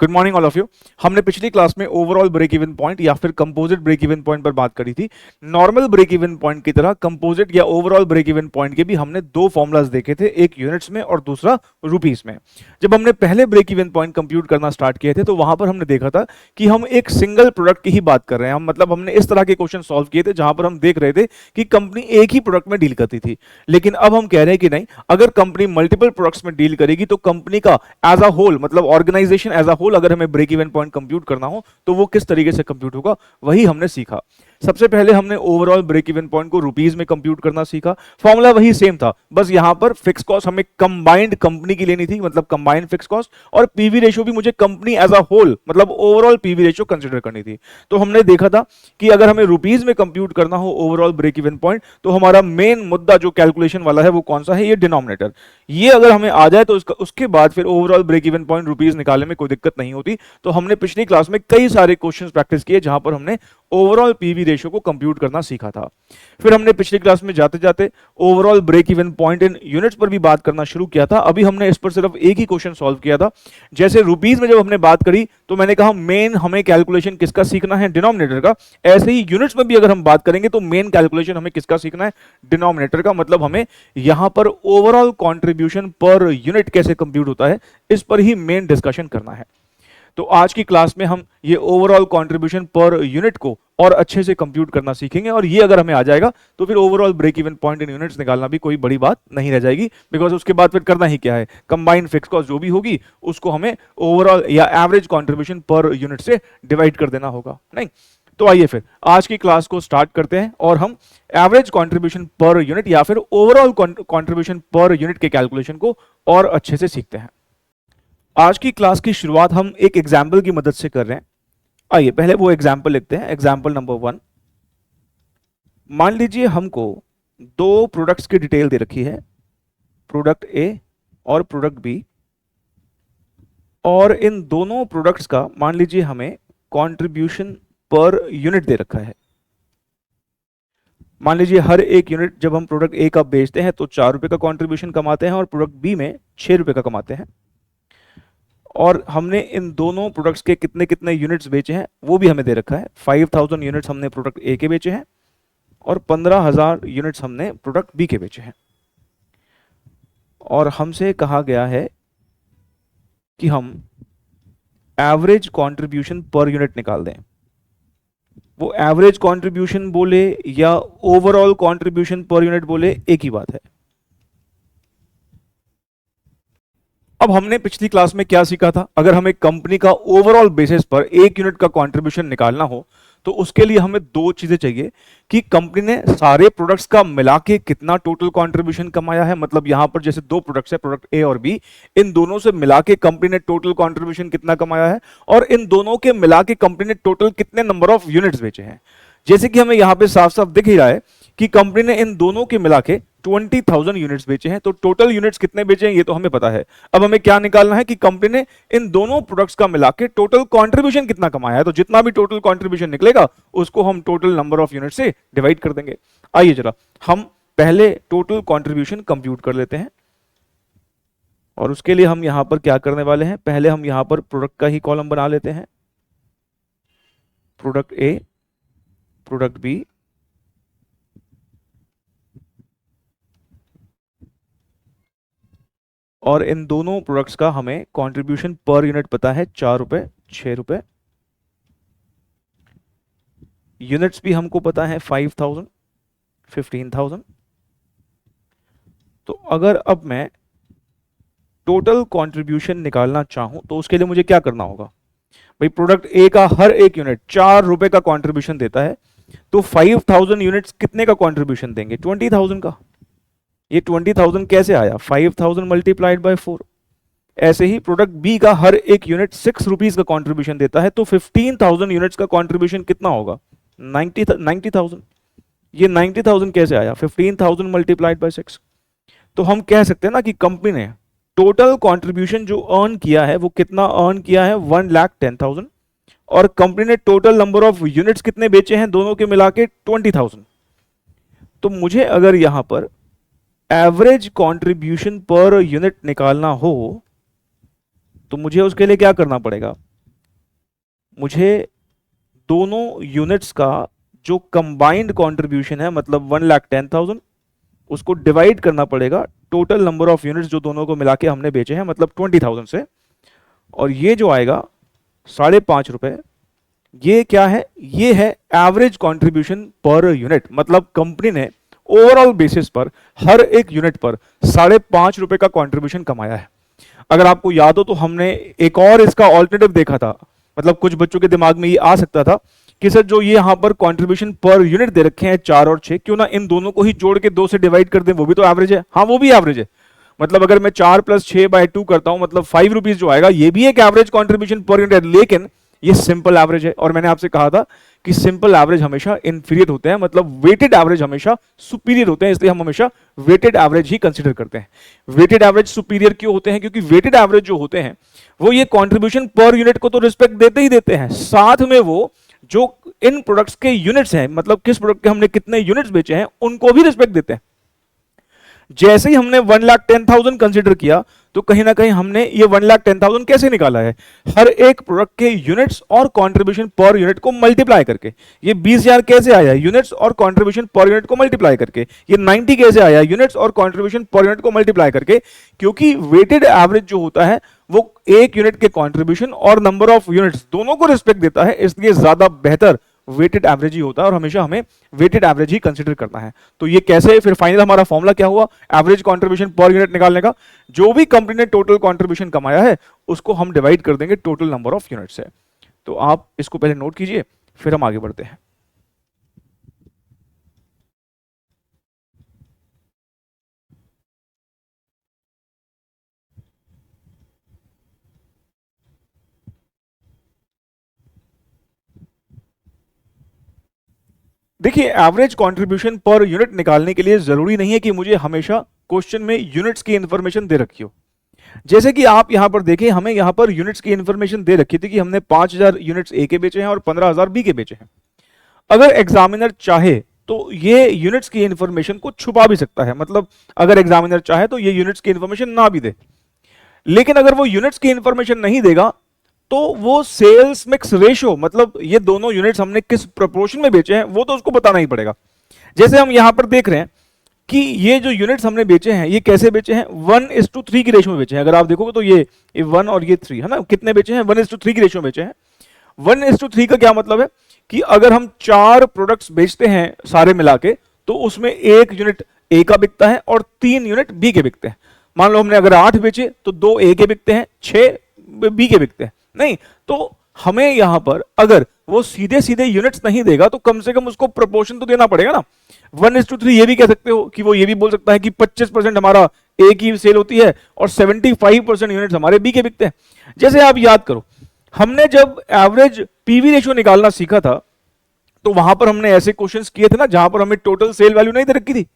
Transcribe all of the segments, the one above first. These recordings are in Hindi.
Good morning all of you. हमने पिछली क्लास में ओवरऑल ब्रेक इवन पॉइंट या फिर कंपोजिट ब्रेक इवन पॉइंट पर बात करी थी। नॉर्मल ब्रेक इवन पॉइंट की तरह कंपोजिट या ओवरऑल ब्रेक इवन पॉइंट के भी हमने दो फॉर्मुलाज देखे थे, एक यूनिट्स में और दूसरा रुपीस में। जब हमने पहले ब्रेक इवन पॉइंट कंप्यूट करना स्टार्ट किए थे तो वहां पर हमने देखा था कि हम एक सिंगल प्रोडक्ट की ही बात कर रहे हैं। हम मतलब हमने इस तरह के क्वेश्चन सॉल्व किए थे जहां पर हम देख रहे थे कि कंपनी एक ही प्रोडक्ट में डील करती थी। लेकिन अब हम कह रहे हैं कि नहीं, अगर कंपनी मल्टीपल प्रोडक्ट्स में डील करेगी तो कंपनी का एज अ होल मतलब ऑर्गेनाइजेशन एज अ होल अगर हमें ब्रेक इवन पॉइंट कंप्यूट करना हो तो वो किस तरीके से कंप्यूट होगा, वही हमने सीखा। सबसे पहले हमने ओवरऑल ब्रेक इवन पॉइंट को रुपीस में कंप्यूट करना सीखा। फॉर्मूला वही सेम था, बस यहां पर फिक्स कॉस्ट हमें कंबाइंड कंपनी की लेनी थी, मतलब कंबाइंड फिक्स कॉस्ट, और पीवी रेशियो भी मुझे कंपनी एज अ होल मतलब ओवरऑल पीवी रेशियो कंसीडर करनी थी। तो हमने देखा था कि अगर हमें रुपीस में कंप्यूट करना हो ओवरऑल ब्रेक इवन पॉइंट तो हमारा मेन मुद्दा जो कैलकुलेशन वाला है वो कौन सा है, ये डिनोमिनेटर। ये अगर हमें आ जाए तो उसके बाद फिर overall break even point rupees निकालने में कोई दिक्कत नहीं होती। तो हमने पिछली क्लास में कई सारे क्वेश्चंस प्रैक्टिस किए जहां पर हमने ओवरऑल पीवी रेशियो को कंप्यूट करना सीखा था। फिर हमने पिछली क्लास में जाते जाते overall break even point in units पर भी बात करना शुरू किया था। अभी हमने इस पर सिर्फ एक ही क्वेश्चन सॉल्व किया था। जैसे रुपीस में जब हमने बात करी तो मैंने कहा मेन हमें कैलकुलेशन किसका सीखना है, डिनोमिनेटर का। ऐसे ही यूनिट्स में भी अगर हम बात करेंगे तो मेन कैलकुलेशन हमें किसका सीखना है, डिनोमिनेटर का। मतलब हमें यहां पर ओवरऑल कॉन्ट्रीब्यूशन पर यूनिट कैसे कंप्यूट होता है, इस पर ही मेन डिस्कशन करना है। तो आज की क्लास में हम ये ओवरऑल कंट्रीब्यूशन पर यूनिट को और अच्छे से कंप्यूट करना सीखेंगे, और ये अगर हमें आ जाएगा तो फिर overall break even point in units निकालना भी कोई बड़ी बात नहीं रह जाएगी। बिकॉज उसके बाद फिर करना ही क्या है, कंबाइंड फिक्स कॉस्ट जो भी होगी उसको हमें ओवरऑल या एवरेज कंट्रीब्यूशन पर यूनिट से डिवाइड कर देना होगा। नहीं तो आइए फिर आज की क्लास को स्टार्ट करते हैं और हम एवरेज कंट्रीब्यूशन पर यूनिट या फिर ओवरऑल कंट्रीब्यूशन पर यूनिट के कैलकुलेशन को और अच्छे से सीखते हैं। आज की क्लास की शुरुआत हम एक एग्जाम्पल की मदद से कर रहे हैं। आइए पहले वो एग्जाम्पल लिखते हैं। एग्जाम्पल नंबर 1, मान लीजिए हमको दो प्रोडक्ट्स की डिटेल दे रखी है, प्रोडक्ट ए और प्रोडक्ट बी, और इन दोनों प्रोडक्ट्स का मान लीजिए हमें कंट्रीब्यूशन पर यूनिट दे रखा है। मान लीजिए हर एक यूनिट जब हम प्रोडक्ट ए का बेचते हैं तो 4 रुपए का कंट्रीब्यूशन कमाते हैं और प्रोडक्ट बी में 6 रुपए का कमाते हैं। और हमने इन दोनों प्रोडक्ट्स के कितने कितने यूनिट्स बेचे हैं वो भी हमें दे रखा है। 5000 यूनिट्स हमने प्रोडक्ट ए के बेचे हैं और 15,000 यूनिट्स हमने प्रोडक्ट बी के बेचे हैं। और हमसे कहा गया है कि हम एवरेज कंट्रीब्यूशन पर यूनिट निकाल दें। वो एवरेज कंट्रीब्यूशन बोले या ओवरऑल कंट्रीब्यूशन पर यूनिट बोले, एक ही बात है। अब हमने पिछली क्लास में क्या सीखा था, अगर हमें कंपनी का ओवरऑल बेसिस पर एक यूनिट का कंट्रीब्यूशन निकालना हो तो उसके लिए हमें दो चीजें चाहिए कि कंपनी ने सारे प्रोडक्ट्स का मिला के कितना टोटल कंट्रीब्यूशन कमाया है। मतलब यहां पर जैसे दो प्रोडक्ट्स है, प्रोडक्ट ए और बी, इन दोनों से मिला के कंपनी ने टोटल कंट्रीब्यूशन कितना कमाया है, और इन दोनों के मिला के कंपनी ने टोटल कितने नंबर ऑफ यूनिट्स बेचे हैं। जैसे कि हमें यहां पे साफ साफ दिख ही रहा है कि कंपनी ने इन दोनों के मिला के 20,000 यूनिट्स बेचे हैं। तो टोटल यूनिट्स कितने बेचे हैं ये तो हमें पता है। अब हमें क्या निकालना है कि कंपनी ने इन दोनों प्रोडक्ट्स का मिला के टोटल कंट्रीब्यूशन कितना कमाया है। तो जितना भी टोटल कंट्रीब्यूशन निकलेगा उसको हम टोटल नंबर ऑफ यूनिट से डिवाइड कर देंगे। आइए जरा हम पहले टोटल कंट्रीब्यूशन कंप्यूट कर लेते हैं, और उसके लिए हम यहां पर क्या करने वाले हैं, पहले हम यहां पर प्रोडक्ट का ही कॉलम बना लेते हैं। प्रोडक्ट ए, प्रोडक्ट बी, और इन दोनों प्रोडक्ट्स का हमें कंट्रीब्यूशन पर यूनिट पता है 4 रुपए, 6 रुपए। यूनिट्स भी हमको पता है 5,000, 15,000। तो अगर अब मैं टोटल कंट्रीब्यूशन निकालना चाहूं तो उसके लिए मुझे क्या करना होगा भाई, प्रोडक्ट ए का हर एक यूनिट 4 रुपए का कंट्रीब्यूशन देता है, तो 5,000 यूनिट्स कितने का कंट्रीब्यूशन देंगे, 20,000 का। ये 20,000 कैसे आया, 5,000 मल्टीप्लाइड बाय 4। ऐसे ही प्रोडक्ट बी का हर एक यूनिट 6 रुपीज का कंट्रीब्यूशन देता है, तो 15,000 यूनिट्स का कंट्रीब्यूशन कितना होगा, 90,000। ये 90,000 कैसे आया, 15,000 मल्टीप्लाइड बाय 6। तो हम कह सकते हैं ना कि कंपनी ने टोटल कंट्रीब्यूशन जो अर्न किया है वो कितना अर्न किया है, 1,10,000, और कंपनी ने टोटल नंबर ऑफ यूनिट्स कितने बेचे हैं दोनों के मिला के 20,000। तो मुझे अगर यहां पर एवरेज कंट्रीब्यूशन पर यूनिट निकालना हो तो मुझे उसके लिए क्या करना पड़ेगा, मुझे दोनों यूनिट्स का जो कंबाइंड कंट्रीब्यूशन है, मतलब 1,10,000, उसको डिवाइड करना पड़ेगा टोटल नंबर ऑफ यूनिट्स जो दोनों को मिला के हमने बेचे हैं, मतलब 20,000 से। और ये जो आएगा 5.5 रुपए, ये क्या है? ये है एवरेज कंट्रीब्यूशन पर यूनिट। मतलब कंपनी ने ओवरऑल बेसिस पर हर एक यूनिट पर 5.5 रुपए का कंट्रीब्यूशन कमाया है। अगर आपको याद हो तो हमने एक और इसका ऑल्टरनेटिव देखा था, मतलब कुछ बच्चों के दिमाग में ये आ सकता था कि सर जो ये यहां पर कंट्रीब्यूशन पर यूनिट दे रखे हैं 4 और 6, क्यों ना इन दोनों को ही जोड़ के 2 से डिवाइड कर दें, वो भी तो एवरेज है। हाँ, वो भी एवरेज है। मतलब अगर मैं 4 + 6/2 करता हूं, मतलब 5 रुपीज जो आएगा, ये भी एक एवरेज कंट्रीब्यूशन पर यूनिट है, लेकिन ये सिंपल एवरेज है। और मैंने आपसे कहा था कि सिंपल एवरेज हमेशा इंफीरियर होते हैं, मतलब वेटेड एवरेज हमेशा सुपीरियर होते हैं, इसलिए हम हमेशा वेटेड एवरेज ही कंसीडर करते हैं। वेटेड एवरेज सुपीरियर क्यों होते हैं? क्योंकि वेटेड एवरेज जो होते हैं वो ये कंट्रीब्यूशन पर यूनिट को तो रिस्पेक्ट देते ही देते हैं, साथ में वो जो इन प्रोडक्ट्स के यूनिट्स हैं, मतलब किस प्रोडक्ट के हमने कितने यूनिट्स बेचे हैं, उनको भी रिस्पेक्ट देते हैं। जैसे ही हमने 1,10,000 कंसीडर किया तो कहीं ना कहीं हमने ये 1,10,000 कैसे निकाला है? हर एक प्रोडक्ट के यूनिट्स और कंट्रीब्यूशन पर यूनिट को मल्टीप्लाई करके। ये 20,000 कैसे आया? यूनिट्स और कंट्रीब्यूशन पर यूनिट को मल्टीप्लाई करके। ये 90 कैसे आया? यूनिट्स और कंट्रीब्यूशन पर यूनिट को मल्टीप्लाई करके। क्योंकि वेटेड एवरेज जो होता है वो एक यूनिट के कंट्रीब्यूशन और नंबर ऑफ यूनिट्स दोनों को रिस्पेक्ट देता है, इसलिए ज्यादा बेहतर वेटेड एवरेज ही होता है और हमेशा हमें वेटेड एवरेज ही कंसीडर करना है। तो ये कैसे, फिर फाइनल हमारा फॉर्मूला क्या हुआ एवरेज कंट्रीब्यूशन पर यूनिट निकालने का? जो भी कंपनी ने टोटल कंट्रीब्यूशन कमाया है उसको हम डिवाइड कर देंगे टोटल नंबर ऑफ यूनिट से। तो आप इसको पहले नोट कीजिए, फिर हम आगे बढ़ते हैं। देखिए, एवरेज कंट्रीब्यूशन पर यूनिट निकालने के लिए जरूरी नहीं है कि मुझे हमेशा क्वेश्चन में यूनिट्स की इंफॉर्मेशन दे रखी हो। जैसे कि आप यहां पर देखें, हमें यहां पर यूनिट्स की इंफॉर्मेशन दे रखी थी कि हमने 5,000 यूनिट्स ए के बेचे हैं और 15,000 बी के बेचे हैं। अगर एग्जामिनर चाहे तो ये यूनिट्स की इंफॉर्मेशन को छुपा भी सकता है, मतलब अगर एग्जामिनर चाहे तो ये यूनिट्स की इंफॉर्मेशन ना भी दे। लेकिन अगर वो यूनिट्स की इंफॉर्मेशन नहीं देगा तो वो सेल्स मिक्स रेशियो, मतलब ये दोनों यूनिट्स हमने किस प्रोपोर्शन में बेचे हैं, वो तो उसको बताना ही पड़ेगा। जैसे हम यहां पर देख रहे हैं कि ये जो यूनिट्स हमने बेचे हैं ये कैसे बेचे हैं? 1:3 की रेशियो में बेचे हैं। अगर आप देखोगे तो ये 1 और ये 3 है ना, कितने बेचे हैं? 1:3 की रेशियो में बेचे हैं। 1:3 का क्या मतलब है कि अगर हम 4 प्रोडक्ट्स बेचते हैं सारे मिला के, तो उसमें 1 यूनिट ए का बिकता है और 3 यूनिट बी के बिकते हैं। मान लो हमने अगर 8 बेचे तो 2 ए के बिकते हैं, 6 बी के बिकते हैं। नहीं, तो हमें यहां पर अगर वो सीधे सीधे यूनिट्स नहीं देगा तो कम से कम उसको प्रोपोर्शन तो देना पड़ेगा ना। 1:3 ये भी कह सकते हो कि वो ये भी बोल सकता है कि 25% हमारा ए की सेल होती है और 75% यूनिट्स हमारे बी के बिकते हैं। जैसे आप याद करो, हमने जब एवरेज पीवी रेशियो निकालना सीखा था तो वहां पर हमने ऐसे क्वेश्चंस किए थे ना जहां पर हमें टोटल सेल वैल्यू नहीं दे रखी थी।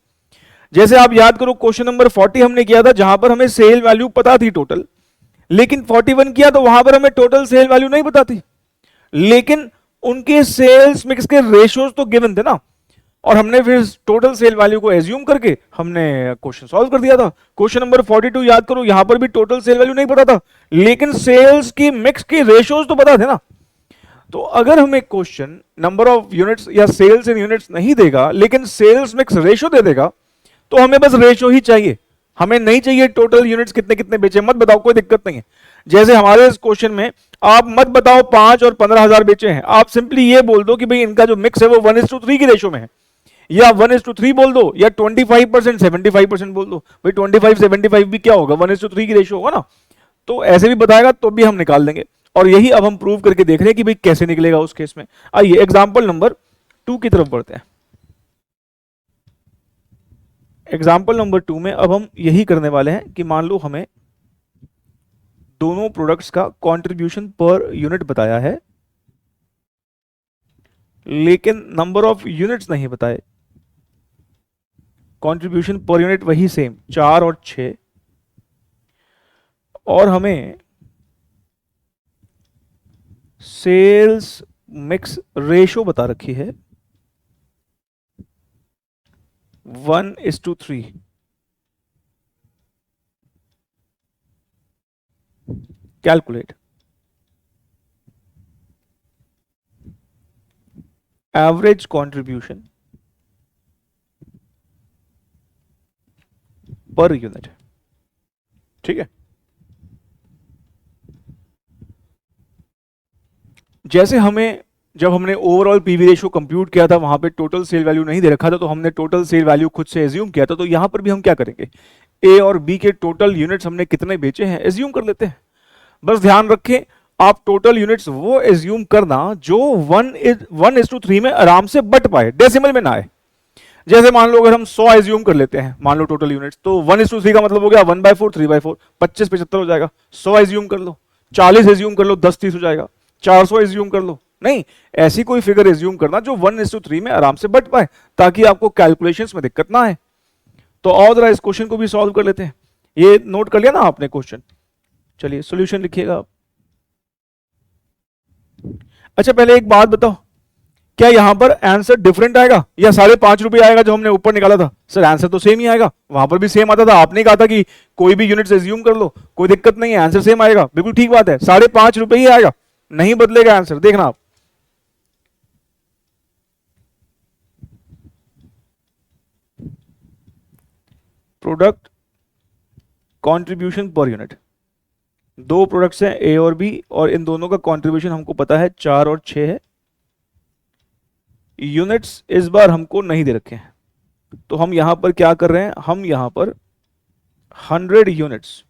जैसे आप याद करो, क्वेश्चन नंबर 40 हमने किया था जहां पर हमें सेल वैल्यू पता थी टोटल, लेकिन 41 किया तो वहां पर हमें टोटल सेल वैल्यू नहीं पता थी, लेकिन उनके सेल्स मिक्स के रेशियोज तो गिवन थे ना, और हमने फिर टोटल सेल वैल्यू को एज्यूम करके हमने क्वेश्चन सॉल्व कर दिया था। क्वेश्चन नंबर 42 याद करो, यहां पर भी टोटल सेल वैल्यू नहीं पता था, लेकिन सेल्स की मिक्स के रेशियोज तो पता थे ना। तो अगर हमें क्वेश्चन नंबर ऑफ यूनिट्स या सेल्स इन यूनिट्स नहीं देगा लेकिन सेल्स मिक्स रेशियो दे देगा, तो हमें बस रेशियो ही चाहिए, हमें नहीं चाहिए टोटल यूनिट्स कितने कितने बेचे। मत बताओ, कोई दिक्कत नहीं है। जैसे हमारे इस क्वेश्चन में आप मत बताओ 5 और 15,000 बेचे हैं, आप सिंपली ये बोल दो कि भाई इनका जो मिक्स है वो 1:3 की रेशियो में है, या 1:3 बोल दो, या 25% 75% बोल दो। भाई 25-75 भी क्या होगा? 1:3 की रेशियो होगा ना। तो ऐसे भी बताएगा तो भी हम निकाल देंगे, और यही अब हम प्रूव करके देख रहे हैं कि भाई कैसे निकलेगा उस केस में। आइए एग्जाम्पल नंबर 2 की तरफ बढ़ते हैं। एग्जाम्पल नंबर 2 में अब हम यही करने वाले हैं कि मान लो हमें दोनों प्रोडक्ट्स का कंट्रीब्यूशन पर यूनिट बताया है, लेकिन नंबर ऑफ यूनिट्स नहीं बताए। कंट्रीब्यूशन पर यूनिट वही सेम 4 और 6, और हमें सेल्स मिक्स रेशो बता रखी है 1:3। Calculate. Average contribution per unit. ठीक है, जैसे हमें जब हमने ओवरऑल पीवी रेशियो कंप्यूट किया था वहां पे टोटल सेल वैल्यू नहीं दे रखा था, तो हमने टोटल सेल वैल्यू खुद से एज्यूम किया था। तो यहां पर भी हम क्या करेंगे, ए और बी के टोटल यूनिट्स हमने कितने बेचे हैं एज्यूम कर लेते हैं। बस ध्यान रखें, आप टोटल यूनिट्स वो एज्यूम करना जो 1:3 में आराम से बट पाए, डेसिमल में ना आए। जैसे मान लो अगर हम 100 एज्यूम कर लेते हैं, मान लो टोटल यूनिट्स, तो 1:3 का मतलब हो गया 1/4 3/4, 25 75 हो जाएगा। 100 एज्यूम कर लो, 40 एज्यूम कर लो, 10 30 हो जाएगा। 400 एज्यूम कर लो, नहीं, ऐसी कोई फिगर एज्यूम करना जो 1:3 में आराम से बट पाए, ताकि आपको कैलकुलेशंस में दिक्कत ना आए। तो और जरा इस क्वेश्चन को भी सॉल्व कर लेते हैं। ये नोट कर लिया ना आपने क्वेश्चन, चलिए सॉल्यूशन लिखिएगा आप। अच्छा पहले एक बात बताओ, क्या यहां पर आंसर डिफरेंट आएगा या 5.5 रुपए आएगा जो हमने ऊपर निकाला था? सर आंसर तो सेम ही आएगा, वहां पर भी सेम आता था। आपने कहा था कि कोई भी यूनिट्स एज्यूम कर लो, कोई दिक्कत नहीं है, आंसर सेम आएगा। बिल्कुल ठीक बात है, 5.5 रुपए ही आएगा, नहीं बदलेगा आंसर, देखना आप। प्रोडक्ट कंट्रीब्यूशन पर यूनिट, दो प्रोडक्ट्स हैं ए और बी, और इन दोनों का कंट्रीब्यूशन हमको पता है 4 और 6 है। यूनिट्स इस बार हमको नहीं दे रखे हैं, तो हम यहां पर क्या कर रहे हैं, हम यहां पर 100 यूनिट्स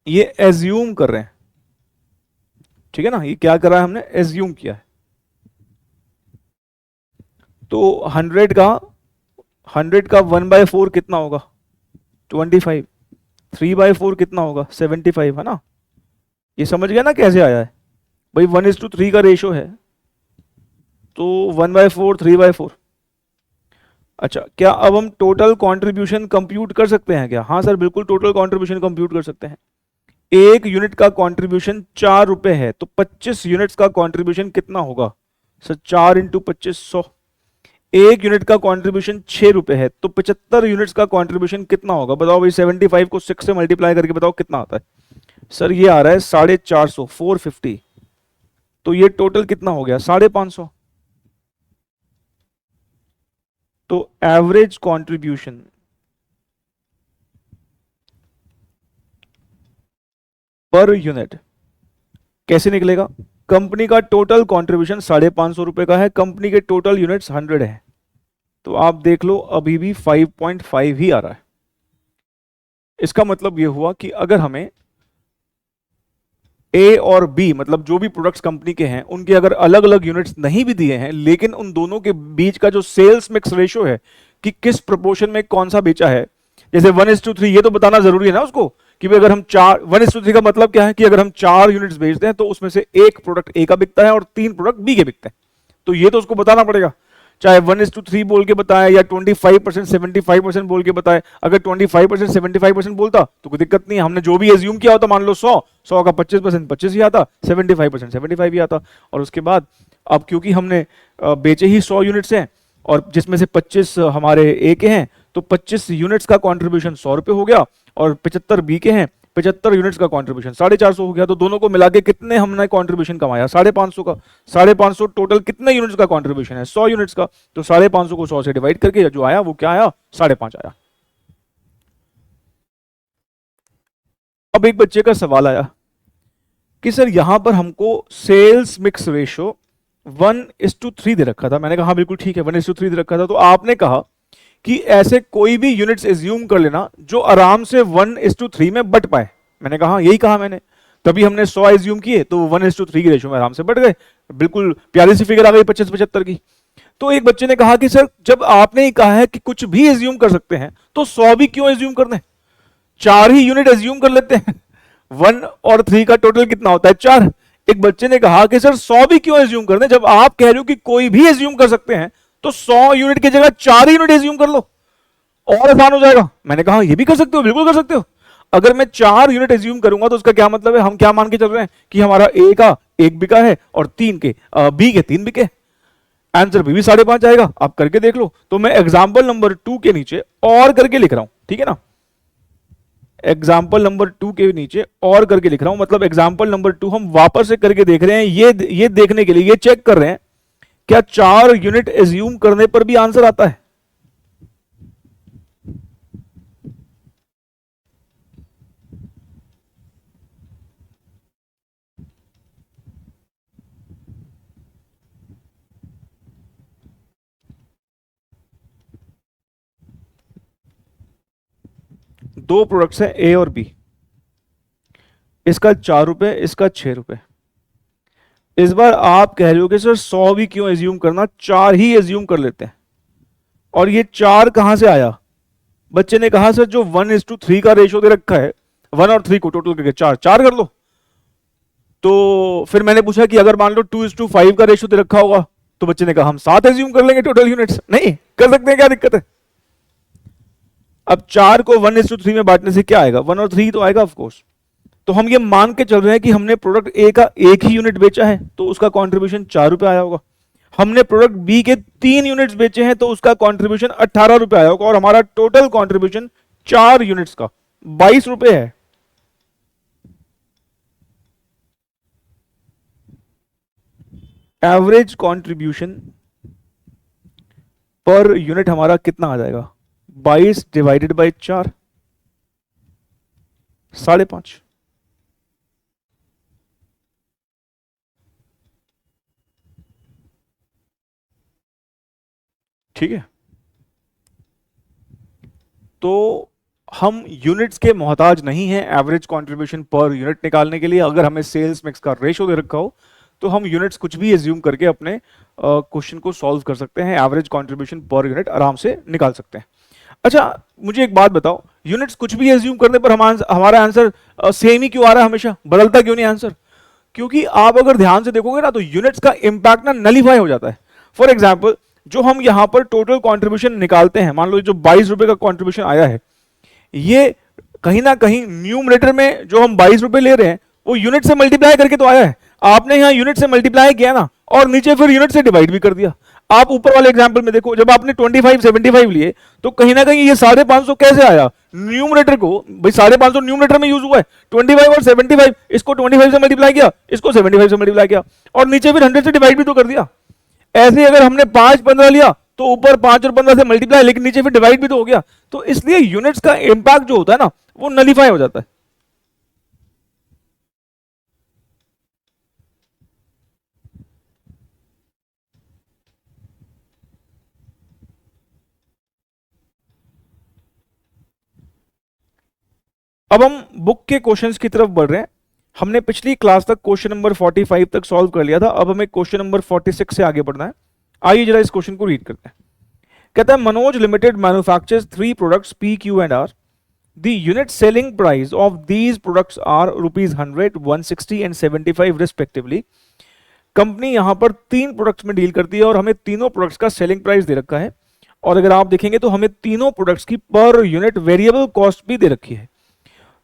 ये एज्यूम कर रहे हैं। ठीक है ना, ये क्या कर रहा है, हमने एज्यूम किया है। तो 100 का 1/4 कितना होगा, 25। 3/4 कितना होगा, 75, है ना। ये समझ गया ना कैसे आया है भाई, 1:3 का रेशो है, तो 1/4 3/4। अच्छा, क्या अब हम टोटल कंट्रीब्यूशन कंप्यूट कर सकते हैं क्या? हाँ सर बिल्कुल, टोटल कंट्रीब्यूशन कंप्यूट कर सकते हैं। एक यूनिट का कंट्रीब्यूशन 4 रुपए है, तो 25 यूनिट्स का कंट्रीब्यूशन कितना होगा सर? 4 × 25 100। एक यूनिट का कंट्रीब्यूशन 6 रुपए है, तो 75 यूनिट्स का कंट्रीब्यूशन कितना होगा? बताओ भाई, 75 को 6 से मल्टीप्लाई करके बताओ कितना आता है। सर ये आ रहा है 450, 450। तो ये टोटल कितना हो गया, 550। तो एवरेज कंट्रीब्यूशन पर यूनिट कैसे निकलेगा? कंपनी का टोटल कंट्रीब्यूशन 550 रुपए का है, कंपनी के टोटल यूनिट्स 100 है, तो आप देख लो अभी भी 5.5 ही आ रहा है। इसका मतलब यह हुआ कि अगर हमें ए और बी, मतलब जो भी प्रोडक्ट्स कंपनी के हैं, उनके अगर अलग अलग यूनिट्स नहीं भी दिए हैं, लेकिन उन दोनों के बीच का जो सेल्स मिक्स रेशियो है कि किस प्रोपोर्शन में कौन सा बेचा है, जैसे 1:3, ये तो बताना जरूरी है ना उसको कि अगर हम 1:3 का मतलब क्या है कि अगर हम 4 यूनिट्स बेचते हैं तो उसमें से एक प्रोडक्ट ए का बिकता है और 3 प्रोडक्ट बी के बिकते हैं, तो ये तो उसको बताना पड़ेगा। चाहे 1:3 बोल के बताए या 25% 75% बोल के बताए। अगर 25% 75% बोलता तो कोई दिक्कत नहीं है, हमने जो भी एज्यूम किया होता, मान लो 100 का 25% 25 ही आता, 75% 75 ही आता। और उसके बाद अब क्योंकि हमने बेचे ही 100 यूनिट्स हैं और जिसमें से 25 हमारे ए के हैं, तो 25 यूनिट्स का कॉन्ट्रीब्यूशन 100 रुपए हो गया, और 75 बी के हैं, 75 यूनिट्स का कंट्रीब्यूशन 450 हो गया। तो दोनों को मिला के कितने हमने कंट्रीब्यूशन कमाया, 550 का। 550 टोटल कितने यूनिट्स का कंट्रीब्यूशन है, 100 यूनिट्स का। तो 550 को 100 से डिवाइड करके जो आया वो क्या आया, 5.5 आया। अब एक बच्चे का सवाल आया कि सर यहां पर हमको सेल्स मिक्स रेशियो 1:3 दे रखा था। मैंने कहा हाँ बिल्कुल ठीक है, 1:3 दे रखा था। तो आपने कहा कि ऐसे कोई भी यूनिट्स एज्यूम कर लेना जो आराम से 1:3 में बट पाए। मैंने कहा यही कहा मैंने, तभी हमने 100 एज्यूम किए तो 1:3 की रेशियो में आराम से बढ़ गए। बिल्कुल प्यारी सी फिगर आ गई 25-75 की। तो एक बच्चे ने कहा कि सर जब आपने ही कहा है कि कुछ भी एज्यूम कर सकते हैं, तो 100 भी क्यों एज्यूम करने, 4 ही यूनिट एज्यूम कर लेते हैं। 1 और 3 का टोटल कितना होता है, 4। एक बच्चे ने कहा कि सर 100 भी क्यों एज्यूम करने, जब आप कह रहे हो कि कोई भी एज्यूम कर सकते हैं, तो 100 यूनिट की जगह 4 यूनिट एज्यूम कर लो और आसान हो जाएगा। मैंने कहा ये भी कर सकते हो, बिल्कुल कर सकते हो। अगर मैं 4 यूनिट एज्यूम करूंगा तो उसका क्या मतलब है, हम क्या मान के चल रहे हैं कि हमारा ए का 1 बिका है और 3 के बी के 3 बिके। आंसर भी 5.5 आएगा, आप करके देख लो। तो मैं एग्जाम्पल नंबर 2 के नीचे और करके लिख रहा हूं, ठीक है ना। एग्जाम्पल नंबर 2 के नीचे और करके लिख रहा हूं, मतलब एग्जाम्पल नंबर 2 हम वापस से करके देख रहे हैं, ये देखने के लिए, ये चेक कर रहे हैं क्या 4 यूनिट एज्यूम करने पर भी आंसर आता है? दो प्रोडक्ट्स हैं ए और बी, इसका 4 रुपए, इसका 6 रुपए। इस बार आप कह रहे हो कि सर 100 भी क्यों एज्यूम करना, 4 ही एज्यूम कर लेते हैं। और ये 4 कहां से आया? बच्चे ने कहा सर जो 1:3 का रेशियो दे रखा है, 1 और 3 को टोटल करके 4 कर लो। तो फिर मैंने पूछा कि अगर मान लो 2:5 का रेशियो दे रखा होगा, तो बच्चे ने कहा हम 7 एज्यूम कर लेंगे टोटल यूनिट्स। नहीं कर सकते हैं, क्या दिक्कत है? अब 4 को 1:3 में बांटने से क्या आएगा? 1 और 3 तो आएगा ऑफकोर्स। तो हम ये मान के चल रहे हैं कि हमने प्रोडक्ट ए का 1 ही यूनिट बेचा है, तो उसका कंट्रीब्यूशन 4 रुपए आया होगा। हमने प्रोडक्ट बी के 3 यूनिट्स बेचे हैं, तो उसका कंट्रीब्यूशन 18 रुपए आया होगा। और हमारा टोटल कंट्रीब्यूशन 4 यूनिट्स का 22 रुपए है। एवरेज कंट्रीब्यूशन पर यूनिट हमारा कितना आ जाएगा? 22 डिवाइडेड बाय 4, 5.5। ठीक है, तो हम यूनिट्स के मोहताज नहीं हैं एवरेज कंट्रीब्यूशन पर यूनिट निकालने के लिए। अगर हमें सेल्स मिक्स का रेशो दे रखा हो तो हम यूनिट्स कुछ भी एज्यूम करके अपने क्वेश्चन को सॉल्व कर सकते हैं, एवरेज कंट्रीब्यूशन पर यूनिट आराम से निकाल सकते हैं। अच्छा मुझे एक बात बताओ, यूनिट्स कुछ भी एज्यूम करने पर हमारा आंसर सेम ही क्यों आ रहा है? हमेशा बदलता क्यों नहीं आंसर? क्योंकि आप अगर ध्यान से देखोगे ना, तो यूनिट्स का इंपैक्ट ना नलीफाई हो जाता है। फॉर एग्जाम्पल, जो हम यहां पर टोटल कंट्रीब्यूशन निकालते हैं, मान लो जो 22 रुपए का कंट्रीब्यूशन आया है, ये कहीं ना कहीं न्यूमरेटर में जो हम 22 रुपए ले रहे हैं वो यूनिट से मल्टीप्लाई करके तो आया है। आपने यहां यूनिट से मल्टीप्लाई किया ना, और नीचे फिर यूनिट से डिवाइड भी कर दिया। आप ऊपर वाले एग्जांपल में देखो, जब आपने 25 75 लिए, तो कहीं ना कहीं ये 550 कैसे आया? न्यूमरेटर को, भाई 550 न्यूमरेटर में यूज हुआ है, 25 और 75, इसको 25 से मल्टीप्लाई किया, इसको 75 से मल्टीप्लाई किया, और नीचे फिर 100 से डिवाइड भी तो कर दिया। ऐसे अगर हमने 5 15 लिया, तो ऊपर 5 और 15 से मल्टीप्लाई, लेकिन नीचे फिर डिवाइड भी तो हो गया। तो इसलिए यूनिट्स का इंपैक्ट जो होता है ना, वो नलीफाई हो जाता है। अब हम बुक के क्वेश्चंस की तरफ बढ़ रहे हैं। हमने पिछली क्लास तक क्वेश्चन नंबर 45 तक सॉल्व कर लिया था। अब हमें क्वेश्चन नंबर 46 से आगे बढ़ना है। आइए जरा इस क्वेश्चन को रीड करते हैं। कहता है Manoj limited manufactures 3 products P Q and R. The unit selling price of these products are ₹100, 160 and 75 respectively. Company यहां पर 3 प्रोडक्ट्स में डील करती है और हमें तीनों प्रोडक्ट्स का सेलिंग प्राइस दे रखा है। और अगर आप देखेंगे तो हमें तीनों प्रोडक्ट्स की पर यूनिट वेरिएबल कॉस्ट भी दे रखी है।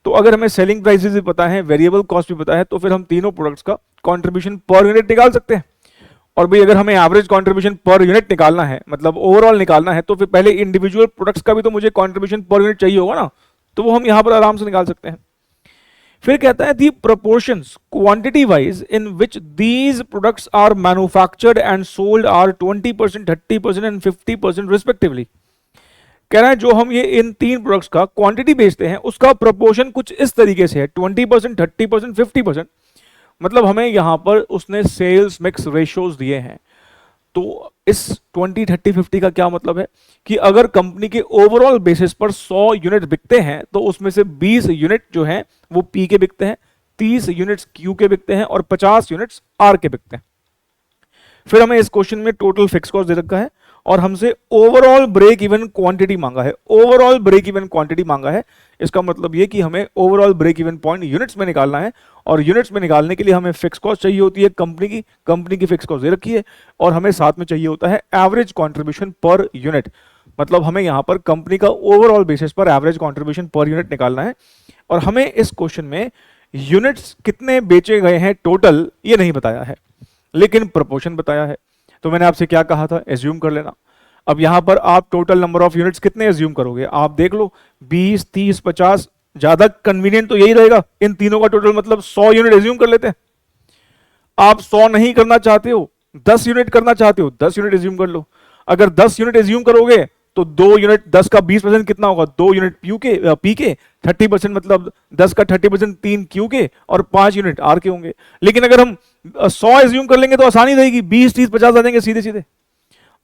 तो अगर हमें सेलिंग प्राइसेस भी पता है, वेरिएबल कॉस्ट भी पता है, तो फिर हम तीनों प्रोडक्ट्स का कंट्रीब्यूशन पर यूनिट निकाल सकते हैं। और भाई अगर हमें एवरेज कंट्रीब्यूशन पर यूनिट निकालना है, मतलब ओवरऑल निकालना है, तो फिर पहले इंडिविजुअल प्रोडक्ट्स का भी तो मुझे कंट्रीब्यूशन पर यूनिट चाहिए होगा ना, तो वो हम यहां पर आराम से निकाल सकते हैं। फिर कहता है the proportions quantity wise in which these products are manufactured and sold are 20%, 30% and 50% respectively. कह रहा है जो हम ये इन 3 प्रोडक्ट्स का क्वांटिटी बेचते हैं, उसका प्रोपोर्शन कुछ इस तरीके से है, 20%, 30%, 50%। मतलब हमें यहां पर उसने सेल्स मिक्स रेशियोज दिए हैं। तो इस 20, 30, 50 का क्या मतलब है कि अगर कंपनी के ओवरऑल बेसिस पर 100 यूनिट बिकते हैं, तो उसमें से 20 यूनिट जो हैं वो पी के बिकते हैं, 30 यूनिट्स क्यू के बिकते हैं और 50 यूनिट्स आर के बिकते हैं। फिर हमें इस क्वेश्चन में टोटल फिक्स कॉस्ट दे रखा है और हमसे ओवरऑल ब्रेक इवन क्वांटिटी मांगा है। ओवरऑल ब्रेक इवन क्वांटिटी मांगा है, इसका मतलब ये कि हमें overall break even point units में निकालना है। और यूनिट्स में निकालने के लिए हमें फिक्स कॉस्ट चाहिए होती है कंपनी की फिक्स कॉस्ट दे रखी है, और हमें साथ में चाहिए होता है एवरेज कॉन्ट्रीब्यूशन पर यूनिट। मतलब हमें यहाँ पर कंपनी का ओवरऑल बेसिस पर एवरेज कॉन्ट्रीब्यूशन पर यूनिट निकालना है। और हमें इस क्वेश्चन में यूनिट्स कितने बेचे गए हैं टोटल ये नहीं बताया है, लेकिन प्रोपोर्शन बताया है। तो मैंने आपसे क्या कहा था, एज्यूम कर लेना। अब यहां पर आप टोटल नंबर ऑफ यूनिट्स कितने एज्यूम करोगे? आप देख लो, 20, 30, 50। ज्यादा कन्वीनियंट तो यही रहेगा, इन तीनों का टोटल मतलब 100 यूनिट एज्यूम कर लेते हैं। आप 100 नहीं करना चाहते हो 10 यूनिट करना चाहते हो 10 यूनिट एज्यूम कर लो। अगर 10 यूनिट एज्यूम करोगे तो 2 यूनिट 10 का 20% कितना होगा, 2 यूनिट पी के 30% मतलब 10 का 30% 3 क्यू के और 5 यूनिट आर के होंगे। लेकिन अगर हम 100 एज्यूम कर लेंगे तो आसानी रहेगी, 20 30 50 आ जाएंगे सीधे सीधे।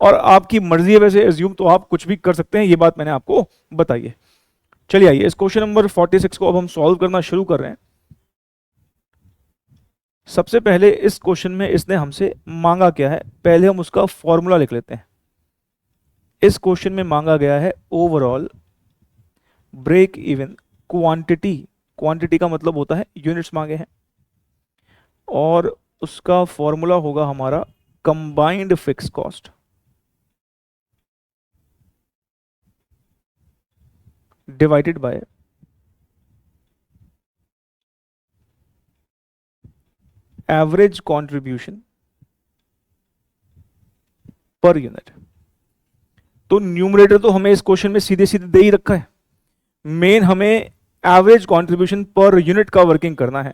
और आपकी मर्जी है वैसे एज्यूम तो आप कुछ भी कर सकते हैं, ये बात मैंने आपको बताई है। चलिए आइए इस क्वेश्चन नंबर 46 को अब हम सॉल्व करना शुरू कर रहे हैं। सबसे पहले इस क्वेश्चन में इसने हमसे मांगा क्या है, पहले हम उसका फॉर्मूला लिख लेते हैं। इस क्वेश्चन में मांगा गया है overall break even quantity, quantity का मतलब होता है यूनिट्स मांगे हैं, और उसका फॉर्मूला होगा हमारा combined fix cost divided by average contribution per unit. तो न्यूमरेटर तो हमें इस क्वेश्चन में सीधे सीधे दे ही रखा है, मेन हमें एवरेज कंट्रीब्यूशन पर यूनिट का वर्किंग करना है।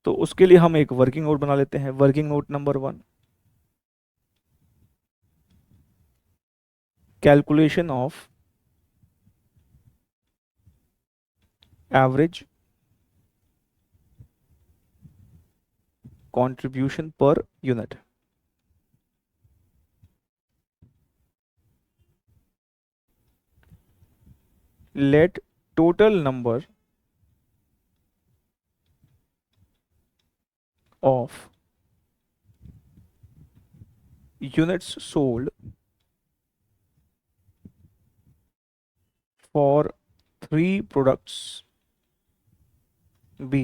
तो उसके लिए हम एक वर्किंग नोट बना लेते हैं। Working note number 1, calculation of average contribution per unit. Let total number of units sold for 3 products be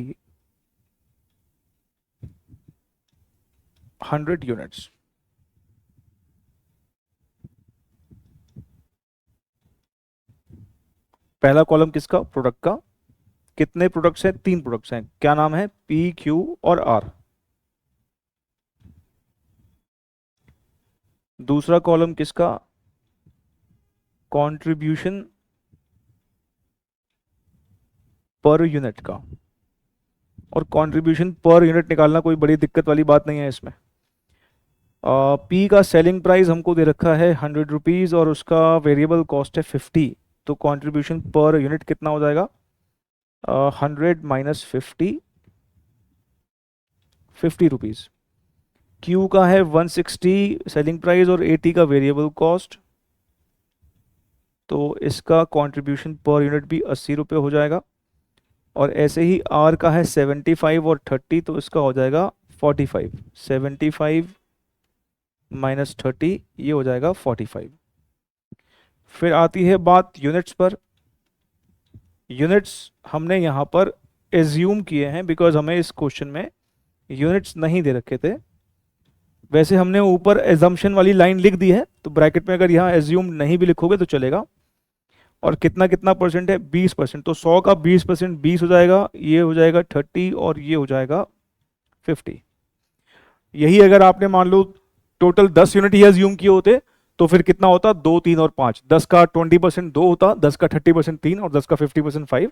100 units। पहला कॉलम किसका, प्रोडक्ट का। कितने प्रोडक्ट्स हैं, 3 प्रोडक्ट्स हैं, क्या नाम है, पी क्यू और आर। दूसरा कॉलम किसका, कंट्रीब्यूशन पर यूनिट का। और कंट्रीब्यूशन पर यूनिट निकालना कोई बड़ी दिक्कत वाली बात नहीं है इसमें। पी का सेलिंग प्राइस हमको दे रखा है 100 रुपीज़ और उसका वेरिएबल कॉस्ट है 50। तो कंट्रीब्यूशन पर यूनिट कितना हो जाएगा, 100 माइनस 50 रुपीज़। क्यू का है 160 सेलिंग प्राइस और 80 का वेरिएबल कॉस्ट, तो इसका कंट्रीब्यूशन पर यूनिट भी 80 रुपये हो जाएगा। और ऐसे ही आर का है 75 और 30, तो इसका हो जाएगा 45। 75 माइनस 30 ये हो जाएगा 45। फिर आती है बात यूनिट्स पर। यूनिट्स हमने यहाँ पर एज्यूम किए हैं बिकॉज हमें इस क्वेश्चन में यूनिट्स नहीं दे रखे थे। वैसे हमने ऊपर एजम्पशन वाली लाइन लिख दी है, तो ब्रैकेट में अगर यहाँ एज्यूम नहीं भी लिखोगे तो चलेगा। और कितना कितना परसेंट है, 20%। तो 100 का 20% 20 हो जाएगा, ये हो जाएगा 30 और ये हो जाएगा 50। यही अगर आपने मान लो टोटल 10 यूनिट ही एज्यूम किए होते तो फिर कितना होता, 2 3 और 5, 10 का 20% 2 होता, 10 का 30% 3 और 10 का 50% 5।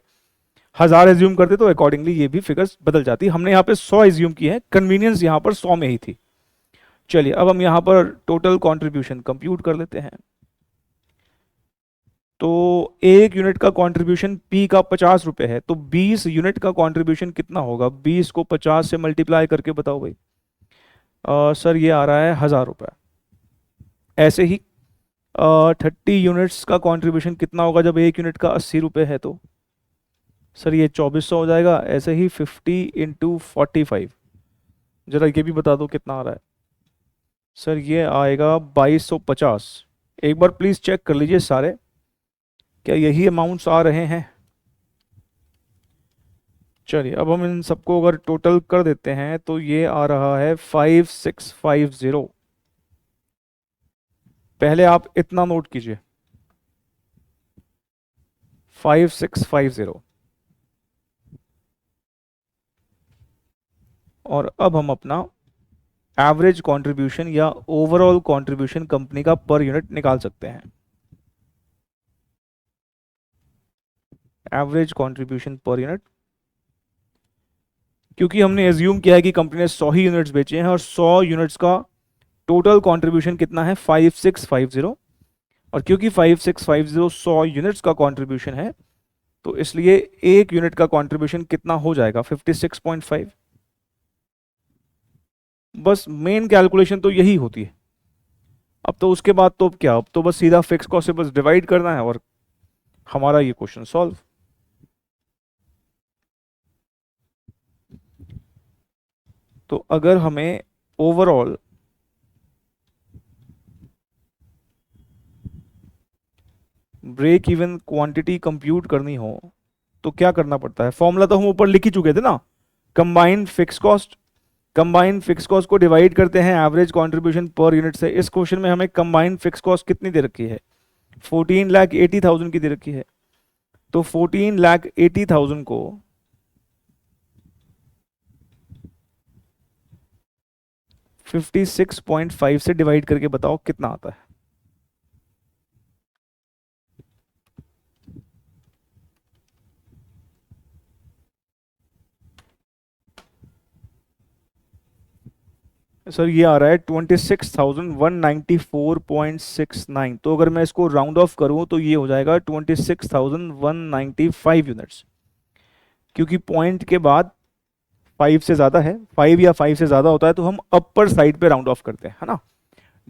1000 एज्यूम करते तो अकॉर्डिंगली ये भी फिगर्स बदल जाती। हमने यहाँ पे 100 एज्यूम किए हैं, कन्वीनियंस यहाँ पर 100 में ही थी। चलिए अब हम यहाँ पर टोटल कंट्रीब्यूशन कंप्यूट कर लेते हैं। तो एक यूनिट का कंट्रीब्यूशन पी का 50 रुपए है, तो 20 यूनिट का कंट्रीब्यूशन कितना होगा, 20 को 50 से मल्टीप्लाई करके बताओ भाई। सर ये आ रहा है 1000 रुपये। ऐसे ही 30 यूनिट्स का कंट्रीब्यूशन कितना होगा जब एक यूनिट का 80 रुपये है, तो सर ये 2400 हो जाएगा। ऐसे ही 50 इंटू 45, जरा ये भी बता दो कितना आ रहा है। सर ये आएगा 2250। एक बार प्लीज़ चेक कर लीजिए सारे, क्या यही अमाउंट्स आ रहे हैं। चलिए अब हम इन सबको अगर टोटल कर देते हैं तो ये आ रहा है 5650। पहले आप इतना नोट कीजिए, 5650। और अब हम अपना एवरेज कंट्रीब्यूशन या ओवरऑल कंट्रीब्यूशन कंपनी का पर यूनिट निकाल सकते हैं। एवरेज कंट्रीब्यूशन पर यूनिट, क्योंकि हमने एज्यूम किया है कि कंपनी ने 100 ही यूनिट्स बेचे हैं और 100 यूनिट्स का टोटल कंट्रीब्यूशन कितना है 5650, और क्योंकि 5650 100 यूनिट्स का कंट्रीब्यूशन है तो इसलिए एक यूनिट का कंट्रीब्यूशन कितना हो जाएगा 56.5। बस मेन कैलकुलेशन तो यही होती है। अब तो उसके बाद तो क्या, अब तो बस सीधा फिक्स कॉस्ट से बस डिवाइड करना है और हमारा ये क्वेश्चन सॉल्व। तो अगर हमें overall break even quantity compute करनी हो तो क्या करना पड़ता है, फॉर्मूला तो हम ऊपर लिख ही चुके थे ना, combined fix cost, combined fix cost को डिवाइड करते हैं एवरेज कंट्रीब्यूशन पर यूनिट से। इस क्वेश्चन में हमें कंबाइंड फिक्स कॉस्ट कितनी दे रखी है 14,80,000 की दे रखी है। तो 14,80,000 को 56.5 से डिवाइड करके बताओ कितना आता है। सर ये आ रहा है 26,194.69। तो अगर मैं इसको राउंड ऑफ करूं तो ये हो जाएगा 26,195 यूनिट्स, क्योंकि पॉइंट के बाद 5 से ज़्यादा है, 5 या 5 से ज़्यादा होता है तो हम अपर साइड पे राउंड ऑफ करते हैं, है ना।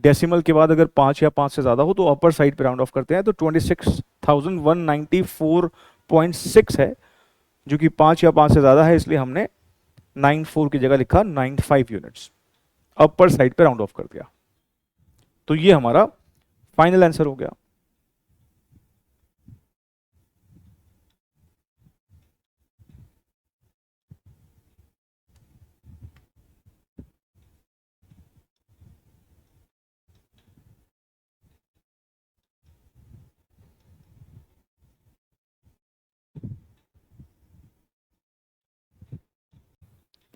डेसिमल के बाद अगर 5 या 5 से ज़्यादा हो तो अपर साइड पे राउंड ऑफ करते हैं। तो 26,194.6 है, जो कि 5 या 5 से ज़्यादा है, इसलिए हमने 94 की जगह लिखा 95 यूनिट्स, अपर साइड पे राउंड ऑफ कर दिया। तो ये हमारा फाइनल आंसर हो गया।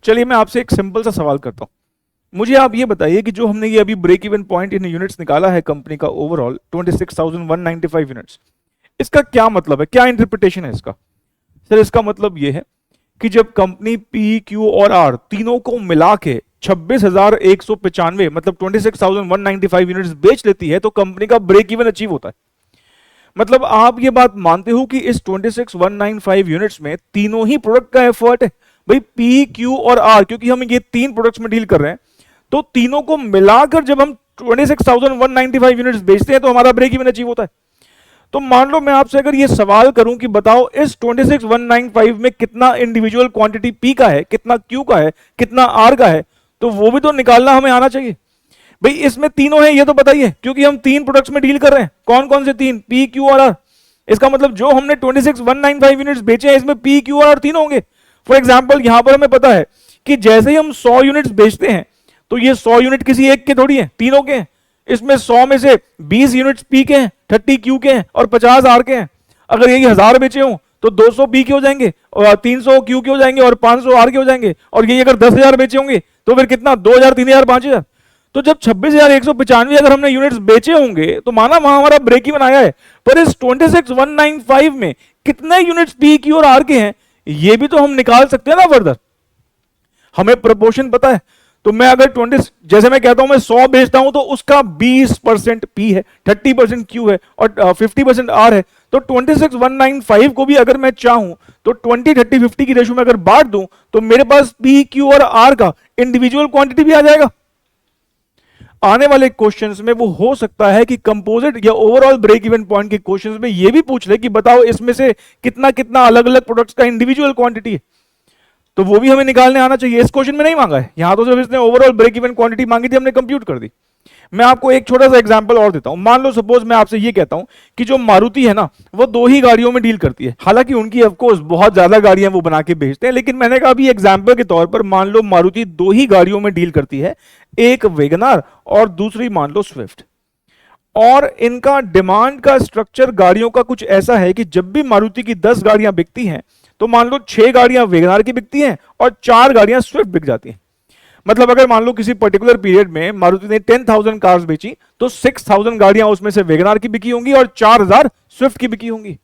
चलिए मैं आपसे एक सिंपल सा सवाल करता हूं, मुझे आप ये बताइए कि जो हमने ये अभी break even point in units निकाला है कंपनी का ओवरऑल 26,195 यूनिट्स, इसका क्या मतलब है, क्या इंटरप्रिटेशन है इसका। सर इसका मतलब ये है कि जब कंपनी पी क्यू और आर तीनों को मिला के 26,195 मतलब 26,195 यूनिट्स बेच लेती है तो कंपनी का ब्रेक इवन अचीव होता है। मतलब आप ये बात मानते हो कि इस 26,195 यूनिट्स में तीनों ही प्रोडक्ट का एफर्ट है। भाई पी क्यू और आर, क्योंकि हम ये 3 प्रोडक्ट्स में डील कर रहे हैं तो तीनों को मिलाकर जब हम 26,195 यूनिट्स बेचते हैं तो हमारा ब्रेक इवन अचीव होता है। तो मान लो मैं आपसे अगर ये सवाल करूं कि बताओ इस 26,195 में कितना इंडिविजुअल क्वांटिटी पी का है, कितना क्यू का है, कितना आर का है, तो वो भी तो निकालना हमें आना चाहिए। भाई इसमें तीनों है ये तो बताइए, क्योंकि हम 3 प्रोडक्ट्स में डील कर रहे हैं। कौन कौन से 3? पी क्यू और आर। इसका मतलब जो हमने 26,195 यूनिट्स बेचे हैं इसमें पी क्यू और आर तीनों होंगे। फॉर एग्जाम्पल यहां पर हमें पता है कि जैसे ही हम 100 यूनिट्स बेचते हैं तो ये 100 यूनिट किसी एक के थोड़ी है, तीनों के हैं। इसमें 100 में से 20 यूनिट्स पी के हैं, 30 क्यू के हैं और 50 आर के हैं। अगर यही 1000 बेचे हो तो 200 पी के हो जाएंगे और 300 क्यू के हो जाएंगे और 500 आर के हो जाएंगे। और यही अगर 10,000 बेचे होंगे तो फिर कितना, 2,000, 3,000, 5,000। तो जब 26,195 अगर हमने यूनिट्स बेचे होंगे तो माना वहां हमारा ब्रेक इवन आया है। पर इस 26,195 में कितने यूनिट्स पी क्यू और आर के हैं ये भी तो हम निकाल सकते हैं ना फर्दर। हमें प्रोपोर्शन पता है। तो मैं अगर 20 जैसे मैं कहता हूं मैं 100 बेचता हूं तो उसका 20% पी है, 30% क्यू है और 50% आर है। तो 26,195 को भी अगर मैं चाहूं तो 20, 30, 50 की रेशो में अगर बांट दूं तो मेरे पास पी क्यू और आर का इंडिविजुअल क्वांटिटी भी आ जाएगा। आने वाले क्वेश्चंस में वो हो सकता है कि कंपोजिट या ओवरऑल ब्रेक इवन पॉइंट के क्वेश्चंस में ये भी पूछ ले कि बताओ इसमें से कितना कितना अलग अलग प्रोडक्ट्स का इंडिविजुअल क्वांटिटी है, तो वो भी हमें निकालने आना चाहिए। इस क्वेश्चन में नहीं मांगा है, यहां तो सिर्फ इसने ओवरऑल ब्रेक इवन क्वांटिटी मांगी थी, हमने कंप्यूट कर दी। मैं आपको एक छोटा सा एग्जांपल और देता हूं। मान लो सपोज मैं आपसे ये कहता हूं कि जो मारुति है ना वो 2 ही गाड़ियों में डील करती है, हालांकि उनकी ऑफकोर्स बहुत ज्यादा गाड़ियां वो बना के बेचते हैं, लेकिन मैंने कहा अभी एग्जांपल के तौर पर मान लो मारुति 2 ही गाड़ियों में डील करती है, एक वेगनार और दूसरी मान लो स्विफ्ट। और इनका डिमांड का स्ट्रक्चर गाड़ियों का कुछ ऐसा है कि जब भी मारुति की 10 गाड़ियां बिकती हैं तो मान लो 6 गाड़ियां वेगनार की बिकती हैं और 4 गाड़ियां स्विफ्ट बिक जाती हैं। मतलब अगर मान लो किसी पर्टिकुलर पीरियड में मारुति ने 10,000 कार्स बेची तो 6,000 गाड़ियां उसमें से वेगनार की बिकी होंगी और 4,000 स्विफ्ट की बिकी होंगी।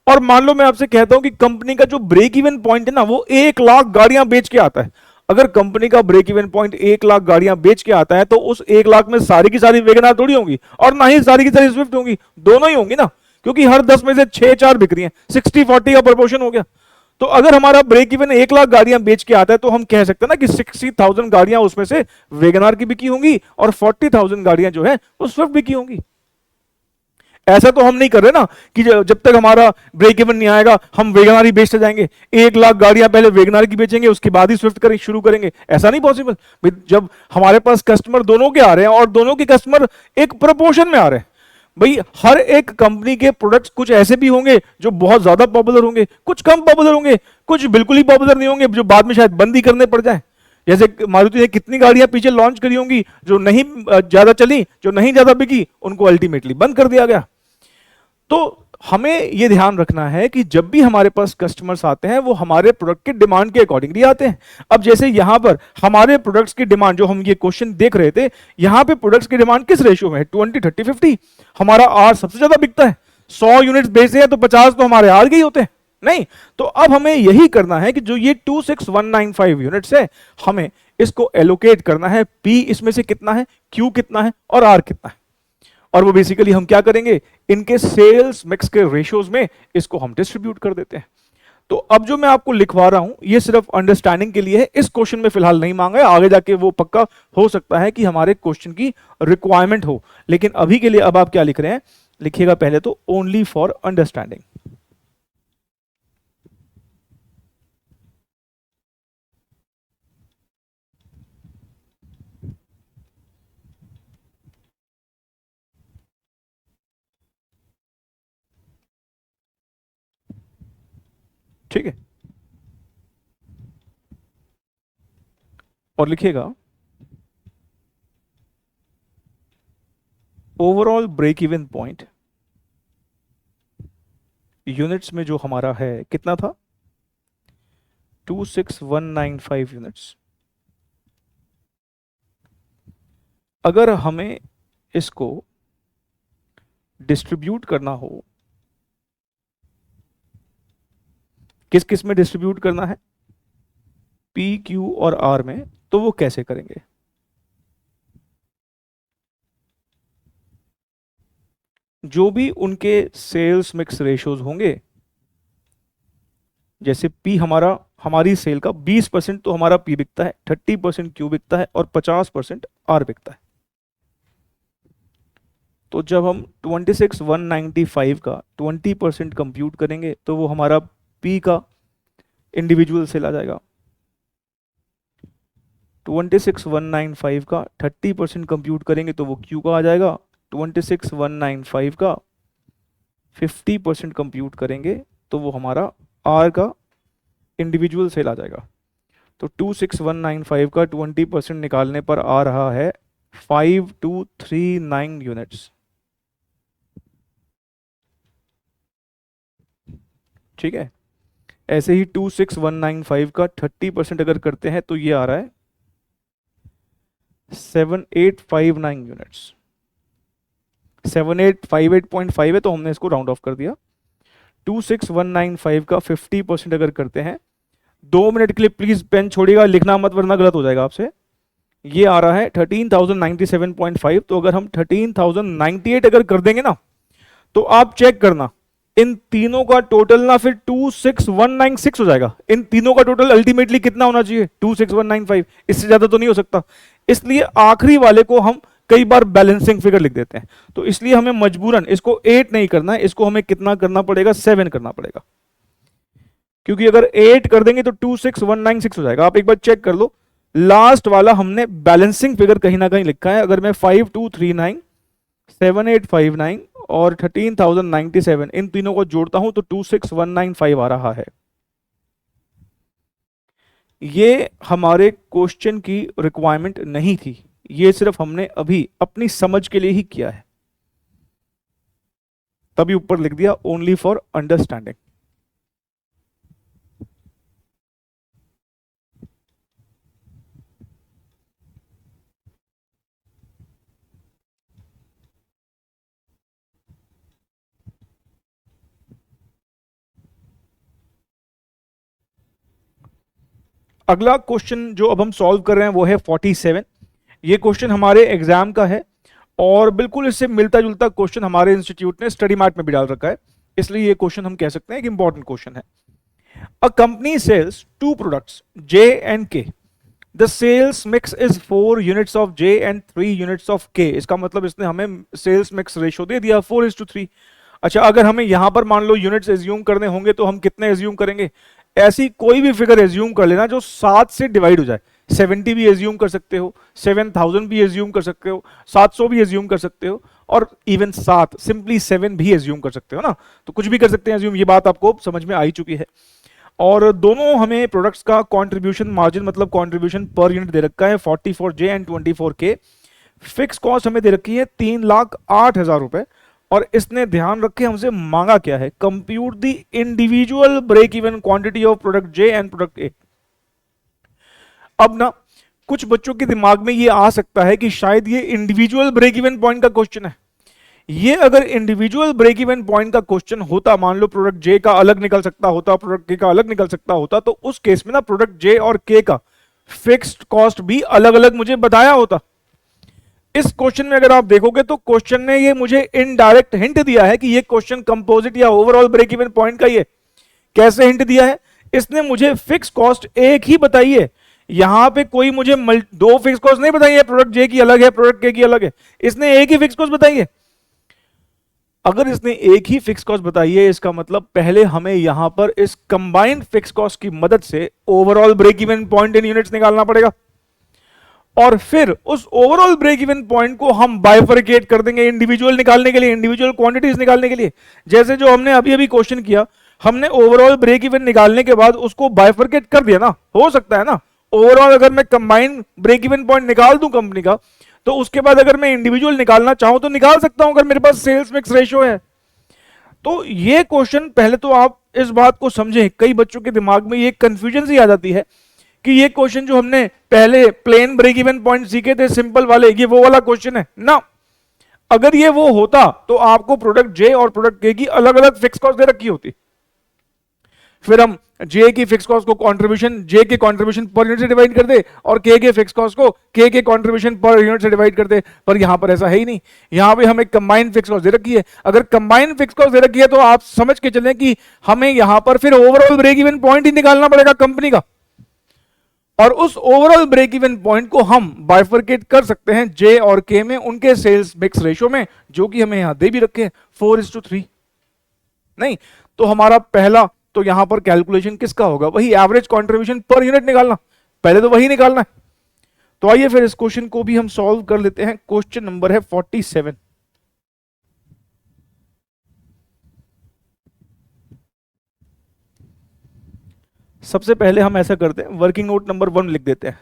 और मान लो मैं आपसे कहता हूं कि कंपनी का जो ब्रेक इवन पॉइंट है ना वो 1 लाख गाड़ियां बेच के आता है। अगर कंपनी का ब्रेक इवन पॉइंट 1 लाख गाड़ियां बेच के आता है तो उस 1 लाख में सारी की सारी वेगनार थोड़ी होंगी और ना ही सारी की सारी स्विफ्ट होंगी, दोनों ही होंगी ना, क्योंकि हर 10 में से 6 4 बिक रही हैं, 60-40 का प्रोपोर्शन हो गया। तो अगर हमारा ब्रेक इवन 1 लाख गाड़ियां बेच के आता है तो हम कह सकते हैं ना कि 60,000 गाड़ियां उसमें से वेगनार की बिकी होंगी और 40,000 गाड़ियां जो है वो स्विफ्ट बिकी होंगी। ऐसा तो हम नहीं कर रहे ना कि जब तक हमारा ब्रेक इवन नहीं आएगा हम वेगनार ही बेचते जाएंगे, 1 लाख गाड़ियां पहले वेगनार की बेचेंगे उसके बाद ही स्विफ्ट करें शुरू करेंगे, ऐसा नहीं पॉसिबल। जब हमारे पास कस्टमर दोनों के आ रहे हैं और दोनों के कस्टमर एक प्रोपोर्शन में आ रहे हैं, भाई हर एक कंपनी के प्रोडक्ट्स कुछ ऐसे भी होंगे जो बहुत ज्यादा पॉपुलर होंगे, कुछ कम पॉपुलर होंगे, कुछ बिल्कुल ही पॉपुलर नहीं होंगे जो बाद में शायद बंद ही करने पड़ जाए। जैसे मारुति ने कितनी गाड़ियां पीछे लॉन्च करी होंगी जो नहीं ज्यादा चली, जो नहीं ज्यादा बिकी, उनको अल्टीमेटली बंद कर दिया गया। तो हमें यह ध्यान रखना है कि जब भी हमारे पास कस्टमर्स आते हैं वो हमारे प्रोडक्ट के डिमांड के अकॉर्डिंगली आते हैं। अब जैसे यहां पर हमारे प्रोडक्ट्स की डिमांड, जो हम ये क्वेश्चन देख रहे थे, यहां पे प्रोडक्ट्स की डिमांड किस रेशियो में है, 20-30-50। हमारा आर सबसे ज्यादा बिकता है, 100 यूनिट्स बेचते हैं तो 50 तो हमारे आर के ही होते हैं नहीं। तो अब हमें यही करना है कि जो ये 26195 यूनिट्स है, हमें इसको एलोकेट करना है, पी इसमें से कितना है, क्यू कितना है और आर कितना है, और वो बेसिकली हम क्या करेंगे, इनके सेल्स मिक्स के रेशियोज में इसको हम डिस्ट्रीब्यूट कर देते हैं। तो अब जो मैं आपको लिखवा रहा हूं ये सिर्फ अंडरस्टैंडिंग के लिए है, इस क्वेश्चन में फिलहाल नहीं मांगा है, आगे जाके वो पक्का हो सकता है कि हमारे क्वेश्चन की रिक्वायरमेंट हो, लेकिन अभी के लिए अब आप क्या लिख रहे हैं, लिखिएगा पहले तो ओनली फॉर अंडरस्टैंडिंग। ठीक है, और लिखिएगा overall break even point units में जो हमारा है कितना था, 26195 यूनिट्स। अगर हमें इसको डिस्ट्रीब्यूट करना हो, किस किस में डिस्ट्रीब्यूट करना है, पी क्यू और आर में, तो वो कैसे करेंगे, जो भी उनके सेल्स मिक्स रेशियोज होंगे, जैसे पी हमारा, हमारी सेल का 20% तो हमारा पी बिकता है, 30% क्यू बिकता है और 50% आर बिकता है। तो जब हम 26195 का 20% कंप्यूट करेंगे तो वो हमारा पी का इंडिविजुअल सेल आ जाएगा, 26195 का 30% कंप्यूट करेंगे तो वो क्यू का आ जाएगा, 26195 का 50% कंप्यूट करेंगे तो वो हमारा आर का इंडिविजुअल सेल आ जाएगा। तो 26195 का 20% निकालने पर आ रहा है 5239 यूनिट्स। ठीक है, ऐसे ही 26195 का 30% अगर करते हैं तो ये आ रहा है 7859 यूनिट्स। 7858.5 है तो हमने इसको राउंड ऑफ कर दिया। 26195 का 50% अगर करते हैं, 2 मिनट के लिए प्लीज पेन छोड़िएगा, लिखना मत वरना गलत हो जाएगा आपसे। ये आ रहा है 13,097.5। तो अगर हम 13,098 अगर कर देंगे ना, तो आप चेक करना इन तीनों का टोटल ना फिर 26196 हो जाएगा। इन तीनों का टोटल अल्टीमेटली कितना होना चाहिए, 26195, इससे ज्यादा तो नहीं हो सकता। इसलिए आखिरी वाले को हम कई बार बैलेंसिंग फिगर लिख देते हैं, तो इसलिए हमें मजबूरन इसको 8 नहीं करना है, इसको हमें कितना करना पड़ेगा, 7 करना पड़ेगा, क्योंकि अगर 8 कर देंगे तो 26196 हो जाएगा। आप एक बार चेक कर लो, लास्ट वाला हमने बैलेंसिंग फिगर कहीं ना कहीं लिखा है। अगर मैं 5239, 7859 और 13,097 इन तीनों को जोड़ता हूं तो 26195 आ रहा है। ये हमारे क्वेश्चन की रिक्वायरमेंट नहीं थी, ये सिर्फ हमने अभी अपनी समझ के लिए ही किया है, तभी ऊपर लिख दिया ओनली फॉर अंडरस्टैंडिंग। अगला क्वेश्चन जो अब हम सॉल्व कर रहे हैं वो है 47। ये क्वेश्चन हमारे एग्जाम का है और बिल्कुल इससे मिलता जुलता क्वेश्चन हमारे इंस्टीट्यूट ने स्टडी मैट में भी डाल रखा है, इसलिए ये क्वेश्चन हम कह सकते हैं कि इंपॉर्टेंट क्वेश्चन है। A company sales two products J and K, the sales mix is 4 units of J and 3 units of K। इसका मतलब इसने हमें सेल्स मिक्स रेशियो दे दिया 4:3। अच्छा, अगर हमें यहां पर मान लो यूनिट्स एज्यूम करने होंगे तो हम कितने एज्यूम करेंगे? ऐसी कोई भी फिगर एज्यूम कर लेना जो 7 से डिवाइड हो जाए। 70 भी एज्यूम कर सकते हो, 7000 भी एज्यूम कर सकते हो, 700 भी एज्यूम कर सकते हो, और इवन 7 सिंपली 7 भी एज्यूम कर सकते हो ना। तो कुछ भी कर सकते हैं एज्यूम, ये बात आपको समझ में आ ही चुकी है। और दोनों हमें प्रोडक्ट्स का कंट्रीब्यूशन मार्जिन मतलब कंट्रीब्यूशन पर यूनिट दे रखा है 44J and 24K। Fix cost हमें दे रखी है 3,08,000 रुपए, और इसने ध्यान रखे हमसे मांगा क्या है, compute the individual break even quantity of product J and product A। अब ना कुछ बच्चों के दिमाग में ये आ सकता है कि शायद ये इंडिविजुअल ब्रेक इवन पॉइंट का क्वेश्चन है। ये अगर इंडिविजुअल ब्रेक इवन पॉइंट का क्वेश्चन होता, मान लो प्रोडक्ट जे का अलग निकल सकता होता, प्रोडक्ट के का अलग निकल सकता होता, तो उस केस में ना प्रोडक्ट जे और के का फिक्स्ड कॉस्ट भी अलग अलग मुझे बताया होता। इस क्वेश्चन में अगर आप देखोगे तो क्वेश्चन ने ये मुझे इनडायरेक्ट हिंट दिया है कि ये क्वेश्चन कंपोजिट या ओवरऑल ब्रेक इवन पॉइंट का ही है। कैसे हिंट दिया है? इसने मुझे फिक्स कॉस्ट एक ही बताई है, यहां पे कोई मुझे दो फिक्स कॉस्ट नहीं बताई है, प्रोडक्ट जे की अलग है, प्रोडक्ट के की अलग है, इसने एक ही फिक्स कॉस्ट बताई है। अगर इसने एक ही फिक्स कॉस्ट बताई है, इसका मतलब पहले हमें यहां पर इस कंबाइंड फिक्स कॉस्ट की मदद से overall break even point in units निकालना पड़ेगा, और फिर उस ओवरऑल ब्रेक इवन पॉइंट को हम बाइफरकेट कर देंगे इंडिविजुअल निकालने के लिए, इंडिविजुअल क्वांटिटीज निकालने के लिए। जैसे जो हमने अभी अभी क्वेश्चन किया, हमने ओवरऑल ब्रेक इवन निकालने के बाद उसको बाइफरकेट कर दिया ना। हो सकता है ना ओवरऑल अगर मैं कंबाइंड ब्रेक इवन पॉइंट निकाल दूं कंपनी का, तो उसके बाद अगर मैं इंडिविजुअल निकालना चाहूं तो निकाल सकता हूं अगर मेरे पास सेल्स मिक्स रेशियो है। तो ये क्वेश्चन पहले तो आप इस बात को समझें, कई बच्चों के दिमाग में ये कंफ्यूजन सी आ जाती है कि ये क्वेश्चन जो हमने पहले प्लेन ब्रेक इवन पॉइंट सीखे थे सिंपल वाले, ये वो वाला क्वेश्चन है ना। अगर ये वो होता तो आपको प्रोडक्ट जे और प्रोडक्ट के की अलग अलग फिक्स कॉस्ट दे रखी होती, फिर हम जे की फिक्स कॉस्ट को कंट्रीब्यूशन जे के कंट्रीब्यूशन पर यूनिट से डिवाइड कर दे और के फिक्स कॉस्ट को के कंट्रीब्यूशन पर यूनिट से डिवाइड कर दे। पर यहां पर ऐसा है ही नहीं, यहां पे हमें कंबाइंड फिक्स कॉस्ट दे रखी है। अगर कंबाइंड फिक्स कॉस्ट दे रखी है तो आप समझ के चलें कि हमें यहां पर फिर ओवरऑल ब्रेक इवन पॉइंट ही निकालना पड़ेगा कंपनी का, और उस ओवरऑल ब्रेक इवन पॉइंट को हम बाइफरकेट कर सकते हैं जे और के में उनके सेल्स मिक्स रेशियो में, जो कि हमें यहां दे भी रखे हैं 4:3। नहीं तो हमारा पहला तो यहां पर कैलकुलेशन किसका होगा, वही एवरेज कंट्रीब्यूशन पर यूनिट निकालना, पहले तो वही निकालना है। तो आइए फिर इस क्वेश्चन को भी हम सॉल्व कर लेते हैं। क्वेश्चन नंबर है 47। सबसे पहले हम ऐसा करते हैं, वर्किंग नोट नंबर 1 लिख देते हैं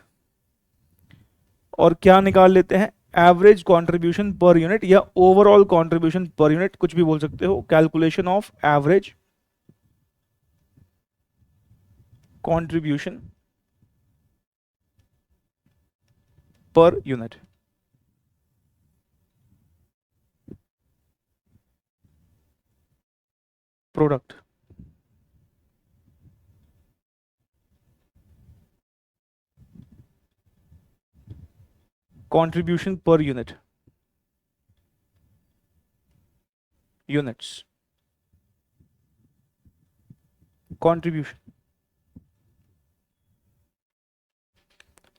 और क्या निकाल लेते हैं, एवरेज कंट्रीब्यूशन पर यूनिट या ओवरऑल कंट्रीब्यूशन पर यूनिट, कुछ भी बोल सकते हो। Calculation of average contribution per unit. Product contribution per unit, units contribution.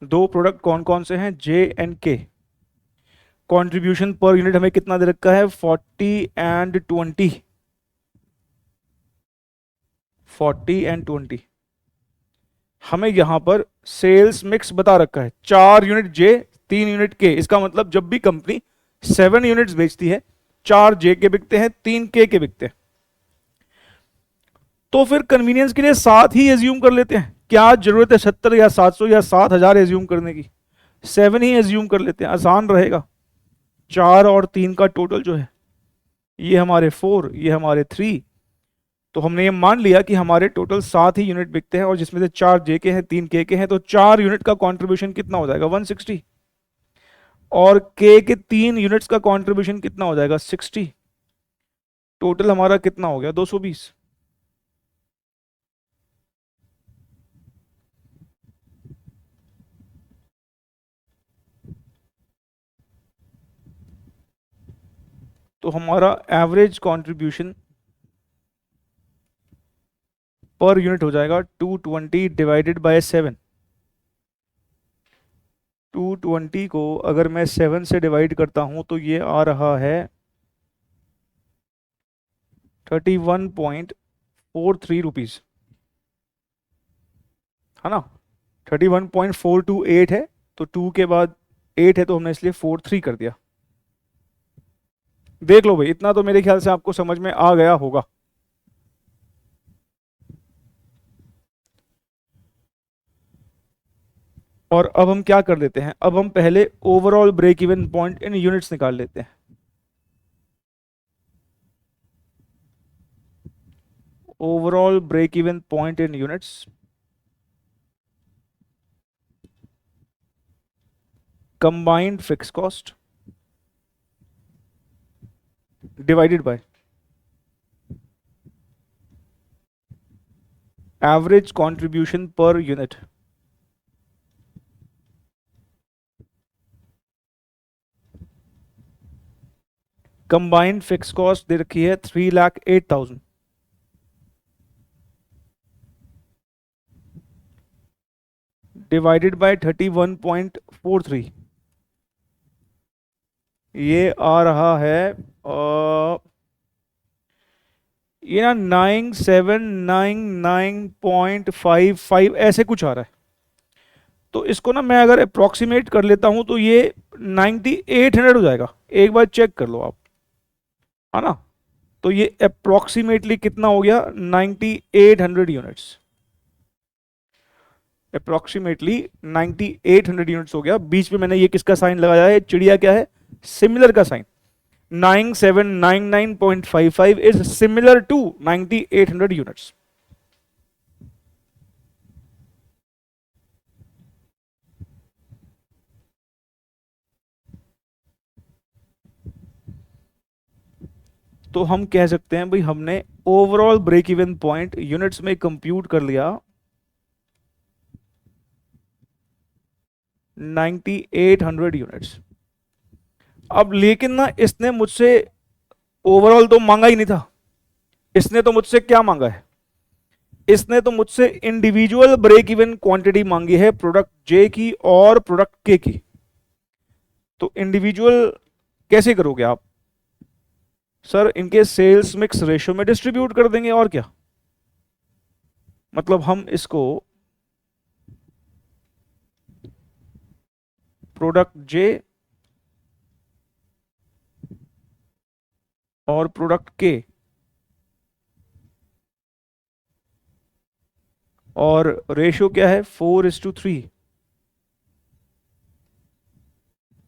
दो प्रोडक्ट कौन कौन से हैं, जे एंड के। कंट्रीब्यूशन पर यूनिट हमें कितना दे रखा है, 40 एंड 20, 40 एंड 20। हमें यहां पर सेल्स मिक्स बता रखा है 4 यूनिट जे 3 यूनिट के। इसका मतलब जब भी कंपनी 7 यूनिट्स बेचती है, 4 जे के बिकते हैं, 3 के बिकते हैं। तो फिर कन्वीनियंस के लिए 7 ही एज्यूम कर लेते हैं, क्या जरूरत है 70 या 700 या 7,000 एज्यूम करने की, 7 ही एज्यूम कर लेते हैं, आसान रहेगा। 4 और 3 का टोटल जो है ये हमारे 4, ये हमारे 3, तो हमने ये मान लिया कि हमारे टोटल 7 ही यूनिट बिकते हैं, और जिसमें से 4 जे के हैं 3 के हैं, तो 4 यूनिट का कंट्रीब्यूशन कितना हो जाएगा, 160, और के 3 यूनिट्स का कंट्रीब्यूशन कितना हो जाएगा, 60। टोटल हमारा कितना हो गया, 220। तो हमारा एवरेज कंट्रीब्यूशन पर यूनिट हो जाएगा 220 डिवाइडेड बाय 7। 220 को अगर मैं 7 से डिवाइड करता हूं तो ये आ रहा है 31.43 रुपीज, है ना। 31.428 है, तो 2 के बाद 8 है तो हमने इसलिए 43 कर दिया। देख लो भाई, इतना तो मेरे ख्याल से आपको समझ में आ गया होगा। और अब हम क्या कर लेते हैं, अब हम पहले overall break even point in units निकाल लेते हैं। Overall break even point in units, combined fix cost divided by average contribution per unit. Combined fix cost दे रखी है 3,08,000 डिवाइडेड बाय 31.43, ये आ रहा है ये ना 9799.55 ऐसे कुछ आ रहा है। तो इसको ना मैं अगर अप्रोक्सीमेट कर लेता हूं तो ये 9800 हो जाएगा। एक बार चेक कर लो आप, है ना। तो ये अप्रोक्सीमेटली कितना हो गया, 9800 यूनिट्स। अप्रोक्सीमेटली 9800 यूनिट्स हो गया। बीच में मैंने ये किसका साइन लगाया है, चिड़िया क्या है, सिमिलर का sign. 9799.55 is similar to 9800 units. तो हम कह सकते हैं भाई हमने overall break even point units में कंप्यूट कर लिया 9800 यूनिट्स। अब लेकिन ना इसने मुझसे ओवरऑल तो मांगा ही नहीं था, इसने तो मुझसे क्या मांगा है, इसने तो मुझसे इंडिविजुअल ब्रेक इवन क्वांटिटी मांगी है प्रोडक्ट जे की और प्रोडक्ट के की। तो इंडिविजुअल कैसे करोगे आप, सर इनके सेल्स मिक्स रेशियो में डिस्ट्रीब्यूट कर देंगे, और क्या। मतलब हम इसको प्रोडक्ट जे और प्रोडक्ट के और रेशियो क्या है 4:3,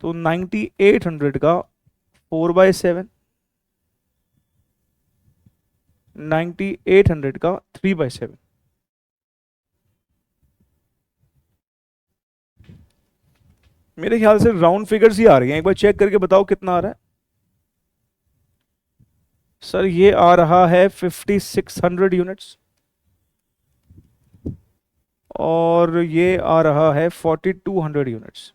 तो 9800 का 4/7, 9800 का 3/7। मेरे ख्याल से राउंड फिगर्स ही आ रही हैं, एक बार चेक करके बताओ कितना आ रहा है। सर ये आ रहा है 5600 यूनिट्स और ये आ रहा है 4200 यूनिट्स।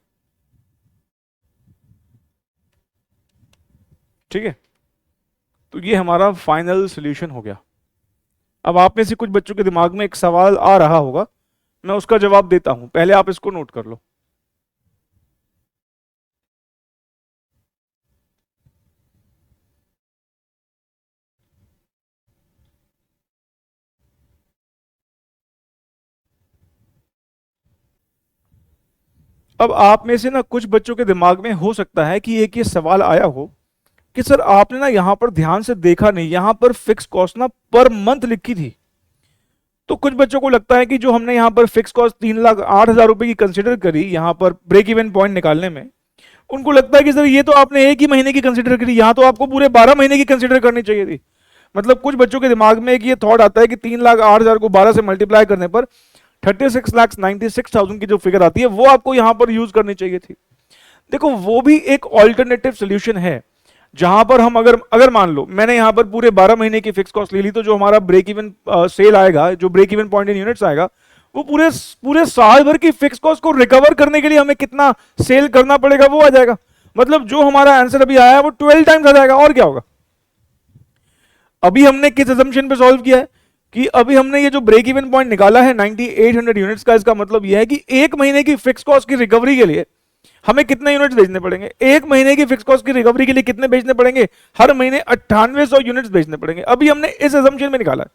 ठीक है, तो ये हमारा फाइनल सॉल्यूशन हो गया। अब आप में से कुछ बच्चों के दिमाग में एक सवाल आ रहा होगा, मैं उसका जवाब देता हूं, पहले आप इसको नोट कर लो। अब आप में से ना कुछ बच्चों के दिमाग में हो सकता है कि एक ये सवाल आया हो कि सर आपने ना यहां पर ध्यान से देखा नहीं, यहां पर फिक्स कॉस्ट ना पर मंथ लिखी थी। तो कुछ बच्चों को लगता है कि जो हमने यहां पर फिक्स कॉस्ट 3,08,000 रुपए की कंसिडर करी यहां पर ब्रेक इवन पॉइंट निकालने में, उनको लगता है कि सर ये तो आपने एक ही महीने की कंसिडर करी, यहां तो आपको पूरे 12 महीने की कंसिडर करनी चाहिए थी। मतलब कुछ बच्चों के दिमाग में एक ये थॉट आता है कि 3,08,000 को 12 से मल्टीप्लाई करने पर 36,96,000 की जो फिगर आती है वो आपको यहां पर यूज करनी चाहिए थी। देखो वो भी एक ऑल्टरनेटिव सोल्यूशन है, जहां पर हम अगर मान लो मैंने यहां पर पूरे 12 महीने की फिक्स कॉस्ट ले ली, तो जो हमारा ब्रेक इवन सेल आएगा, जो break even point in units आएगा, वो पूरे साल भर की फिक्स कॉस्ट को रिकवर करने के लिए हमें कितना सेल करना पड़ेगा वो आ जाएगा। मतलब जो हमारा आंसर अभी आया है वो 12 टाइम्स आ जाएगा, और क्या होगा। अभी हमने किस assumption पे सॉल्व किया है कि अभी हमने ये जो ब्रेक इवन पॉइंट निकाला है 9800 यूनिट्स का, इसका मतलब ये है कि एक महीने की फिक्स कॉस्ट की रिकवरी के लिए हमें कितने यूनिट्स बेचने पड़ेंगे, एक महीने की फिक्स कॉस्ट की रिकवरी के लिए कितने बेचने पड़ेंगे, हर महीने 9800 यूनिट्स बेचने पड़ेंगे। अभी हमने इस assumption में निकाला है।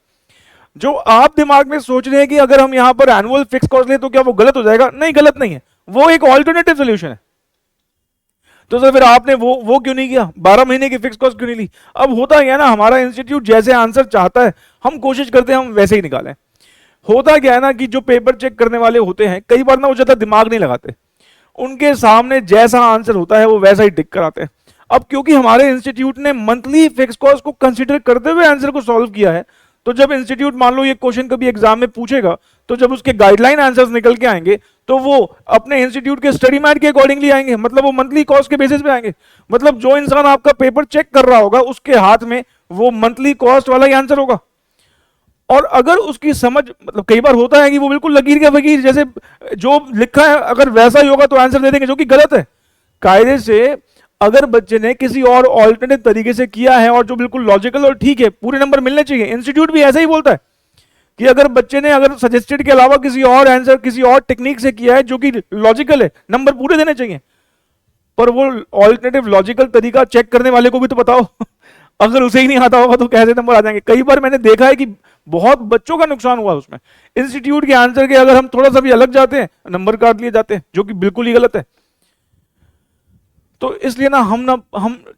जो आप दिमाग में सोच रहे हैं कि अगर हम यहां पर एनुअल फिक्स कॉस्ट ले तो क्या वो गलत हो जाएगा, नहीं गलत नहीं है, वो एक ऑल्टरनेटिव सोल्यूशन है। तो सर फिर आपने वो क्यों नहीं किया, 12 महीने की फिक्स कॉस्ट क्यों नहीं ली। अब होता क्या है ना, हमारा इंस्टीट्यूट जैसे आंसर चाहता है हम कोशिश करते हैं हम वैसे ही निकालें। होता क्या है ना कि जो पेपर चेक करने वाले होते हैं कई बार ना वो ज्यादा दिमाग नहीं लगाते, उनके सामने जैसा आंसर होता है वो वैसा ही टिक कराते हैं। अब क्योंकि हमारे इंस्टीट्यूट ने मंथली फिक्स कॉस्ट को कंसीडर करते हुए आंसर को सॉल्व किया है, तो जब इंस्टीट्यूट मान लो ये क्वेश्चन कभी एग्जाम में पूछेगा तो जब उसके गाइडलाइन आंसर्स निकल के आएंगे तो वो अपने इंस्टीट्यूट के स्टडी मैट के अकॉर्डिंगली आएंगे, मतलब वो मंथली कॉस्ट के बेसिस पे आएंगे। मतलब जो इंसान आपका पेपर चेक कर रहा होगा उसके हाथ में वो मंथली कॉस्ट वाला ही आंसर होगा। और अगर उसकी समझ, मतलब कई बार होता है कि वो बिल्कुल लकीर के फकीर जैसे जो लिखा है अगर वैसा ही होगा तो आंसर दे देंगे, जो कि गलत है। कायदे से अगर बच्चे ने किसी और ऑल्टरनेट तरीके से किया है और जो बिल्कुल लॉजिकल और ठीक है, पूरे नंबर मिलने चाहिए। इंस्टीट्यूट भी ऐसा ही बोलता है कि अगर बच्चे ने अगर सजेस्टेड के अलावा किसी और आंसर किसी और टेक्निक से किया है जो कि लॉजिकल है, नंबर पूरे देने चाहिए। पर वो ऑल्टरनेटिव लॉजिकल तरीका चेक करने वाले को भी तो बताओ अगर उसे ही नहीं आता होगा तो कैसे नंबर आ जाएंगे। कई बार मैंने देखा है कि बहुत बच्चों का नुकसान हुआ उसमें, इंस्टीट्यूट के आंसर के अगर हम थोड़ा सा भी अलग जाते हैं नंबर काट लिए जाते हैं, जो कि बिल्कुल ही गलत है। तो इसलिए ना हम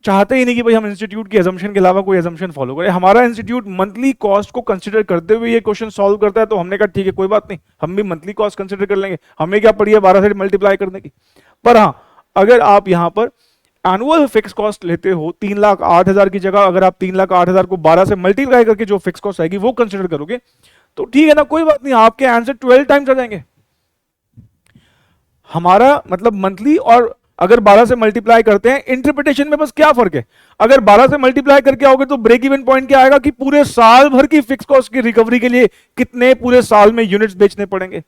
चाहते ही नहीं कि भाई हम इंस्टीट्यूट की एजम्पशन के अलावा कोई एजम्पशन फॉलो करें। हमारा इंस्टीट्यूट मंथली कॉस्ट को कंसीडर करते हुए ये क्वेश्चन सॉल्व करता है, तो हमने कहा ठीक है कोई बात नहीं, हम भी मंथली कॉस्ट कंसीडर कर लेंगे, हमें क्या पड़ी है 12 से मल्टीप्लाई करने की। पर हाँ, अगर आप यहां पर एनुअल फिक्स कॉस्ट लेते हो 3,08,000 की जगह, अगर आप 3,08,000 को 12 से मल्टीप्लाई करके जो फिक्स कॉस्ट आएगी वो कंसिडर करोगे तो ठीक है ना, कोई बात नहीं, आपके आंसर 12 टाइम्स आ जाएंगे। हमारा मतलब मंथली और अगर 12 से मल्टीप्लाई करते हैं, इंटरप्रिटेशन में बस क्या फर्क है, अगर 12 से मल्टीप्लाई करके आओगे तो ब्रेक इवन पॉइंट क्या आएगा कि पूरे साल भर की फिक्स कॉस्ट की रिकवरी के लिए कितने पूरे साल में यूनिट्स बेचने पड़ेंगे।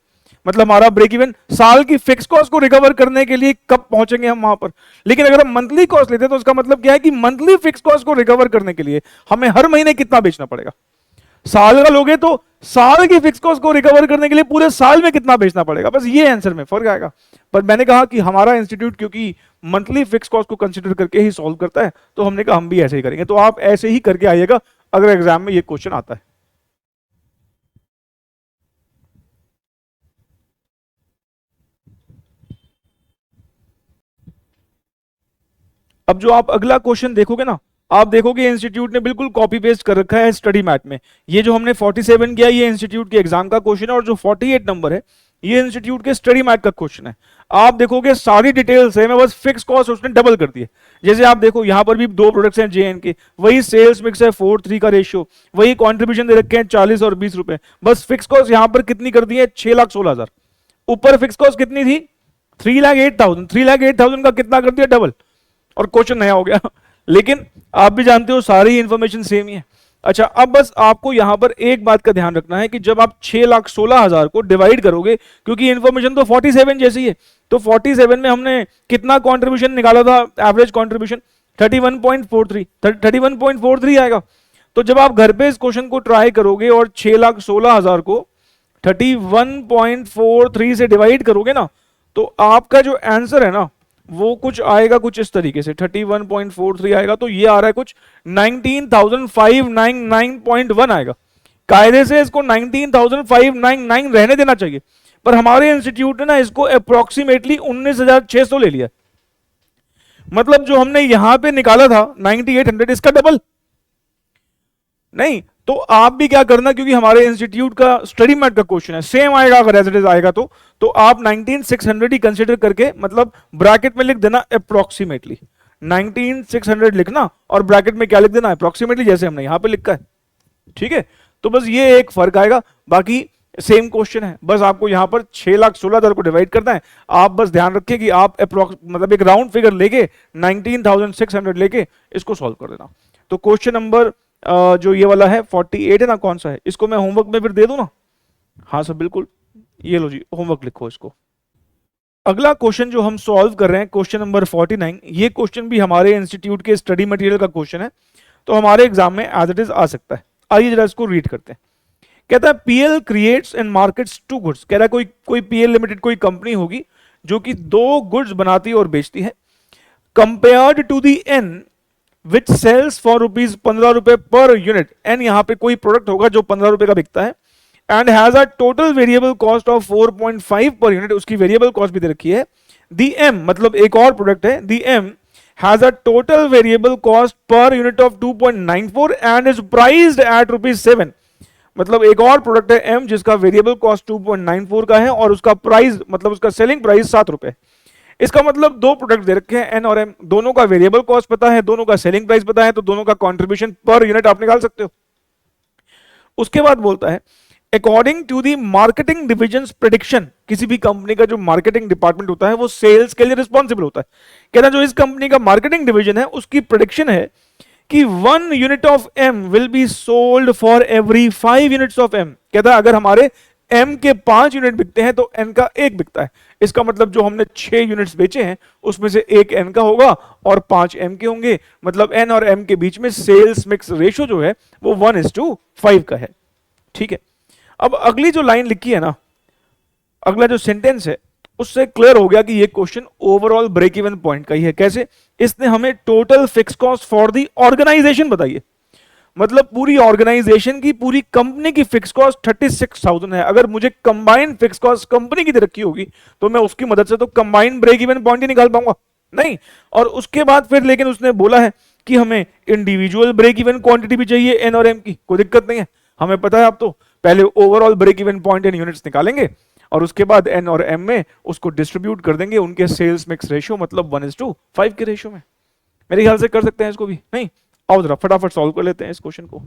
मतलब हमारा ब्रेक इवन साल की फिक्स कॉस्ट को रिकवर करने के लिए कब पहुंचेंगे हम वहां पर। लेकिन अगर हम मंथली कॉस्ट लेते हैं तो उसका मतलब क्या है कि मंथली फिक्स कॉस्ट को रिकवर करने के लिए हमें हर महीने कितना बेचना पड़ेगा। साल का लोगे तो साल की फिक्स कॉस्ट को रिकवर करने के लिए पूरे साल में कितना बेचना पड़ेगा, बस ये आंसर में फर्क आएगा। पर मैंने कहा कि हमारा इंस्टीट्यूट क्योंकि मंथली फिक्स कॉस्ट को कंसीडर करके ही सॉल्व करता है तो हमने कहा हम भी ऐसे ही करेंगे। तो आप ऐसे ही करके आइएगा अगर एग्जाम में ये क्वेश्चन आता है। अब जो आप अगला क्वेश्चन देखोगे ना, आप देखोगे इंस्टीट्यूट ने बिल्कुल कॉपी पेस्ट कर रखा है स्टडी मैट में। ये जो हमने 47 किया ये इंस्टीट्यूट के एग्जाम का क्वेश्चन है, और जो 48 नंबर है ये इंस्टीट्यूट के स्टडी मैट का क्वेश्चन है। आप देखोगे सारी डिटेल्स है, मैं बस फिक्स कॉस्ट उसने डबल कर दी है। जैसे आप देखो यहां पर भी दो प्रोडक्ट्स हैं JN के, वही सेल्स मिक्स है 4:3 का रेशियो, वही कॉन्ट्रीब्यूशन दे रखे हैं 40 और 20 रुपए, बस फिक्स कॉस्ट यहां पर कितनी कर दी है 6,16,000। ऊपर फिक्स कॉस्ट कितनी थी 3,08,000, 3,08,000 का कितना कर दिया डबल, और क्वेश्चन नया हो गया। लेकिन आप भी जानते हो सारी इंफॉर्मेशन सेम ही है। अच्छा, अब बस आपको यहां पर एक बात का ध्यान रखना है कि जब आप 6,16,000 को डिवाइड करोगे, क्योंकि इंफॉर्मेशन तो 47 जैसी है, तो 47 में हमने कितना कंट्रीब्यूशन निकाला था, एवरेज कंट्रीब्यूशन 31.43 आएगा। तो जब आप घर पे इस क्वेश्चन को ट्राई करोगे और 6,16,000 को 31.43 से डिवाइड करोगे ना, तो आपका जो आंसर है ना वो कुछ आएगा कुछ इस तरीके से 31.43 आएगा। तो ये आ रहा है कुछ 19,599.1 आएगा। कायदे से इसको 19,599 रहने देना चाहिए, पर हमारे इंस्टीट्यूट ने ना इसको अप्रोक्सीमेटली 19,600 ले लिया। मतलब जो हमने यहां पे निकाला था 9,800 इसका डबल नहीं। तो आप भी क्या करना, क्योंकि हमारे इंस्टीट्यूट का स्टडी मैट का क्वेश्चन है सेम आएगा, अगर एज इट इज आएगा तो आप 19,600 ही कंसीडर करके मतलब ब्रैकेट में लिख देना अप्रोक्सीमेटली 19,600 लिखना, और ब्रैकेट में क्या लिख देना अप्रोक्सीमेटली, जैसे हमने यहां पे लिखा है। ठीक है, तो बस ये एक फर्क आएगा, बाकी सेम क्वेश्चन है। बस आपको यहां पर 6,16,000 को डिवाइड करना है। आप बस ध्यान रखिए कि आप मतलब एक राउंड फिगर लेके 19,600 लेके इसको सॉल्व कर देना। तो क्वेश्चन नंबर जो ये वाला है 48 है ना, कौन सा है, इसको मैं होमवर्क में फिर दे दूं ना। हाँ सर बिल्कुल, ये लो जी होमवर्क लिखो इसको। अगला क्वेश्चन जो हम सॉल्व कर रहे हैं क्वेश्चन नंबर 49, ये क्वेश्चन भी हमारे इंस्टीट्यूट के स्टडी मटेरियल का क्वेश्चन है, तो हमारे एग्जाम में एज इट इज आ सकता है। आइए जरा इसको रीड करते हैं। कहता है PL creates and markets two goods. कह रहा है कोई कोई पीएल लिमिटेड कोई कंपनी होगी जो कि दो गुड्स बनाती है और बेचती है। Compared to the N which sales for rupees 15 रुपए पर यूनिट। एन यहां पे कोई प्रोडक्ट होगा जो 15 रुपए का बिकता है and has a total variable cost of 4.5 per unit. उसकी वेरिएबल कॉस्ट भी दे रखी है। दी एम मतलब एक और प्रोडक्ट है, the M has a total variable cost per unit of 2.94 and is priced at rupees 7। मतलब एक और प्रोडक्ट है एम जिसका वेरिएबल कॉस्ट 2.94 का है और उसका प्राइस मतलब उसका सेलिंग प्राइस 7 रुपए। इसका मतलब दो प्रोडक्ट दे रखे हैं एन और एम, दोनों का वेरिएबल कॉस्ट पता है, दोनों का सेलिंग प्राइस पता है, तो दोनों का कंट्रीब्यूशन पर यूनिट आप निकाल सकते हो। उसके बाद बोलता है according to the marketing division prediction. किसी भी कंपनी का जो मार्केटिंग डिपार्टमेंट होता है वो सेल्स के लिए रिस्पॉन्सिबल होता है। कहना जो इस कंपनी का मार्केटिंग डिवीजन है उसकी प्रेडिक्शन है कि 1 unit of M will be sold for every 5 units of M. कहता है अगर हमारे एम के 5 यूनिट बिकते हैं तो एन का एक बिकता है। इसका मतलब जो हमने 6 यूनिट्स बेचे हैं उसमें से एक एन का होगा और 5 एम के होंगे। मतलब एन और एम के बीच में सेल्स मिक्स रेशियो जो है वो 1:5 का है। ठीक है, अब अगली जो लाइन लिखी है ना, अगला जो सेंटेंस है उससे क्लियर हो गया कि ये question overall break even point का ही है। कैसे? इसने हमें total fixed cost for the organisation बताई है। मतलब पूरी ऑर्गेनाइजेशन की, पूरी कंपनी की फिक्स कॉस्ट 36,000 है। अगर मुझे कंबाइंड फिक्स कॉस्ट कंपनी की दे रखी होगी तो मैं उसकी मदद से तो कंबाइंड ब्रेक इवन पॉइंट ही निकाल पाऊंगा नहीं। और उसके बाद फिर लेकिन उसने बोला है कि हमें इंडिविजुअल ब्रेक इवन क्वांटिटी भी चाहिए एन और एम की, कोई दिक्कत नहीं है। हमें पता है आप तो पहले overall break even point in units निकालेंगे और उसके बाद एन और एम में उसको डिस्ट्रीब्यूट कर देंगे उनके सेल्स मिक्स रेशियो मतलब 1:5 के रेशियो में। मेरे ख्याल से कर सकते हैं इसको भी, नहीं? आओ जरा फटाफट सॉल्व कर लेते हैं इस क्वेश्चन को।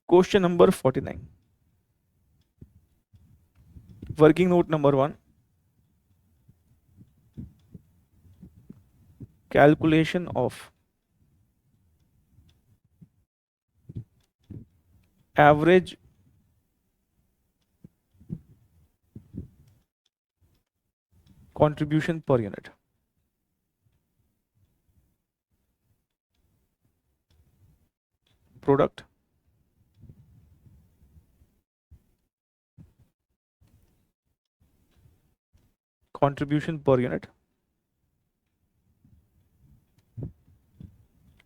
Question number 49, working note number 1, calculation of average contribution per unit। Product contribution per unit,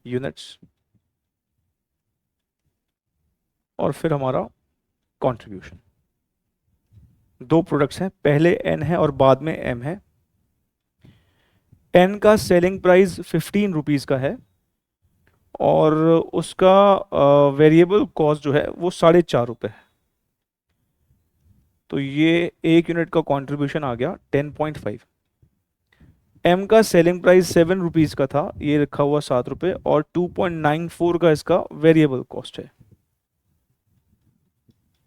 units, और फिर हमारा कंट्रीब्यूशन। दो प्रोडक्ट्स हैं, पहले एन है और बाद में एम है। एन का सेलिंग प्राइस 15 रुपीज का है और उसका वेरिएबल कॉस्ट जो है वो 4.5 रुपये है। तो ये एक यूनिट का कंट्रीब्यूशन आ गया 10.5। एम का सेलिंग प्राइस 7 रुपीज का था, ये रखा हुआ 7 रुपये और 2.94 का इसका वेरिएबल कॉस्ट है।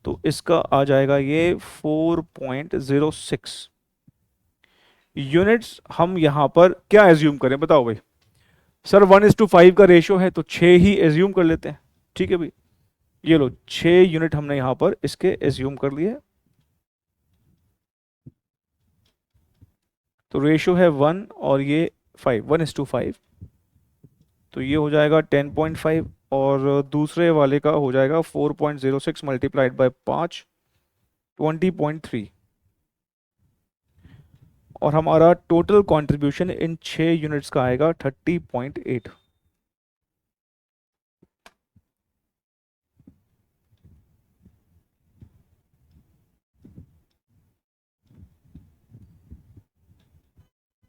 तो इसका आ जाएगा ये 4.06 यूनिट्स। हम यहां पर क्या एज्यूम करें बताओ भाई? सर 1:5 का रेशियो है तो 6 ही एज्यूम कर लेते हैं। ठीक है भाई, ये लो 6 यूनिट हमने यहां पर इसके एज्यूम कर लिए। तो रेशियो है 1 और ये 5, 1:5। तो ये हो जाएगा 10.5 और दूसरे वाले का हो जाएगा 4.06 मल्टीप्लाइड बाय 5, 20.3। और हमारा टोटल कंट्रीब्यूशन इन 6 यूनिट्स का आएगा 30.8।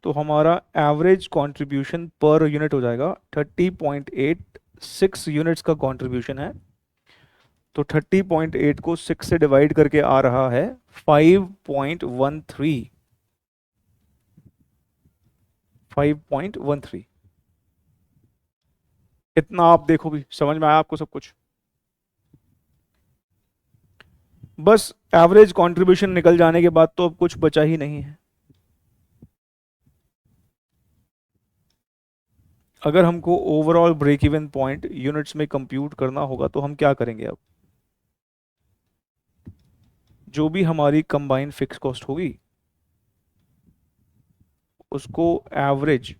तो हमारा एवरेज कंट्रीब्यूशन पर यूनिट हो जाएगा 30.86 यूनिट्स का कंट्रीब्यूशन है। तो 30.8 को 6 से डिवाइड करके आ रहा है 5.13। 5.13 इतना आप देखो भी, समझ में आया आपको सब कुछ? बस एवरेज कंट्रीब्यूशन निकल जाने के बाद तो अब कुछ बचा ही नहीं है। अगर हमको overall break even point units में कंप्यूट करना होगा तो हम क्या करेंगे अब? जो भी हमारी कंबाइंड फिक्स कॉस्ट होगी उसको एवरेज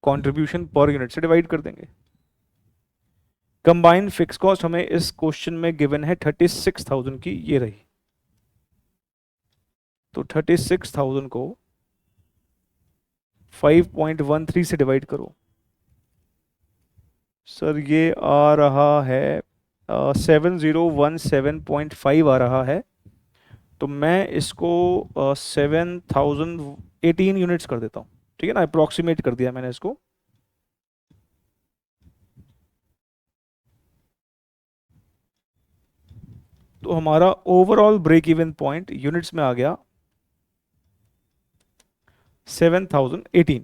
कंट्रीब्यूशन पर यूनिट से डिवाइड कर देंगे। कंबाइंड फिक्स कॉस्ट हमें इस क्वेश्चन में गिवन है 36,000 की, ये रही। तो 36,000 को 5.13 से डिवाइड करो। सर ये आ रहा है 7017.5 आ रहा है। तो मैं इसको 7018 यूनिट्स कर देता हूँ, ठीक है ना, अप्रोक्सीमेट कर दिया मैंने इसको। तो हमारा overall break even point units में आ गया 7018।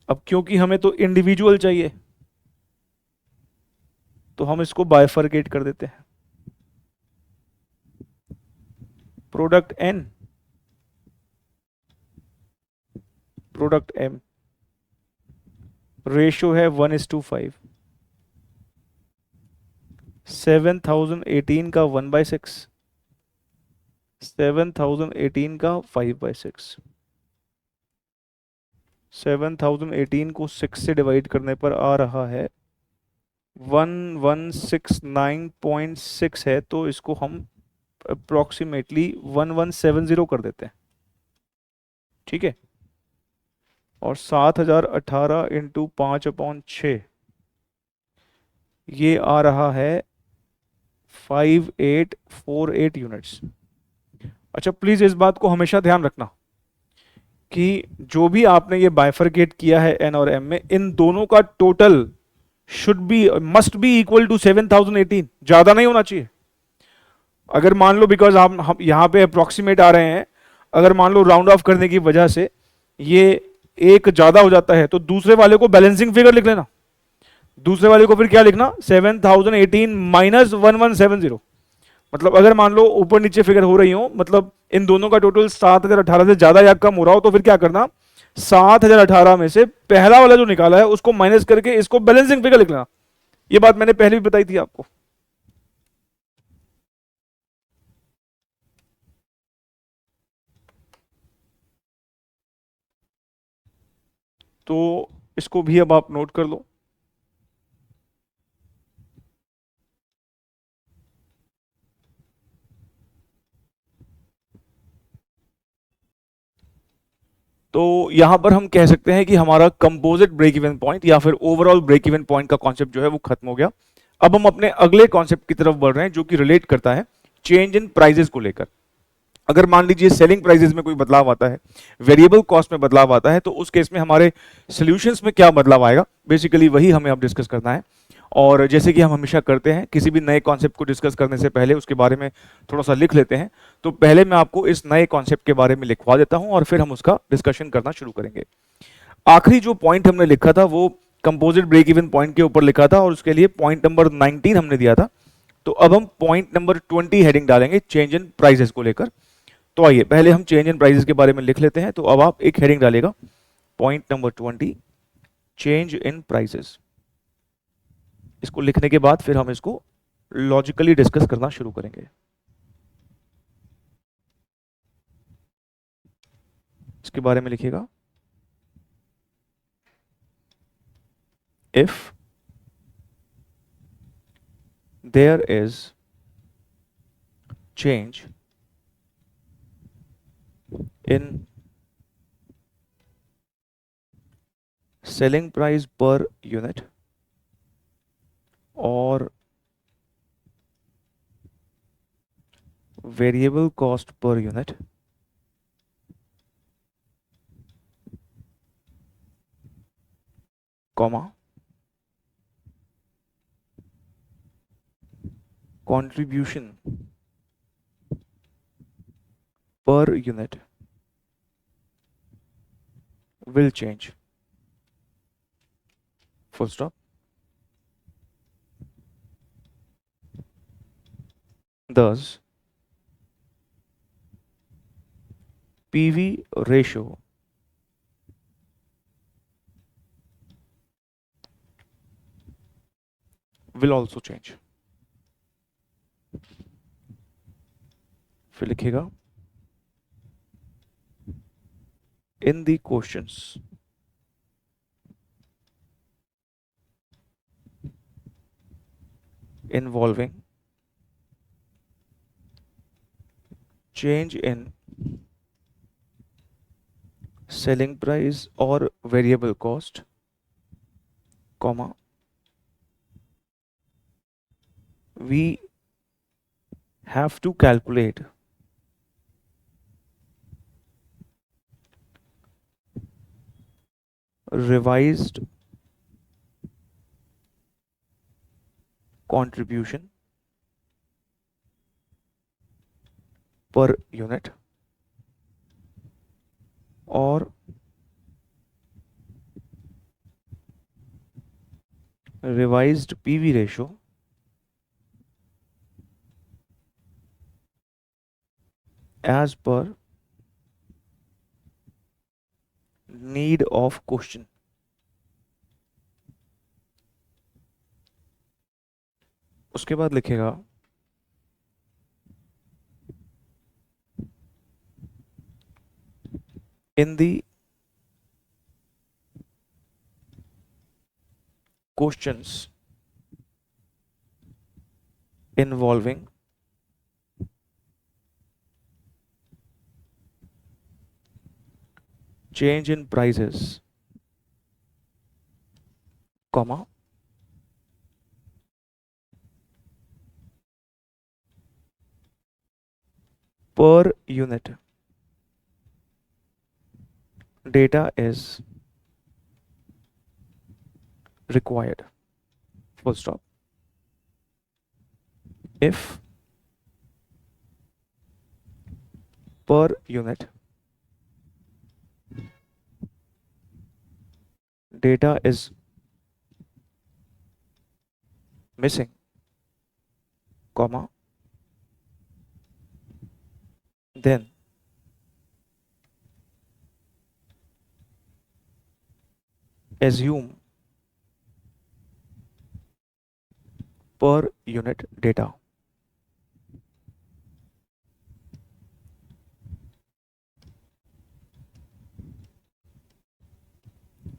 अब क्योंकि हमें तो इंडिविजुअल चाहिए तो हम इसको बाइफरकेट कर देते हैं। Product N, product M, ratio है 1:5। 7018 का 1/6, 7018 का 5/6। 7018 को 6 से डिवाइड करने पर आ रहा है 1169.6 है, तो इसको हम अप्रोक्सीमेटली 1170 कर देते हैं, ठीक है। और 7018 इंटू 5/6 ये आ रहा है 5848 यूनिट्स। अच्छा प्लीज इस बात को हमेशा ध्यान रखना कि जो भी आपने ये बाइफरकेट किया है एन और एम में, इन दोनों का total should be must be equal to 7018, ज्यादा नहीं होना चाहिए। अगर मान लो बिकॉज हम यहां पे अप्रोक्सीमेट आ रहे हैं, अगर मान लो राउंड ऑफ करने की वजह से ये एक ज्यादा हो जाता है तो दूसरे वाले को बैलेंसिंग फिगर लिख लेना। दूसरे वाले को फिर क्या लिखना, 7018 माइनस 1170। मतलब अगर मान लो ऊपर नीचे फिगर हो रही हो, मतलब इन दोनों का टोटल 7018 से ज्यादा या कम हो रहा हो, तो फिर क्या करना, 7018 में से पहला वाला जो निकाला है उसको माइनस करके इसको बैलेंसिंग फिगर लिख लेना। ये बात मैंने पहले भी बताई थी आपको। तो इसको भी अब आप नोट कर लो। तो यहां पर हम कह सकते हैं कि हमारा कंपोजिट ब्रेक इवन पॉइंट या फिर ओवरऑल ब्रेक इवन पॉइंट का कॉन्सेप्ट जो है वो खत्म हो गया। अब हम अपने अगले कॉन्सेप्ट की तरफ बढ़ रहे हैं जो कि रिलेट करता है चेंज इन प्राइजेस को लेकर। अगर मान लीजिए सेलिंग प्राइजेस में कोई बदलाव आता है, वेरिएबल कॉस्ट में बदलाव आता है, तो उस केस में हमारे सॉल्यूशंस में क्या बदलाव आएगा, बेसिकली वही हमें अब डिस्कस करना है। और जैसे कि हम हमेशा करते हैं, किसी भी नए कॉन्सेप्ट को डिस्कस करने से पहले उसके बारे में थोड़ा सा लिख लेते हैं। तो पहले मैं आपको इस नए कॉन्सेप्ट के बारे में लिखवा देता हूं और फिर हम उसका डिस्कशन करना शुरू करेंगे। आखिरी जो पॉइंट हमने लिखा था वो कंपोजिट ब्रेक इवन पॉइंट के ऊपर लिखा था और उसके लिए पॉइंट नंबर 19 हमने दिया था। तो अब हम पॉइंट नंबर 20 हेडिंग डालेंगे चेंज इन प्राइसेस को लेकर। तो आइए पहले हम चेंज इन प्राइसेस के बारे में लिख लेते हैं। तो अब आप एक हेडिंग डालेगा point number 20 change in prices. इसको लिखने के बाद फिर हम इसको लॉजिकली डिस्कस करना शुरू करेंगे। इसके बारे में लिखिएगा, if there is change in selling price per unit or variable cost per unit, comma contribution per unit will change, full stop. Thus PV ratio will also change. फिर लिखेगा in the questions involving change in selling price or variable cost, comma, we have to calculate revised contribution per unit or revised PV ratio as per need of question. उसके बाद लिखेगा in the questions involving change in prices, comma, per unit data is required, full stop. If per unit data is missing, comma, then assume per unit data.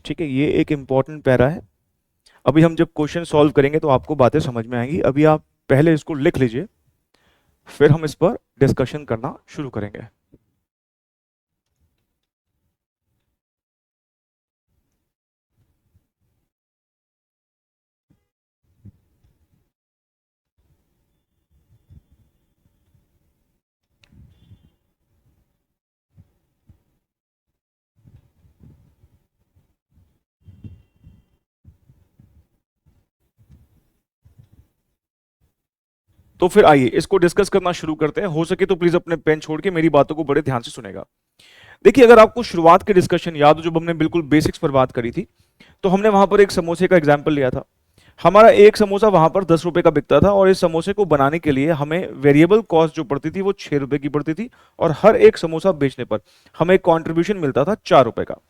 ठीक है, ये एक इंपॉर्टेंट पैरा है। अभी हम जब क्वेश्चन सॉल्व करेंगे तो आपको बातें समझ में आएंगी। अभी आप पहले इसको लिख लीजिए, फिर हम इस पर डिस्कशन करना शुरू करेंगे। तो फिर आइए इसको डिस्कस करना शुरू करते हैं। हो सके तो प्लीज अपने पेन छोड़ के मेरी बातों को बड़े ध्यान से सुनेगा। देखिए, अगर आपको शुरुआत के डिस्कशन याद हो, जब हमने बिल्कुल बेसिक्स पर बात करी थी, तो हमने वहां पर एक समोसे का एग्जाम्पल लिया था। हमारा एक समोसा वहां पर 10 रुपए का बिकता था और इस समोसे को बनाने के लिए हमें वेरिएबल कॉस्ट जो पड़ती थी वो 6 रुपए की पड़ती थी, और हर एक समोसा बेचने पर हमें कॉन्ट्रीब्यूशन मिलता था 4 रुपए का।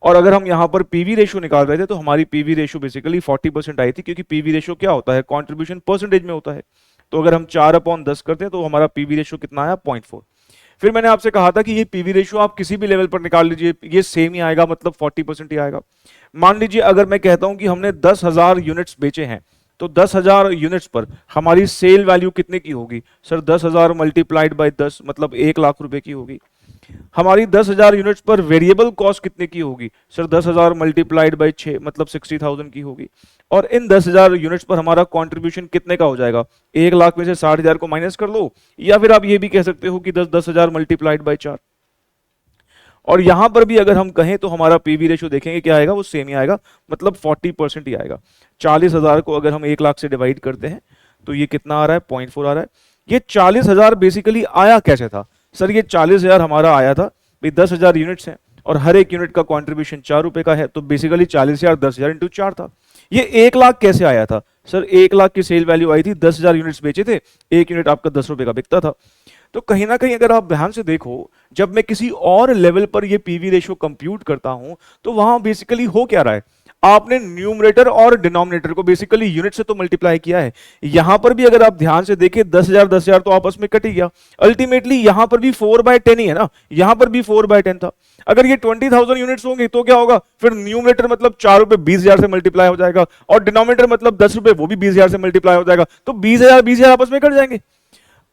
और अगर हम यहाँ पर पीवी रेशियो निकाल रहे थे तो हमारी पीवी रेशियो बेसिकली 40% आई थी, क्योंकि पीवी रेशियो क्या होता है, कॉन्ट्रीब्यूशन परसेंटेज में होता है। तो अगर हम 4/10 करते हैं तो हमारा पीवी रेशियो कितना आया, 0.4। फिर मैंने आपसे कहा था कि ये पीवी रेशियो आप किसी भी लेवल पर निकाल लीजिए, ये सेम ही आएगा, मतलब 40% ही आएगा। मान लीजिए अगर मैं कहता हूं कि हमने 10,000 यूनिट्स बेचे हैं, तो 10,000 यूनिट्स पर हमारी सेल वैल्यू कितने की होगी सर, 10,000 मल्टीप्लाइड बाय 10 मतलब 1 लाख रुपए की होगी। हमारी 10,000 यूनिट्स पर वेरिएबल कॉस्ट कितने की होगी सर, 10,000 मल्टीप्लाइड बाय 6 मतलब 60,000 की होगी। और इन 10,000 यूनिट्स पर हमारा कंट्रीब्यूशन कितने का हो जाएगा, 1 लाख में से 60,000 को माइनस कर लो, या फिर आप ये भी कह सकते हो कि 10,000 मल्टीप्लाइड बाय 4। और यहां पर भी अगर हम कहें तो हमारा पीवी रेशियो देखेंगे क्या आएगा, वो सेम ही आएगा, मतलब 40% ही आएगा। 40,000 को अगर हम 1 लाख से डिवाइड करते हैं तो ये कितना आ रहा है, 0.4 आ रहा है। ये 40,000 बेसिकली आया कैसे था सर, ये 40,000 हमारा आया था भाई, 10,000 यूनिट्स हैं और हर एक यूनिट का कंट्रीब्यूशन 4 रुपए का है, तो बेसिकली 40,000 10,000 इंटू 4 था। ये 1 लाख कैसे आया था सर, 1 लाख की सेल वैल्यू आई थी, 10,000 यूनिट्स बेचे थे, एक यूनिट आपका 10 रुपए का बिकता था। तो कहीं ना कहीं अगर आप ध्यान से देखो, जब मैं किसी और लेवल पर ये पीवी रेशियो कंप्यूट करता हूं तो वहां बेसिकली हो क्या रहा है, आपने न्यूमरेटर और डिनोमिनेटर को बेसिकली यूनिट से तो मल्टीप्लाई किया है। यहां पर भी अगर आप ध्यान से देखें 10,000 तो आपस में कट ही गया। अल्टीमेटली यहां पर भी 4/10 ही है ना, यहां पर भी 4/10 था। अगर ये 20,000 यूनिट्स होंगे तो क्या होगा, फिर न्यूमरेटर मतलब 4 रुपए 20,000 से मल्टीप्लाई हो जाएगा, और डिनोमिनेटर मतलब 10 रुपए वो भी 20,000 से मल्टीप्लाई हो जाएगा, तो 20,000 आपस में कट जाएंगे।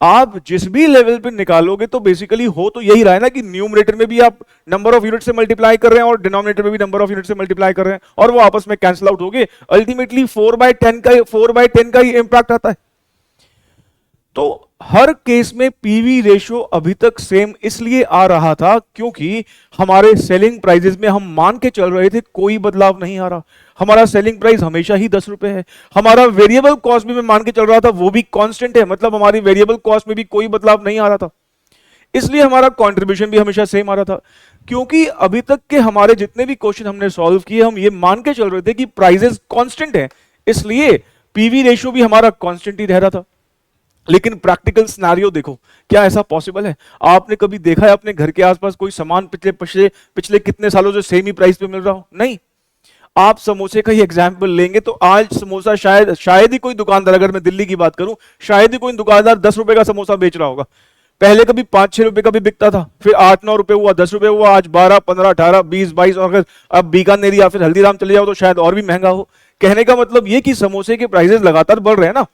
आप जिस भी लेवल पे निकालोगे तो बेसिकली हो तो यही रहा है ना कि न्यूमरेटर में भी आप नंबर ऑफ यूनिट से मल्टीप्लाई कर रहे हैं और डिनोमिनेटर में भी नंबर ऑफ यूनिट से मल्टीप्लाई कर रहे हैं, और वो आपस में कैंसिल आउट हो गए। अल्टीमेटली 4/10 का ही इंपैक्ट आता है। तो हर केस में पीवी रेशियो अभी तक सेम इसलिए आ रहा था क्योंकि हमारे सेलिंग प्राइसेस में हम मान के चल रहे थे कोई बदलाव नहीं आ रहा, हमारा सेलिंग प्राइस हमेशा ही 10 रुपए है। हमारा वेरिएबल कॉस्ट भी मैं मान के चल रहा था वो भी कांस्टेंट है, मतलब हमारी वेरिएबल कॉस्ट में भी कोई बदलाव नहीं आ रहा था, इसलिए हमारा कंट्रीब्यूशन भी हमेशा सेम आ रहा था। क्योंकि अभी तक के हमारे जितने भी क्वेश्चन हमने सॉल्व किए हम ये मान के चल रहे थे कि प्राइसेस कांस्टेंट है, इसलिए पीवी रेशियो भी हमारा कांस्टेंट ही रह रहा था। लेकिन प्रैक्टिकल सिनेरियो देखो, क्या ऐसा पॉसिबल है? आपने कभी देखा है अपने घर के आसपास कोई सामान पिछले कितने सालों से सेम ही प्राइस पे मिल रहा हो? नहीं। आप समोसे का ही एग्जाम्पल लेंगे तो आज समोसा शायद ही कोई दुकानदार, अगर मैं दिल्ली की बात करूं, शायद ही कोई दुकानदार 10 रुपए का समोसा बेच रहा होगा। पहले कभी 5-6 रुपए का भी बिकता था, फिर 8-9 रुपए हुआ, 10 रुपए हुआ, आज 12, 15, 18, 20, 22, और अगर अब बीकानेर या फिर हल्दीराम चले जाओ तो शायद और भी महंगा हो। कहने का मतलब ये कि समोसे के प्राइसेस लगातार बढ़ रहे हैं ना।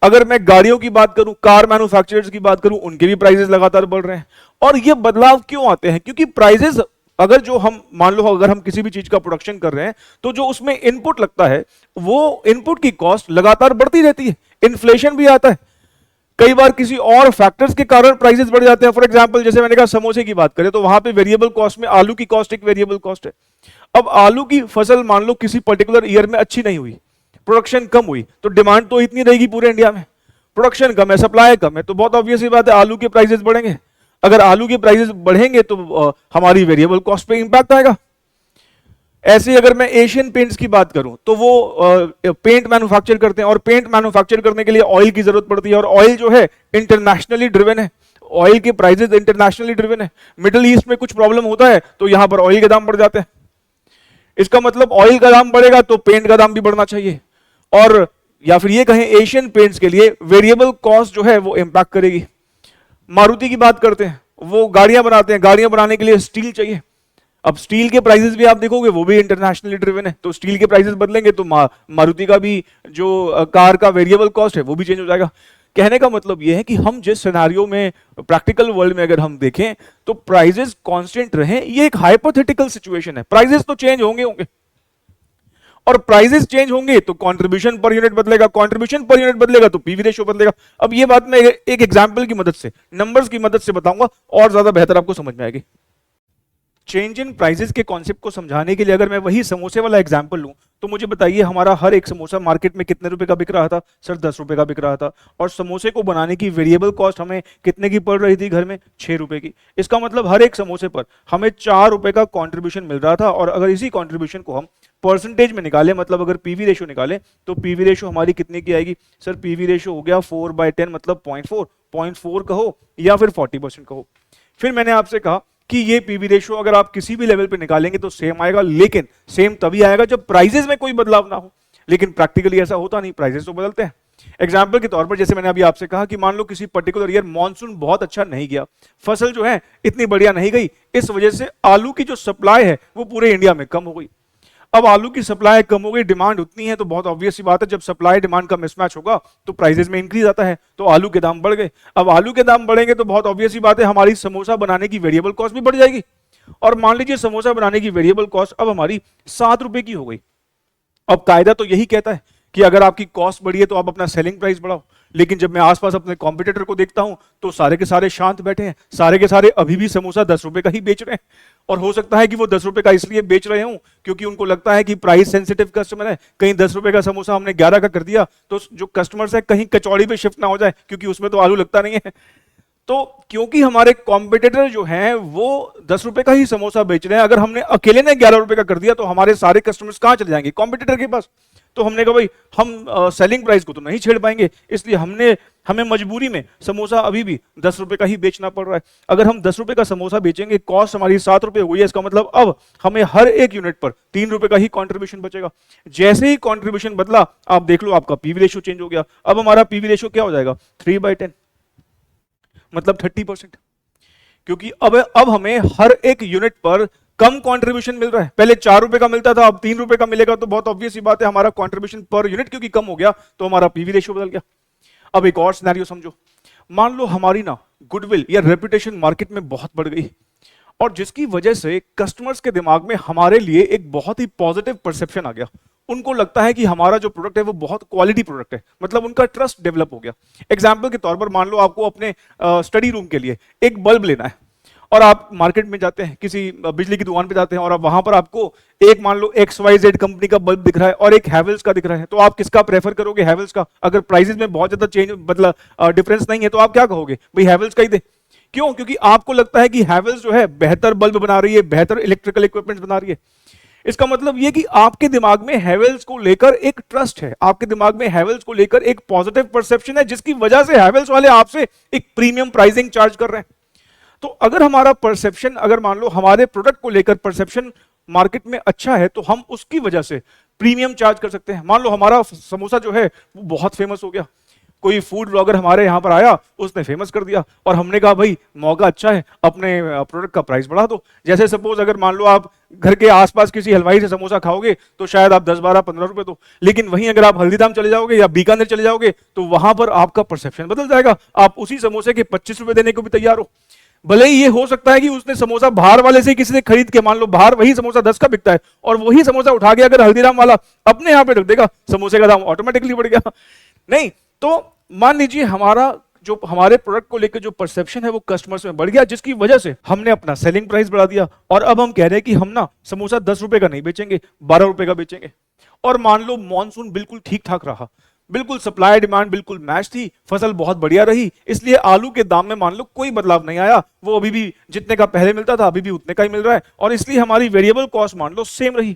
अगर मैं गाड़ियों की बात करूं, कार मैन्युफैक्चरर्स की बात करूं, उनके भी प्राइसेस लगातार बढ़ रहे हैं। और ये बदलाव क्यों आते हैं? क्योंकि प्राइसेस, अगर जो हम मान लो अगर हम किसी भी चीज का प्रोडक्शन कर रहे हैं तो जो उसमें इनपुट लगता है वो इनपुट की कॉस्ट लगातार बढ़ती रहती है, इन्फ्लेशन भी आता है। कई बार किसी और फैक्टर्स के कारण प्राइसेस बढ़ जाते हैं। फॉर एग्जांपल जैसे मैंने कहा समोसे की बात करें तो वहां पे वेरिएबल कॉस्ट में आलू की कॉस्ट एक वेरिएबल कॉस्ट है। अब आलू की फसल मान लो किसी पर्टिकुलर ईयर में अच्छी नहीं हुई, प्रोडक्शन कम हुई, तो डिमांड तो इतनी रहेगी पूरे इंडिया में, प्रोडक्शन कम है, सप्लाई कम है, तो बहुत ऑब्वियस ही बात है आलू के प्राइसेस बढ़ेंगे। अगर आलू के प्राइसेस बढ़ेंगे तो हमारी वेरिएबल कॉस्ट पे इंपैक्ट आएगा। ऐसे अगर मैं एशियन पेंट्स की बात करूं तो वो पेंट मैन्युफैक्चर करते हैं, और पेंट मैन्युफैक्चर करने के लिए ऑयल की जरूरत पड़ती है, और ऑयल जो है इंटरनेशनली ड्रिवन है, ऑयल के प्राइसेस इंटरनेशनली ड्रिवन है। मिडिल ईस्ट में कुछ प्रॉब्लम होता है तो यहां पर ऑयल के दाम बढ़ जाते हैं। इसका मतलब ऑयल का दाम बढ़ेगा तो पेंट का दाम भी बढ़ना चाहिए, और या फिर ये कहें एशियन पेंट्स के लिए वेरिएबल कॉस्ट जो है वो इंपैक्ट करेगी। मारुति की बात करते हैं, वो गाड़ियां बनाते हैं, गाड़ियां बनाने के लिए स्टील चाहिए। अब स्टील के प्राइसेस भी आप देखोगे वो भी इंटरनेशनली ड्रिवन है, तो स्टील के प्राइसेस बदलेंगे तो मारुति का भी जो कार का वेरिएबल कॉस्ट है वो भी चेंज हो जाएगा। कहने का मतलब ये है कि हम जिस सिनेरियो में प्रैक्टिकल वर्ल्ड में अगर हम देखें तो प्राइसेस कांस्टेंट रहें, ये एक हाइपोथेटिकल सिचुएशन है। प्राइसेस तो चेंज होंगे, और प्राइसेस चेंज होंगे तो कंट्रीब्यूशन पर यूनिट बदलेगा, कंट्रीब्यूशन पर यूनिट बदलेगा तो पीवी रेशियो बदलेगा। अब ये बात मैं एक एग्जांपल की मदद से, नंबर्स की मदद से बताऊंगा और ज्यादा बेहतर आपको समझ में आएगी। चेंज इन प्राइसेस के कॉन्सेप्ट को समझाने के लिए अगर मैं वही समोसे वाला एग्जांपल लूं तो मुझे बताइए हमारा हर एक समोसा मार्केट में कितने रुपए का बिक रहा था? सर 10 रुपए का बिक रहा था। और समोसे को बनाने की वेरिएबल कॉस्ट हमें कितने की पड़ रही थी घर में? 6 रुपए की। इसका मतलब हर एक समोसे पर हमें 4 रुपए का कॉन्ट्रीब्यूशन मिल रहा था। और अगर इसी कॉन्ट्रीब्यूशन को हम परसेंटेज में निकाले, मतलब अगर पीवी रेशियो निकाले तो पीवी रेशियो हमारी कितने की आएगी? सर पीवी रेशियो हो गया 4/10, मतलब 0.4 कहो या फिर 40% कहो। फिर मैंने आपसे कहा कि ये पीवी रेशियो अगर आप किसी भी लेवल पे निकालेंगे तो सेम आएगा, लेकिन सेम तभी आएगा जब प्राइसेस में कोई बदलाव ना हो। लेकिन प्रैक्टिकली ऐसा होता नहीं, प्राइसेस तो बदलते हैं। एग्जाम्पल के तौर पर जैसे मैंने अभी आपसे कहा कि मान लो किसी पर्टिकुलर ईयर मॉनसून बहुत अच्छा नहीं गया, फसल जो है इतनी बढ़िया नहीं गई, इस वजह से आलू की जो सप्लाई है वो पूरे इंडिया में कम हो गई। अब आलू की सप्लाई कम हो गई, डिमांड उतनी है, तो बहुत ऑब्वियस सी बात है जब सप्लाई डिमांड का मिसमैच होगा तो प्राइसेस में इंक्रीज आता है, तो आलू के दाम बढ़ गए। अब आलू के दाम बढ़ेंगे तो बहुत ऑब्वियस सी बात है हमारी समोसा बनाने की वेरिएबल कॉस्ट भी बढ़ जाएगी। और मान लीजिए समोसा बनाने की वेरिएबल कॉस्ट अब हमारी 7 रुपए की हो गई। अब कायदा तो यही कहता है कि अगर आपकी कॉस्ट बढ़ी है तो आप अपना सेलिंग प्राइस बढ़ाओ, लेकिन जब मैं आसपास अपने कॉम्पिटिटर को देखता हूं तो सारे के सारे शांत बैठे हैं, सारे के सारे अभी भी समोसा 10 रुपए का ही बेच रहे हैं। और हो सकता है कि वो 10 रुपए का इसलिए बेच रहे हूं क्योंकि उनको लगता है कि प्राइस सेंसिटिव कस्टमर है, कहीं 10 रुपए का समोसा हमने 11 का कर दिया तो जो कस्टमर्स है कहीं कचौड़ी पे शिफ्ट ना हो जाए, क्योंकि उसमें तो आलू लगता नहीं है। तो क्योंकि हमारे कॉम्पिटिटर जो हैं वो 10 रुपए का ही समोसा बेच रहे हैं, अगर हमने अकेले ने 11 रुपए का कर दिया तो हमारे सारे कस्टमर्स कहां चले जाएंगे? कॉम्पिटिटर के पास। तो हमने कहा भाई हम सेलिंग प्राइस को तो नहीं छेड़ पाएंगे, इसलिए हमें मजबूरी में समोसा अभी भी 10 रुपए का ही बेचना पड़ रहा है। अगर हम 10 रुपए का समोसा बेचेंगे, कॉस्ट हमारी 7 रुपए हुई है, इसका मतलब अब हमें हर एक यूनिट पर 3 रुपए का ही कंट्रीब्यूशन बचेगा। जैसे ही कंट्रीब्यूशन बदला, आप देख लो आपका पीवी रेशियो चेंज हो गया। अब हमारा पीवी रेशियो क्या हो जाएगा? 3/10, मतलब 30%। क्योंकि अब हमें हर एक यूनिट पर कम कंट्रीब्यूशन मिल रहा है। पहले 4 रुपए का मिलता था, अब 3 रुपए का मिलेगा, तो बहुत ऑब्वियस सी बात है हमारा कंट्रीब्यूशन पर यूनिट क्योंकि कम हो गया, तो हमारा पीवी रेशियो बदल गया। अब एक और सिनेरियो समझो, मान लो हमारी ना गुडविल या रेपुटेशन मार्केट में बहुत बढ़ गई, और जिसकी वजह से कस्टमर्स के दिमाग में हमारे लिए एक बहुत ही पॉजिटिव परसेप्शन आ गया। उनको लगता है कि हमारा जो प्रोडक्ट है वो बहुत क्वालिटी प्रोडक्ट है, मतलब उनका ट्रस्ट डेवलप हो गया। एग्जाम्पल के तौर पर मान लो आपको अपने स्टडी रूम के लिए एक बल्ब लेना है, और आप मार्केट में जाते हैं, किसी बिजली की दुकान पे जाते हैं, और अब वहां पर आपको एक मान लो XYZ कंपनी का बल्ब दिख रहा है और एक हैवेल्स का दिख रहा है, तो आप किसका प्रेफर करोगे? हैवेल्स का। अगर प्राइसेस में बहुत ज्यादा चेंज मतलब डिफरेंस नहीं है तो आप क्या कहोगे? भाई हैवेल्स का ही दे। क्यों? क्योंकि आपको लगता है कि हैवेल्स जो है बेहतर बल्ब बना रही है, बेहतर इलेक्ट्रिकल इक्विपमेंट बना रही है। इसका मतलब यह कि आपके दिमाग में हैवेल्स को लेकर एक ट्रस्ट है, आपके दिमाग में हैवेल्स को लेकर एक पॉजिटिव परसेप्शन है, जिसकी वजह से हैवेल्स वाले आपसे एक प्रीमियम प्राइसिंग चार्ज कर रहे हैं। तो अगर हमारा परसेप्शन, अगर मान लो हमारे प्रोडक्ट को लेकर परसेप्शन मार्केट में अच्छा है, तो हम उसकी वजह से प्रीमियम चार्ज कर सकते हैं। मान लो हमारा समोसा जो है वो बहुत फेमस हो गया, कोई फूड ब्लॉगर हमारे यहां पर आया, उसने फेमस कर दिया, और हमने कहा भाई मौका अच्छा है, अपने प्रोडक्ट का प्राइस बढ़ा दो। जैसे सपोज अगर मान लो आप घर के आसपास किसी हलवाई से समोसा खाओगे तो शायद आप 10, 12, 15 रुपए दो, लेकिन वहीं अगर आप हल्दीराम चले जाओगे या बीकानेर चले जाओगे तो वहां पर आपका परसेप्शन बदल जाएगा, आप उसी समोसे के 25 रुपए देने को भी तैयार हो। भले ही ये हो सकता है कि उसने समोसा बाहर वाले से किसी ने खरीद के, मान लो बाहर वही समोसा 10 का बिकता है, और वही समोसा उठा के अगर हल्दीराम वाला अपने यहां पे रख देगा, समोसे का दाम ऑटोमेटिकली बढ़ गया। नहीं तो मान लीजिए हमारा जो हमारे प्रोडक्ट को लेकर जो परसेप्शन है वो कस्टमर्स में बढ़ गया, जिसकी वजह से हमने अपना सेलिंग प्राइस बढ़ा दिया, और अब हम कह रहे हैं कि हम ना समोसा 10 रुपए का नहीं बेचेंगे, 12 रुपए का बेचेंगे। और मान लो मॉनसून बिल्कुल ठीक ठाक रहा, बिल्कुल सप्लाई डिमांड बिल्कुल मैच थी, फसल बहुत बढ़िया रही, इसलिए आलू के दाम में मान लो कोई बदलाव नहीं आया, वो अभी भी जितने का पहले मिलता था अभी भी उतने का ही मिल रहा है, और इसलिए हमारी वेरिएबल कॉस्ट मान लो सेम रही।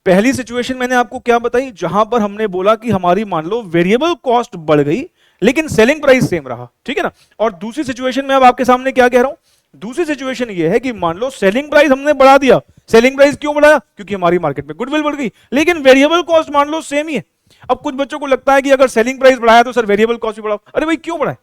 पहली सिचुएशन मैंने आपको क्या बताई? जहां पर हमने बोला कि हमारी मान लो वेरिएबल कॉस्ट बढ़ गई लेकिन सेलिंग प्राइस सेम रहा, ठीक है ना। और दूसरी सिचुएशन में अब आपके सामने क्या कह रहा हूं? दूसरी सिचुएशन ये है कि मान लो सेलिंग प्राइस हमने बढ़ा दिया। सेलिंग प्राइस क्यों बढ़ाया? क्योंकि हमारी मार्केट में गुडविल बढ़ गई, लेकिन वेरिएबल कॉस्ट मान लो सेम ही है। अब कुछ बच्चों को लगता है कि अगर सेलिंग प्राइस बढ़ाया तो सर वेरिएबल कॉस्ट भी बढ़ाओ। अरे भाई क्यों बढ़ाए?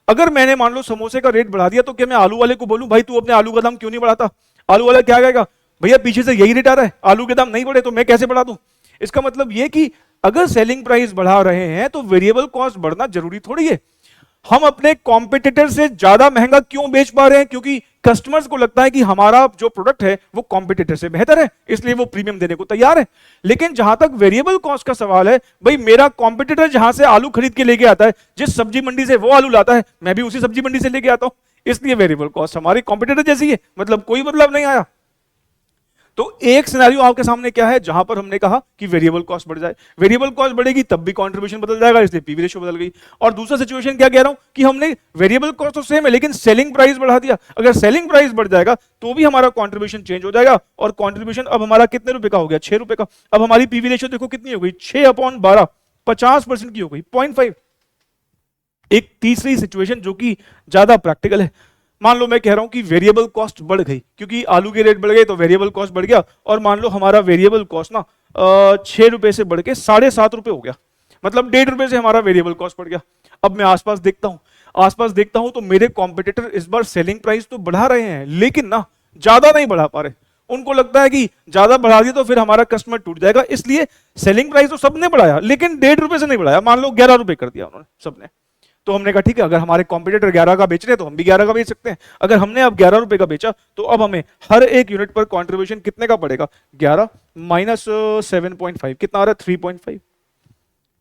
अगर मैंने मान लो समोसे का रेट बढ़ा दिया तो क्या मैं आलू वाले को बोलूं भाई तू अपने आलू का दाम क्यों नहीं बढ़ाता? आलू वाला क्या कहेगा? भैया पीछे से यही रेट आ रहा है, आलू के दाम नहीं बढ़े तो मैं कैसे बढ़ा दूं? इसका मतलब यह कि अगर सेलिंग प्राइस बढ़ा रहे हैं तो वेरिएबल कॉस्ट बढ़ना जरूरी थोड़ी है। हम अपने कॉम्पिटिटर से ज्यादा महंगा क्यों बेच पा रहे हैं? क्योंकि कस्टमर्स को लगता है कि हमारा जो प्रोडक्ट है वो कॉम्पिटिटर से बेहतर है, इसलिए वो प्रीमियम देने को तैयार है। लेकिन जहां तक वेरिएबल कॉस्ट का सवाल है, भाई मेरा कॉम्पिटिटर जहां से आलू खरीद के लेके आता है, जिस सब्जी मंडी से वो आलू लाता है, मैं भी उसी सब्जी मंडी से लेके आता हूं, इसलिए वेरिएबल कॉस्ट हमारी कॉम्पिटिटर जैसी है, मतलब कोई बदलाव नहीं आया। तो एक सिनेरियो आपके सामने क्या है जहां पर हमने कहा कि वेरिएबल कॉस्ट बढ़ जाए, वेरिएबल कॉस्ट बढ़ेगी तब भी कंट्रीब्यूशन बदल जाएगा, इसलिए पीवी रेशियो बदल गई। और दूसरा सिचुएशन क्या कह रहा हूं कि हमने वेरिएबल कॉस्ट तो सेम है लेकिन सेलिंग प्राइस बढ़ा दिया। अगर सेलिंग प्राइस बढ़ जाएगा तो भी हमारा कंट्रीब्यूशन चेंज हो जाएगा, और कंट्रीब्यूशन अब हमारा कितने रुपए का हो गया? 6 रुपए का। अब हमारी पीवी रेशियो देखो कितनी हो गई? 6/12, 50% की हो गई, 0.5। एक तीसरी सिचुएशन जो कि ज्यादा प्रैक्टिकल है, मान लो मैं कह रहा हूं कि वेरिएबल कॉस्ट बढ़ गई क्योंकि आलू के रेट बढ़ गए तो वेरिएबल कॉस्ट बढ़ गया, और मान लो हमारा वेरिएबल कॉस्ट ना 6 रुपए से बढ़ के 7.5 रुपए हो गया, मतलब 1.5 रुपए से हमारा वेरिएबल कॉस्ट बढ़ गया। अब मैं आसपास देखता हूं तो मेरे कॉम्पिटिटर इस बार सेलिंग प्राइस तो बढ़ा रहे हैं लेकिन ना ज्यादा नहीं बढ़ा पा रहे। उनको लगता है कि ज्यादा बढ़ा दिया तो फिर हमारा कस्टमर टूट जाएगा, इसलिए सेलिंग प्राइस तो सबने बढ़ाया लेकिन 1.5 रुपए से नहीं बढ़ाया, मान लो 11 रुपए कर दिया उन्होंने सबने। तो हमने कहा ठीक है, अगर हमारे कॉम्पिटिटर 11 का बेच रहे हैं तो हम भी 11 का बेच सकते हैं। अगर हमने अब 11 रुपए का बेचा तो अब हमें हर एक यूनिट पर कंट्रीब्यूशन कितने का पड़ेगा? 11 माइनस 7.5 कितना आ रहा है? 3.5।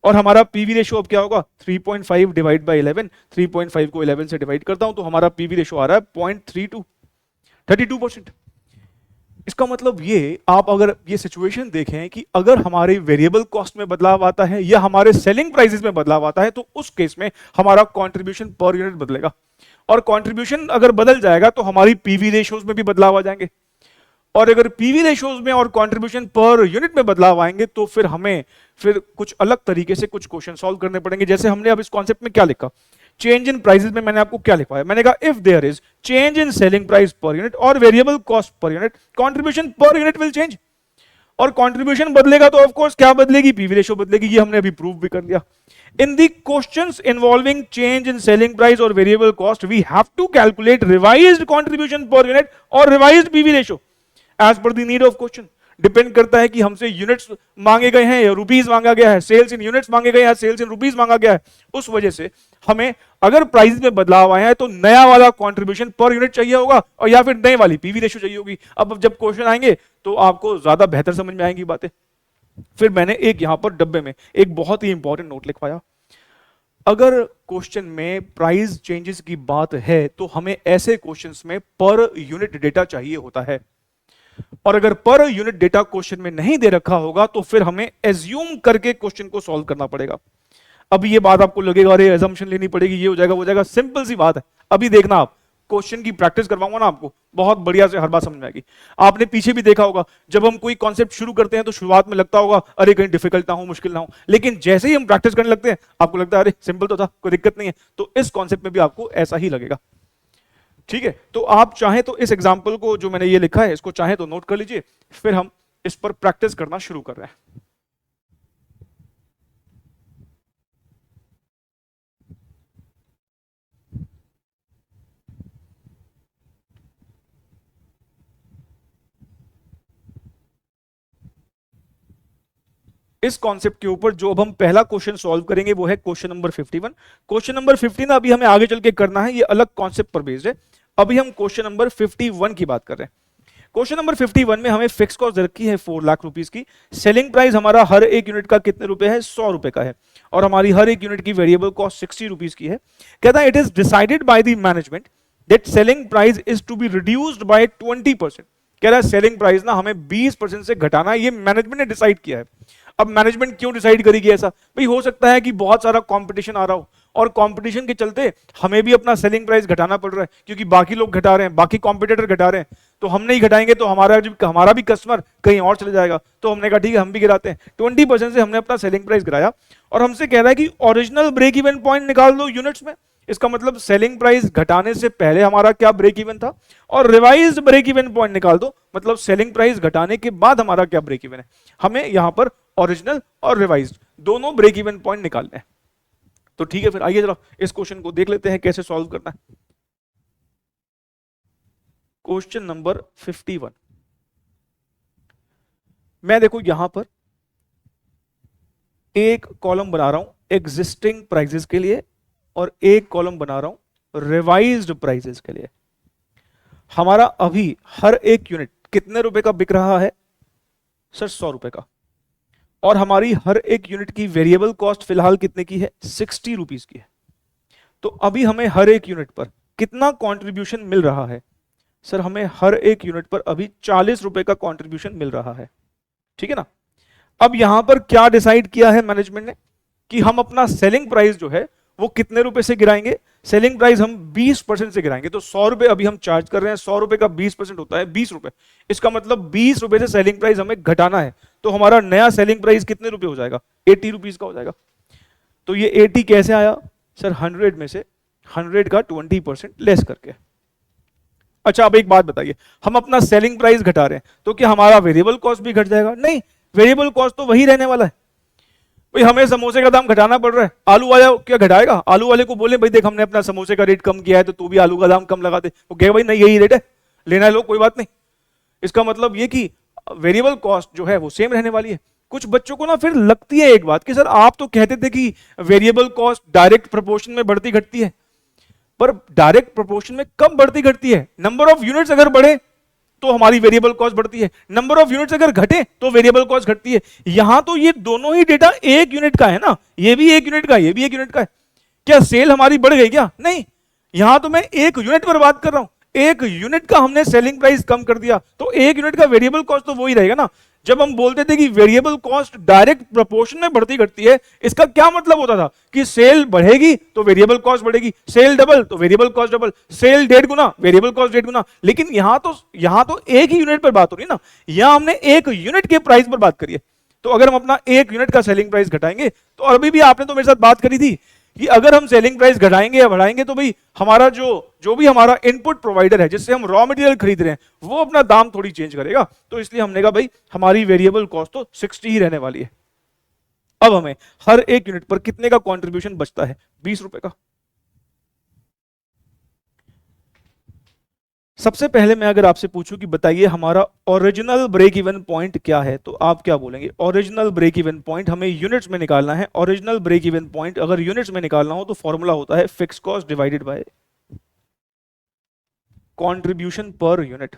और हमारा पीवी रेशियो अब क्या होगा? 3.5 डिवाइड बाई 11, 3.5 को 11 से डिवाइड करता हूं तो हमारा पीवी रेशियो आ रहा है 0.32, 32%। इसका मतलब ये, आप अगर ये सिचुएशन देखें कि अगर हमारे वेरिएबल कॉस्ट में बदलाव आता है या हमारे सेलिंग प्राइसेस में बदलाव आता है, तो उस केस में हमारा कंट्रीब्यूशन पर यूनिट बदलेगा, और कंट्रीब्यूशन अगर बदल जाएगा तो हमारी पीवी रेशियोज में भी बदलाव आ जाएंगे, और अगर पीवी रेशियोज में और कंट्रीब्यूशन पर यूनिट में बदलाव आएंगे तो फिर हमें कुछ अलग तरीके से कुछ क्वेश्चन सॉल्व करने पड़ेंगे। जैसे हमने अब इस कॉन्सेप्ट में क्या लिखा, चेंज इन प्राइसेस में मैंने आपको क्या लिखवाया, मैंने कहा if there is change in selling price per unit और variable cost per unit, contribution per unit will change. और कंट्रीब्यूशन बदलेगा तो ऑफ कोर्स क्या बदलेगी, पीवी रेशियो बदलेगी। ये हमने अभी प्रूव भी कर दिया। In the questions involving change in selling price और variable cost we have to calculate revised contribution per unit और revised PV ratio as per the need of question. Depend करता है कि हमसे यूनिट्स मांगे गए हैं या रुपीस मांगा गया है, सेल्स इन यूनिट्स मांगे गए हैं, सेल्स इन रुपीस मांगा गया है। उस वजह से हमें अगर प्राइस में बदलाव आया है तो नया वाला कंट्रीब्यूशन पर यूनिट चाहिए होगा, और या फिर नई वाली पीवी रेशियो चाहिए होगी। अब जब क्वेश्चन आएंगे तो आपको ज्यादा बेहतर समझ में आएंगी बातें। फिर मैंने एक यहां पर डब्बे में एक बहुत ही इंपॉर्टेंट नोट लिखवाया, अगर क्वेश्चन में प्राइस चेंजेस की बात है तो हमें ऐसे क्वेश्चंस में पर यूनिट डेटा चाहिए होता है, और अगर पर यूनिट डेटा क्वेश्चन में नहीं दे रखा होगा तो फिर हमें एज्यूम करके क्वेश्चन को सॉल्व करना पड़ेगा। अभी ये बात आपको लगेगा अरे एजम्पशन लेनी पड़ेगी, ये हो जाएगा वो जाएगा, सिंपल सी बात है। अभी देखना, आप क्वेश्चन की प्रैक्टिस करवाऊंगा ना आपको, बहुत बढ़िया से हर बात समझ में आएगी। आपने पीछे भी देखा होगा, जब हम कोई कॉन्सेप्ट शुरू करते हैं तो शुरुआत में लगता होगा अरे कहीं डिफिकल्ट ना हो, मुश्किल ना हो, लेकिन जैसे ही हम प्रैक्टिस करने लगते हैं आपको लगता है अरे सिंपल तो था, कोई दिक्कत नहीं है। तो इस कॉन्सेप्ट में भी आपको ऐसा ही लगेगा, ठीक है। तो आप चाहें तो इस एग्जाम्पल को जो मैंने ये लिखा है इसको चाहें तो नोट कर लीजिए, फिर हम इस पर प्रैक्टिस करना शुरू कर रहे हैं। इस कॉन्सेप्ट के ऊपर जो अब हम पहला क्वेश्चन सॉल्व करेंगे वो है क्वेश्चन नंबर 51। क्वेश्चन नंबर 15 अभी हमें आगे चल के करना है, ये अलग कॉन्सेप्ट पर बेस्ड है। अभी हम क्वेश्चन नंबर 51 की बात कर रहे हैं। क्वेश्चन नंबर 51 में हमें फिक्स कॉस्ट रखी है 4 लाख रुपीस की, सेलिंग प्राइस हमारा हर एक यूनिट का कितने रुपए है, 100 रुपए का है, और हमारी हर एक यूनिट की वेरिएबल कॉस्ट 60 रुपीस की है। कहता है it is decided by the management that selling price is to be reduced by 20%। कह रहा है सेलिंग प्राइस ना हमें 20% से घटाना है, ये मैनेजमेंट ने डिसाइड किया है। अब मैनेजमेंट क्यों डिसाइड करेगी ऐसा, भाई हो सकता है कि बहुत सारा कंपटीशन आ रहा हो और कंपटीशन के चलते हमें भी अपना सेलिंग प्राइस घटाना पड़ रहा है, क्योंकि बाकी लोग घटा रहे हैं, बाकी कॉम्पिटिटर घटा रहे हैं, तो हम नहीं घटाएंगे तो हमारा भी कस्टमर कहीं और चले जाएगा। तो हमने कहा ठीक है हम भी गिराते हैं, 20% से हमने अपना सेलिंग प्राइस गिराया, और हमसे कह रहा है कि ओरिजिनल ब्रेक इवन पॉइंट निकाल दो यूनिट्स में। इसका मतलब सेलिंग प्राइस घटाने से पहले हमारा क्या ब्रेक इवन था, और रिवाइज्ड ब्रेक इवन पॉइंट निकाल दो, मतलब सेलिंग प्राइस घटाने के बाद हमारा क्या ब्रेक इवन है। हमें यहां पर ओरिजिनल और रिवाइज्ड दोनों ब्रेक इवन पॉइंट निकालने हैं। तो ठीक है, फिर आइए जरा इस क्वेश्चन को देख लेते हैं कैसे सॉल्व करना है। क्वेश्चन नंबर 51 मैं देखो यहां पर एक कॉलम बना रहा हूं एग्जिस्टिंग प्राइसेस के लिए और एक कॉलम बना रहा हूं रिवाइज्ड प्राइसेस के लिए। हमारा अभी हर एक यूनिट कितने रुपए का बिक रहा है सर, 100 रुपए का, और हमारी हर एक यूनिट की वेरिएबल कॉस्ट फिलहाल कितने की है, 60 रुपीस की है। तो अभी हमें हर एक यूनिट पर कितना कंट्रीब्यूशन मिल रहा है सर, हमें हर एक यूनिट पर अभी 40 रुपए का कंट्रीब्यूशन मिल रहा है, ठीक है ना। अब यहां पर क्या डिसाइड किया है मैनेजमेंट ने कि हम अपना सेलिंग प्राइस जो है वो कितने रुपए से गिराएंगे, सेलिंग प्राइस हम 20% से गिराएंगे। तो 100 रुपए अभी हम चार्ज कर रहे हैं, 100 रुपए का 20% होता है 20 रुपए। इसका मतलब 20 रुपए से सेलिंग प्राइस हमें घटाना है, तो हमारा नया सेलिंग प्राइस कितने रुपए हो जाएगा, 80 रुपीस का हो जाएगा। तो ये 80 कैसे आया सर, 100 में से 100 का 20% लेस करके। अच्छा अब एक बात बताइए, हम अपना सेलिंग प्राइस घटा रहे हैं तो क्या हमारा वेरिएबल कॉस्ट भी घट जाएगा, नहीं, वेरिएबल कॉस्ट तो वही रहने वाला है। भाई हमें समोसे का दाम घटाना पड़ रहा है, आलू वाला क्या घटाएगा, आलू वाले को बोले भाई देख हमने अपना समोसे का रेट कम किया है तो तू भी आलू का दाम कम लगा दे, वो कहे भाई नहीं यही रेट है, लेना है लो कोई बात नहीं। इसका मतलब ये कि वेरिएबल कॉस्ट जो है वो सेम रहने वाली है। कुछ बच्चों को ना फिर लगती है एक बात कि सर आप तो कहते थे कि वेरिएबल कॉस्ट डायरेक्ट प्रोपोर्शन में बढ़ती घटती है, पर डायरेक्ट प्रोपोर्शन में कब बढ़ती घटती है, नंबर ऑफ यूनिट्स अगर बढ़े तो हमारी वेरिएबल कॉस्ट बढ़ती है, नंबर ऑफ यूनिट्स अगर घटे तो वेरिएबल कॉस्ट घटती है। यहां तो ये दोनों ही डेटा एक यूनिट का है ना, ये भी एक यूनिट का, ये भी एक यूनिट का है। क्या सेल हमारी बढ़ गई क्या, नहीं, यहां तो मैं एक यूनिट पर बात कर रहा हूं, एक यूनिट का हमने सेलिंग प्राइस कम कर दिया, तो एक यूनिट का वेरिएबल कॉस्ट तो वही रहेगा ना। जब हम बोलते थे कि वेरिएबल कॉस्ट डायरेक्ट प्रोपोर्शन में बढ़ती घटती है, इसका क्या मतलब होता था कि सेल बढ़ेगी तो वेरिएबल कॉस्ट बढ़ेगी, सेल डबल तो वेरिएबल कॉस्ट डबल, सेल 1.5 गुना वेरिएबल कॉस्ट 1.5 गुना। लेकिन यहां तो एक ही यूनिट पर बात हो रही है ना, यहां हमने एक यूनिट के प्राइस पर बात करी है। तो अगर हम अपना एक यूनिट का सेलिंग प्राइस घटाएंगे, तो अभी भी आपने तो मेरे साथ बात करी थी कि अगर हम सेलिंग प्राइस घटाएंगे या बढ़ाएंगे तो भाई हमारा जो भी हमारा इनपुट प्रोवाइडर है जिससे हम रॉ मटेरियल खरीद रहे हैं, वो अपना दाम थोड़ी चेंज करेगा। तो इसलिए हमने कहा भाई हमारी वेरिएबल कॉस्ट तो 60 ही रहने वाली है। अब हमें हर एक यूनिट पर कितने का कंट्रीब्यूशन बचता है? 20 रुपए का। सबसे पहले मैं अगर आपसे पूछूं कि बताइए हमारा ओरिजिनल ब्रेक इवन पॉइंट क्या है, तो आप क्या बोलेंगे? ओरिजिनल ब्रेक इवन पॉइंट हमें यूनिट्स में निकालना है। ओरिजिनल ब्रेक इवन पॉइंट अगर यूनिट्स में निकालना हो तो फॉर्मूला होता है fix cost divided by contribution per unit.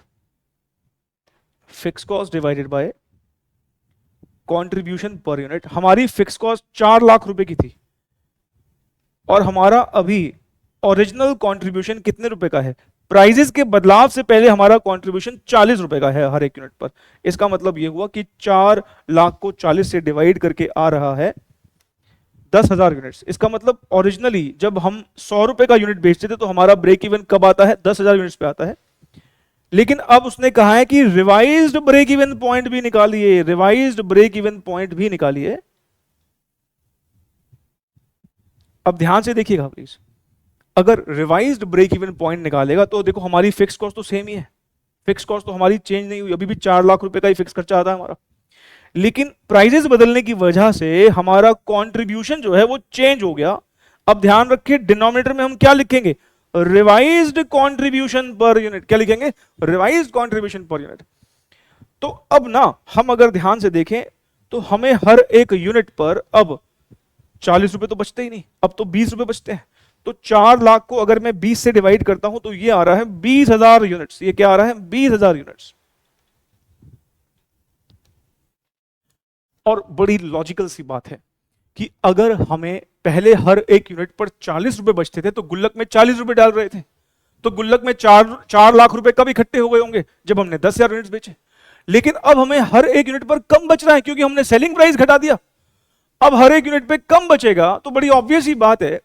Fix cost divided by contribution per unit. हमारी फिक्स कॉस्ट 4 लाख रुपए की थी और हमारा अभी ओरिजिनल कंट्रीब्यूशन कितने रुपए का है? प्राइजेस के बदलाव से पहले हमारा कंट्रीब्यूशन 40 रुपए का है हर एक यूनिट पर। इसका मतलब यह हुआ कि 4 लाख को 40 से डिवाइड करके आ रहा है 10,000 यूनिट्स। इसका मतलब ओरिजिनली जब हम 100 रुपए का यूनिट बेचते थे तो हमारा ब्रेक इवन कब आता है? 10,000 यूनिट्स पे आता है। लेकिन अब उसने कहा है कि रिवाइज्ड ब्रेक इवन पॉइंट भी निकालिए, रिवाइज्ड ब्रेक इवन पॉइंट भी निकालिए। अब ध्यान से देखिएगा प्लीज, अगर रिवाइज्ड ब्रेक इवन पॉइंट निकालेगा तो देखो हमारी फिक्स कॉस्ट तो सेम ही है, फिक्स कॉस्ट तो हमारी चेंज नहीं हुई, अभी भी 4 लाख रुपए का ही फिक्स खर्चा आता है हमारा। लेकिन प्राइजेस बदलने की वजह से हमारा कंट्रीब्यूशन जो है वो चेंज हो गया। अब ध्यान रखिए डिनोमिनेटर में हम क्या लिखेंगे? Revised contribution per unit. क्या लिखेंगे? Revised contribution per unit. तो अब ना हम अगर ध्यान से देखें तो हमें हर एक यूनिट पर अब 40 रुपए तो बचते ही नहीं, अब तो 20 रुपए बचते हैं। तो 4 लाख को अगर मैं 20 से डिवाइड करता हूं तो ये आ रहा है 20,000 यूनिट्स। ये क्या आ रहा है? 20,000 यूनिट्स। और बड़ी लॉजिकल सी बात है कि अगर हमें पहले हर एक यूनिट पर 40 रुपए बचते थे तो गुल्लक में 40 रुपए डाल रहे थे, तो गुल्लक में 4 लाख रुपए कब इकट्ठे हो गए होंगे? जब हमने 10,000 यूनिट्स बेचे। लेकिन अब हमें हर एक यूनिट पर कम बच रहा है क्योंकि हमने सेलिंग प्राइस घटा दिया। अब हर एक यूनिट पे कम बचेगा तो बड़ी ऑब्वियस ही बात है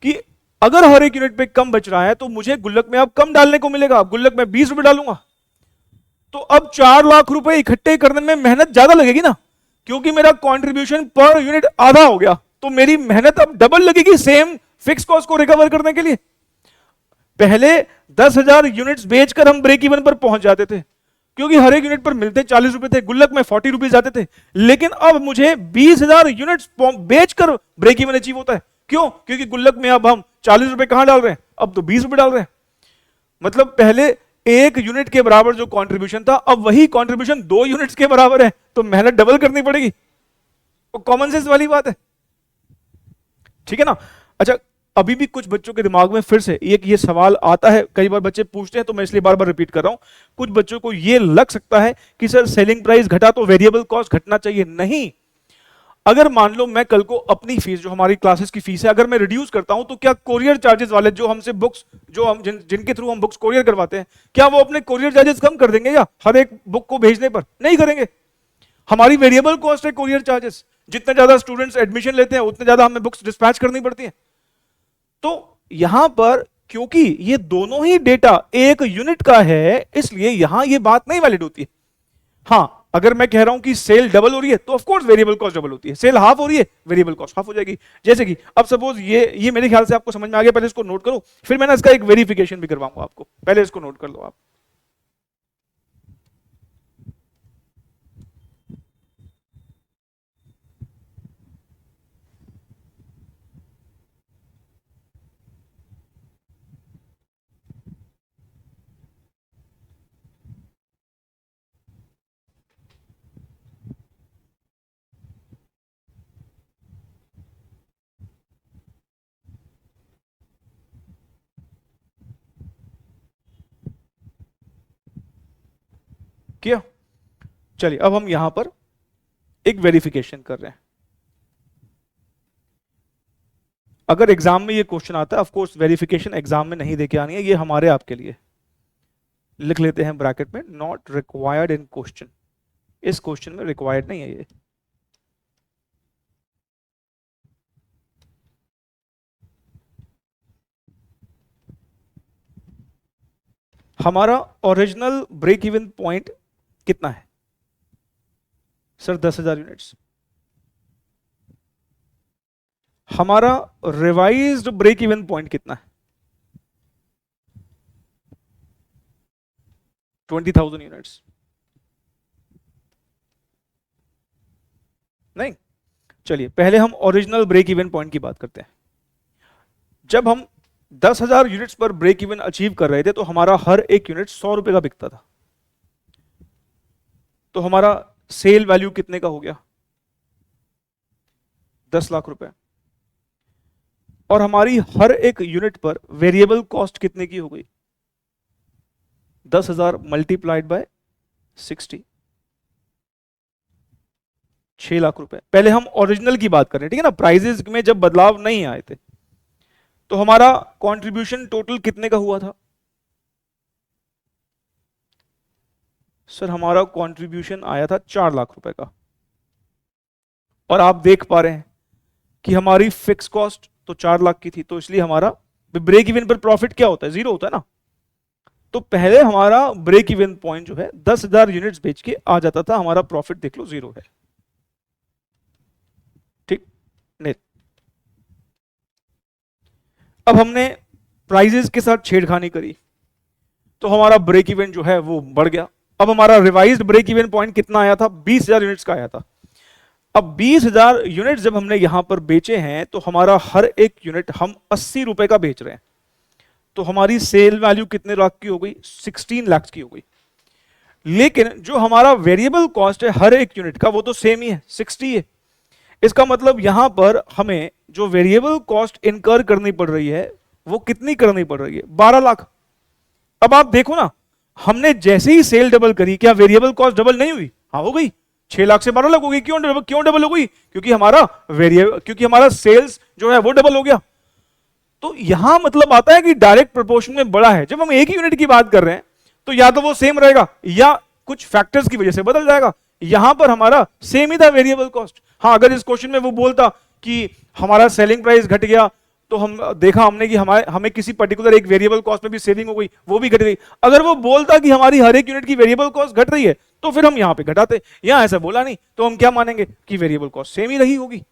कि अगर हर एक यूनिट पे कम बच रहा है तो मुझे गुल्लक में अब कम डालने को मिलेगा। अब गुल्लक में 20 रुपए डालूंगा तो अब 4 लाख रुपए इकट्ठे करने में मेहनत ज्यादा लगेगी ना, क्योंकि मेरा कंट्रीब्यूशन पर यूनिट आधा हो गया, तो मेरी मेहनत अब डबल लगेगी सेम फिक्स कॉस्ट को रिकवर करने के लिए। पहले 10,000 यूनिट्स बेचकर हम ब्रेक इवन पर पहुंच जाते थे क्योंकि हर एक यूनिट पर मिलते 40 रुपए थे, गुल्लक में 40 रुपीज आते थे। लेकिन अब मुझे 20,000 यूनिट्स बेचकर ब्रेक इवन अचीव होता है। क्यों? क्योंकि गुल्लक में अब हम 40 रुपए कहां डाल रहे हैं? अब तो 20 रुपए डाल रहे हैं। मतलब पहले एक यूनिट के बराबर जो कंट्रीब्यूशन था, अब वही कंट्रीब्यूशन 2 यूनिट्स के बराबर है, तो मेहनत डबल करनी पड़ेगी। तो कॉमन सेंस वाली बात है, ठीक है ना? अच्छा, अभी भी कुछ बच्चों के दिमाग में फिर से ये सवाल आता है, कई बार बच्चे पूछते हैं तो मैं इसलिए बार बार रिपीट कर रहा हूं। कुछ बच्चों को ये लग सकता है कि सर सेलिंग प्राइस घटा तो वेरिएबल कॉस्ट घटना चाहिए। नहीं, अगर मान लो मैं कल को अपनी फीस, जो हमारी क्लासेस की फीस है, अगर मैं रिड्यूस करता हूं तो क्या कोरियर चार्जेस वाले जो हमसे बुक्स, जो हम जिनके थ्रू हम बुक्स कोरियर करवाते हैं, क्या वो अपने कोरियर चार्जेस कम कर देंगे? या हर एक बुक को भेजने पर नहीं करेंगे। हमारी वेरिएबल कॉस्ट है कोरियर चार्जेस। जितने ज्यादा स्टूडेंट्स एडमिशन लेते हैं उतने ज्यादा हमें बुक्स डिस्पैच करनी पड़ती है। तो यहां पर क्योंकि ये दोनों ही डेटा एक यूनिट का है, इसलिए यहां ये बात नहीं वैलिड होती है। हां, अगर मैं कह रहा हूं कि सेल डबल हो रही है तो of course variable cost double होती है। सेल हाफ हो रही है, वेरिएबल कॉस्ट हाफ हो जाएगी। जैसे कि अब सपोज ये मेरे ख्याल से आपको समझ में आ गया, पहले इसको नोट करो, फिर मैं ना इसका एक वेरिफिकेशन भी करवाऊंगा आपको। पहले इसको नोट कर लो आप। किया? चलिए अब हम यहां पर एक वेरिफिकेशन कर रहे हैं। अगर एग्जाम में ये क्वेश्चन आता है, ऑफ कोर्स वेरिफिकेशन एग्जाम में नहीं देके आनी है, ये हमारे आपके लिए। लिख लेते हैं ब्रैकेट में, नॉट रिक्वायर्ड इन क्वेश्चन, इस क्वेश्चन में रिक्वायर्ड नहीं है ये। हमारा ओरिजिनल ब्रेक इवन पॉइंट कितना है सर? 10,000 यूनिट्स। हमारा रिवाइज्ड ब्रेक इवन पॉइंट कितना है? 20,000 यूनिट्स। नहीं, चलिए पहले हम ओरिजिनल ब्रेक इवन पॉइंट की बात करते हैं। जब हम 10,000 यूनिट्स पर ब्रेक इवन अचीव कर रहे थे तो हमारा हर एक यूनिट 100 रुपए का बिकता था। तो हमारा सेल वैल्यू कितने का हो गया? 10 लाख रुपए। और हमारी हर एक यूनिट पर वेरिएबल कॉस्ट कितने की हो गई? 10,000 मल्टीप्लाइड बाय 60, 6 लाख रुपए। पहले हम ओरिजिनल की बात कर रहे हैं, ठीक है ना, प्राइजेस में जब बदलाव नहीं आए थे। तो हमारा कंट्रीब्यूशन टोटल कितने का हुआ था सर? हमारा कंट्रीब्यूशन आया था 4 लाख रुपए का। और आप देख पा रहे हैं कि हमारी फिक्स कॉस्ट तो 4 लाख की थी, तो इसलिए हमारा ब्रेक इवन पर प्रॉफिट क्या होता है? 0 होता है ना। तो पहले हमारा ब्रेक इवन पॉइंट जो है 10,000 यूनिट्स बेच के आ जाता था, हमारा प्रॉफिट देख लो 0 है। ठीक नहीं? अब हमने प्राइजेस के साथ छेड़खानी करी तो हमारा ब्रेक इवन जो है वो बढ़ गया। अब हमारा रिवाइज्ड ब्रेक इवन पॉइंट कितना आया था? 20,000 यूनिट्स का आया था। अब 20,000 यूनिट जब हमने यहां पर बेचे हैं तो हमारा हर एक यूनिट हम 80 रुपए का बेच रहे हैं। तो हमारी सेल वैल्यू कितने लाख की हो गई? 16 लाख की हो गई। लेकिन जो हमारा वेरिएबल कॉस्ट है हर एक यूनिट का वो तो सेम ही है, 60 है। इसका मतलब यहां पर हमें जो वेरिएबल कॉस्ट इनकर करनी पड़ रही है वो कितनी करनी पड़ रही है? 12 लाख। अब आप देखो ना, हमने जैसे ही सेल डबल करी, क्या वेरिएबल कॉस्ट डबल नहीं हुई? हाँ हो गई, 6 लाख से 12 लाख हो गई। क्यों डबल हो गई? क्योंकि हमारा सेल्स जो है वो डबल हो गया। तो यहां मतलब आता है कि डायरेक्ट प्रोपोर्शन में बड़ा है। जब हम एक ही यूनिट की बात कर रहे हैं तो या तो वो सेम रहेगा या कुछ फैक्टर्स की वजह से बदल जाएगा। यहां पर हमारा सेम ही था वेरिएबल कॉस्ट। हाँ, अगर इस क्वेश्चन में वो बोलता कि हमारा सेलिंग प्राइस घट गया तो हमने कि हमें किसी पर्टिकुलर एक वेरिएबल कॉस्ट में भी सेविंग हो गई, वो भी घट गई। अगर वो बोलता कि हमारी हर एक यूनिट की वेरिएबल कॉस्ट घट रही है तो फिर हम यहां पे घटाते। यहां ऐसा बोला नहीं तो हम क्या मानेंगे कि वेरिएबल कॉस्ट सेम ही रही होगी।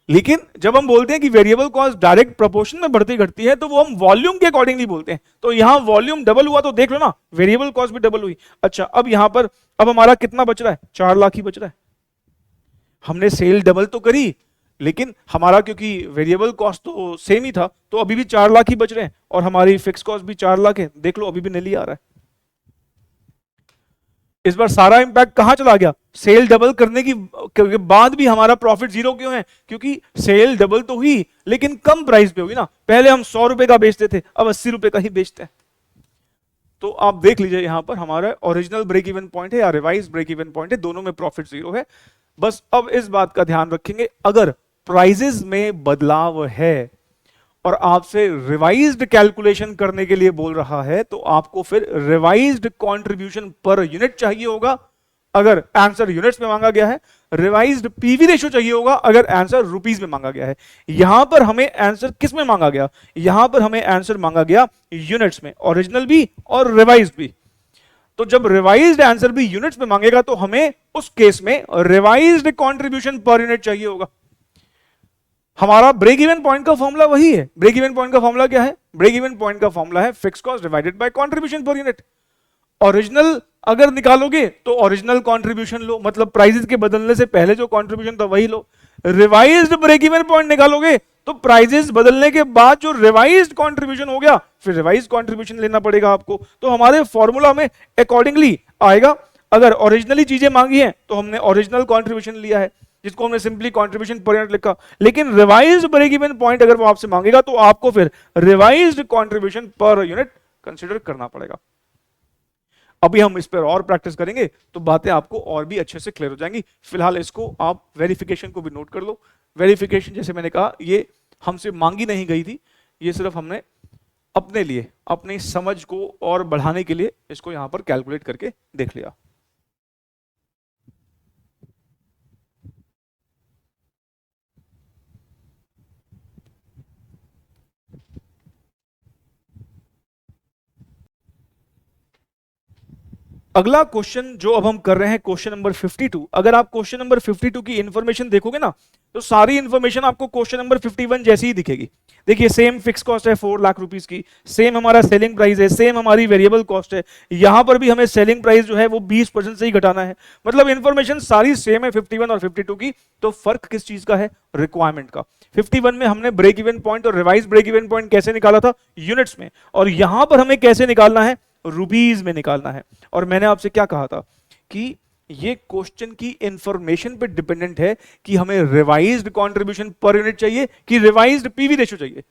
लेकिन जब हम बोलते हैं कि वेरिएबल कॉस्ट डायरेक्ट प्रोपोर्शन में बढ़ती घटती है तो वो हम वॉल्यूम के अकॉर्डिंगली बोलते हैं। तो यहां वॉल्यूम डबल हुआ तो देख लो ना, वेरिएबल कॉस्ट भी डबल हुई। अच्छा, अब यहां पर अब हमारा कितना बच रहा है? 4 लाख ही बच रहा है। हमने सेल डबल तो करी लेकिन हमारा क्योंकि वेरिएबल कॉस्ट तो सेम ही था तो अभी भी 4 लाख ही बच रहे हैं और हमारी फिक्स कॉस्ट भी 4 लाख है। देख लो अभी भी नीली आ रहा है। इस बार सारा इंपैक्ट कहां चला गया? सेल डबल करने के बाद भी हमारा प्रॉफिट 0 क्यों है? क्योंकि सेल डबल तो हुई लेकिन कम प्राइस पे होगी ना। पहले हम 100 रुपए का बेचते थे, अब 80 रुपए का ही बेचते हैं। तो आप देख लीजिए यहां पर हमारा ओरिजिनल ब्रेक इवन पॉइंट है या रिवाइज ब्रेक इवन पॉइंट है, दोनों में प्रॉफिट 0 है। बस अब इस बात का ध्यान रखेंगे, अगर प्राइजेस में बदलाव है और आपसे रिवाइज्ड कैलकुलेशन करने के लिए बोल रहा है तो आपको फिर रिवाइज्ड कंट्रीब्यूशन पर यूनिट चाहिए होगा अगर आंसर यूनिट्स में मांगा गया है, रिवाइज्ड पीवी रेशियो चाहिए होगा अगर आंसर रुपीस में मांगा गया है। यहां पर हमें आंसर किस में मांगा गया? यहां पर हमें आंसर मांगा गया यूनिट्स में, ओरिजिनल भी और रिवाइज्ड भी। तो जब रिवाइज्ड आंसर भी यूनिट्स में मांगेगा तो हमें उस केस में रिवाइज्ड कंट्रीब्यूशन पर यूनिट चाहिए होगा। हमारा ब्रेक इवन पॉइंट का फॉर्मूला वही है। ब्रेक इवन पॉइंट का फॉर्मूला क्या है? ब्रेक इवन पॉइंट का फॉर्मूला है fix cost divided by contribution per unit. Original अगर निकालोगे तो ओरिजिनल कंट्रीब्यूशन लो, मतलब प्राइसेस के बदलने से पहले जो कंट्रीब्यूशन था वही लो। रिवाइज्ड ब्रेक इवन पॉइंट निकालोगे तो प्राइसेस बदलने के बाद जो रिवाइज्ड कंट्रीब्यूशन हो गया फिर रिवाइज्ड कंट्रीब्यूशन लेना पड़ेगा आपको। तो हमारे फॉर्मूला में अकॉर्डिंगली आएगा। अगर ओरिजिनली चीजें मांगी हैं तो हमने ओरिजिनल कंट्रीब्यूशन लिया है जिसको हमने सिंपली कंट्रीब्यूशन पर यूनिट लिखा। लेकिन रिवाइज्ड ब्रेक इवन पॉइंट अगर वो आपसे मांगेगा तो आपको फिर revised contribution per unit consider करना पड़ेगा। अभी हम इस पर और प्रैक्टिस करेंगे तो बातें आपको और भी अच्छे से क्लियर हो जाएंगी। फिलहाल इसको आप वेरिफिकेशन को भी नोट कर लो। वेरिफिकेशन जैसे मैंने कहा ये हमसे मांगी नहीं गई थी, ये सिर्फ हमने अपने लिए, अपनी समझ को और बढ़ाने के लिए इसको यहां पर कैलकुलेट करके देख लिया। अगला क्वेश्चन जो अब हम कर रहे हैं क्वेश्चन नंबर 52। अगर आप क्वेश्चन नंबर 52 की इंफॉर्मेशन देखोगे ना तो सारी इंफॉर्मेशन आपको क्वेश्चन नंबर 51 जैसी ही दिखेगी। देखिए सेम फिक्स कॉस्ट है 4 लाख रुपीस की, सेम हमारा सेलिंग प्राइस है, सेम हमारी वेरिएबल कॉस्ट है। यहां पर भी हमें सेलिंग प्राइस जो है वो 20% से ही घटाना है। मतलब इंफॉर्मेशन सारी सेम है 51 और 52 की। तो फर्क किस चीज का है? रिक्वायरमेंट का। 51 में हमने ब्रेक इवन पॉइंट और रिवाइज ब्रेक इवन पॉइंट कैसे निकाला था? यूनिट्स में। और यहां पर हमें कैसे निकालना है? रुपीज में निकालना है। और मैंने आपसे क्या कहा था कि ये क्वेश्चन की इंफॉर्मेशन पे डिपेंडेंट है कि हमें रिवाइज्ड कंट्रीब्यूशन पर यूनिट चाहिए कि रिवाइज्ड पीवी रेशियो चाहिए।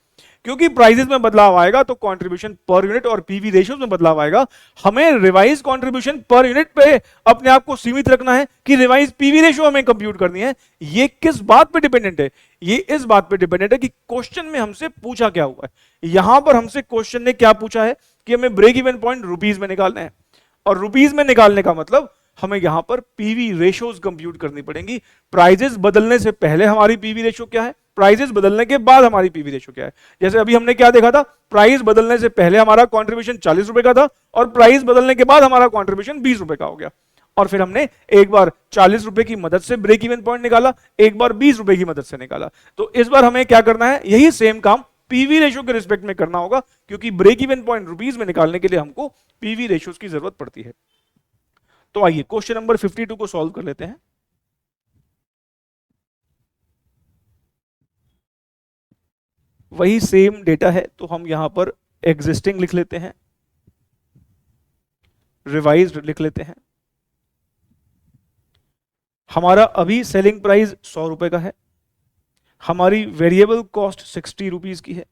क्योंकि प्राइसेस में बदलाव आएगा तो कंट्रीब्यूशन पर यूनिट और पीवी रेशियो में बदलाव आएगा। हमें रिवाइज कंट्रीब्यूशन पर यूनिट पे अपने आप को सीमित रखना है कि रिवाइज पीवी रेशियो हमें कंप्यूट करनी है। ये किस बात पे डिपेंडेंट है? ये इस बात पे डिपेंडेंट है कि क्वेश्चन में हमसे पूछा क्या हुआ है। यहां पर हमसे क्वेश्चन ने क्या पूछा है कि हमें ब्रेक इवन पॉइंट रुपीज में निकालना है। और रुपीज में निकालने का मतलब हमें यहां पर पीवी रेशियोज कंप्यूट करनी पड़ेंगी। प्राइजेस बदलने से पहले हमारी पीवी रेशियो क्या है, प्राइजेस बदलने के बाद हमारी पीवी रेशियो क्या है। जैसे अभी हमने क्या देखा था, प्राइस बदलने से पहले हमारा कंट्रीब्यूशन 40 रुपए का था और प्राइस बदलने के बाद हमारा कंट्रीब्यूशन 20 रुपए का हो गया। और फिर हमने एक बार 40 रुपए की मदद से ब्रेक इवन पॉइंट निकाला, एक बार 20 रुपए की मदद से निकाला। तो इस बार हमें क्या करना है? यही सेम काम पीवी रेशियो के रिस्पेक्ट में करना होगा, क्योंकि ब्रेक इवन पॉइंट रुपीज में निकालने के लिए हमको पीवी रेशियोज की जरूरत पड़ती है। तो आइए क्वेश्चन नंबर 52 को सॉल्व कर लेते हैं। वही सेम डेटा है तो हम यहां पर एग्जिस्टिंग लिख लेते हैं, रिवाइज्ड लिख लेते हैं। हमारा अभी सेलिंग प्राइस 100 रुपए का है, हमारी वेरिएबल कॉस्ट 60 रुपीज की है।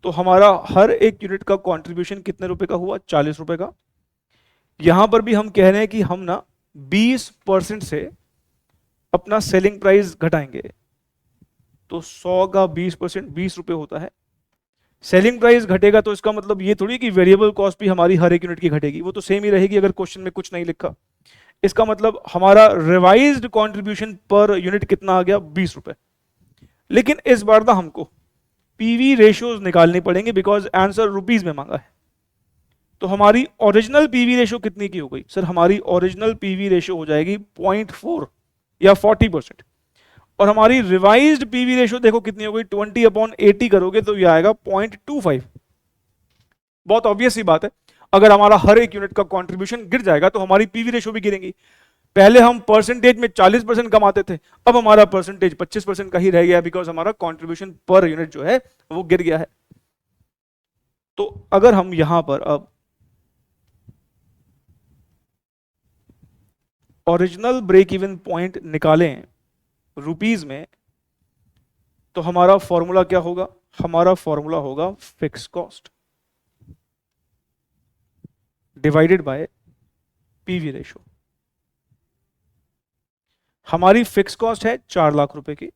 तो हमारा हर एक यूनिट का कंट्रीब्यूशन कितने रुपए का हुआ? 40 रुपए का। यहां पर भी हम कह रहे हैं कि हम ना 20% से अपना सेलिंग प्राइस घटाएंगे। तो 100 का 20% 20 रुपए होता है। सेलिंग प्राइस घटेगा तो इसका मतलब ये थोड़ी कि वेरिएबल कॉस्ट भी हमारी हर एक यूनिट की घटेगी, वो तो सेम ही रहेगी अगर क्वेश्चन में कुछ नहीं लिखा। इसका मतलब हमारा रिवाइज्ड कंट्रीब्यूशन पर यूनिट कितना आ गया? 20 रुपए। लेकिन इस बार ना हमको पीवी रेशियोज निकालनी पड़ेंगे बिकॉज आंसर रुपीज में मांगा है। तो हमारी ओरिजिनल पीवी रेशियो कितनी की हो गई? सर हमारी ओरिजिनल पीवी रेशियो हो जाएगी 0.4 या 40%। और हमारी रिवाइज्ड पीवी रेशियो देखो कितनी हो गई? 20/80 करोगे तो ये आएगा 0.25। बहुत ऑब्वियस सी बात है, अगर हमारा हर एक यूनिट का कंट्रीब्यूशन गिर जाएगा तो हमारी पीवी रेशियो भी गिरेगी। पहले हम परसेंटेज में 40% कमाते थे, अब हमारा परसेंटेज 25% का ही रह गया बिकॉज हमारा कंट्रीब्यूशन पर यूनिट जो है वो गिर गया है। तो अगर हम यहां पर अब ओरिजिनल ब्रेक इवन पॉइंट निकालें रुपीज में तो हमारा फॉर्मूला क्या होगा? हमारा फॉर्मूला होगा fix cost divided bye PV ratio. हमारी फिक्स कॉस्ट है 4 लाख रुपए की,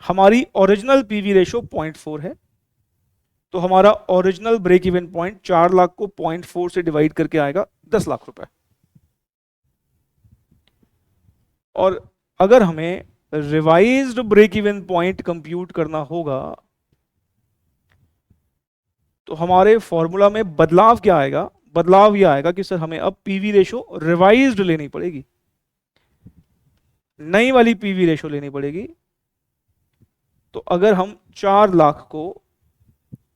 हमारी ओरिजिनल पीवी रेशियो 0.4 है। तो हमारा original break even point 4 lakh को 0.4 से डिवाइड करके आएगा 10 लाख रुपए। और अगर हमें revised break even point compute करना होगा तो हमारे फॉर्मूला में बदलाव क्या आएगा? बदलाव यह आएगा कि सर हमें अब पीवी रेशियो रिवाइज्ड लेनी पड़ेगी, नई वाली पीवी रेशियो लेनी पड़ेगी। तो अगर हम 4 लाख को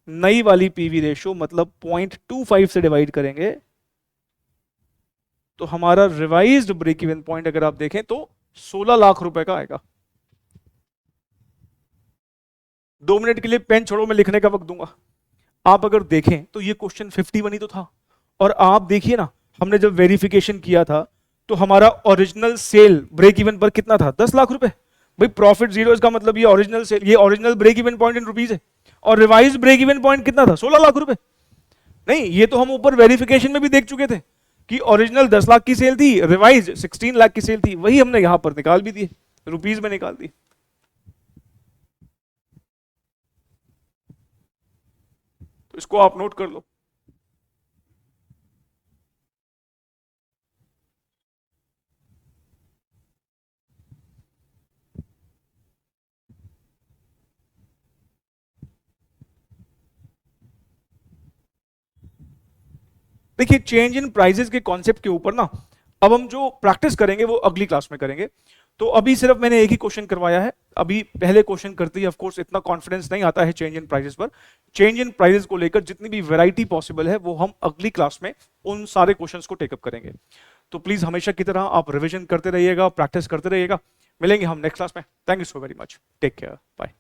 नई वाली पीवी रेशियो मतलब 0.25 से डिवाइड करेंगे तो हमारा रिवाइज्ड ब्रेक इवन पॉइंट अगर आप देखें तो 16 लाख रुपए का आएगा। 2 मिनट के लिए पेन छोड़ो, मैं लिखने का वक्त दूंगा। आप अगर देखें तो ये क्वेश्चन 51 ही तो था। और आप देखिए ना, हमने जब वेरिफिकेशन किया था तो हमारा ओरिजिनल सेल ब्रेक इवन पर कितना था? 10 लाख रुपए। भाई प्रॉफिट जीरो, इसका मतलब ये ओरिजिनल सेल, ये original break even point in rupees है। और रिवाइज ब्रेक इवन पॉइंट कितना था? 16 लाख रुपए। नहीं, ये तो हम ऊपर वेरिफिकेशन में भी देख चुके थे कि ओरिजिनल 10 लाख की सेल थी, रिवाइज 16 लाख की सेल थी। वही हमने यहां पर निकाल भी दी, रुपीज में निकाल दी। तो इसको आप नोट कर लो। देखिए चेंज इन प्राइजेस के कॉन्सेप्ट के ऊपर ना अब हम जो प्रैक्टिस करेंगे वो अगली क्लास में करेंगे। तो अभी सिर्फ मैंने एक ही क्वेश्चन करवाया है। अभी पहले क्वेश्चन करते ही ऑफ कोर्स इतना कॉन्फिडेंस नहीं आता है चेंज इन प्राइजेस पर। चेंज इन प्राइजेस को लेकर जितनी भी वैरायटी पॉसिबल है वो हम अगली क्लास में उन सारे क्वेश्चंस को टेकअप करेंगे। तो प्लीज हमेशा की तरह आप रिविजन करते रहिएगा, प्रैक्टिस करते रहिएगा। मिलेंगे हम नेक्स्ट क्लास में। Thank you so very much, take care, bye.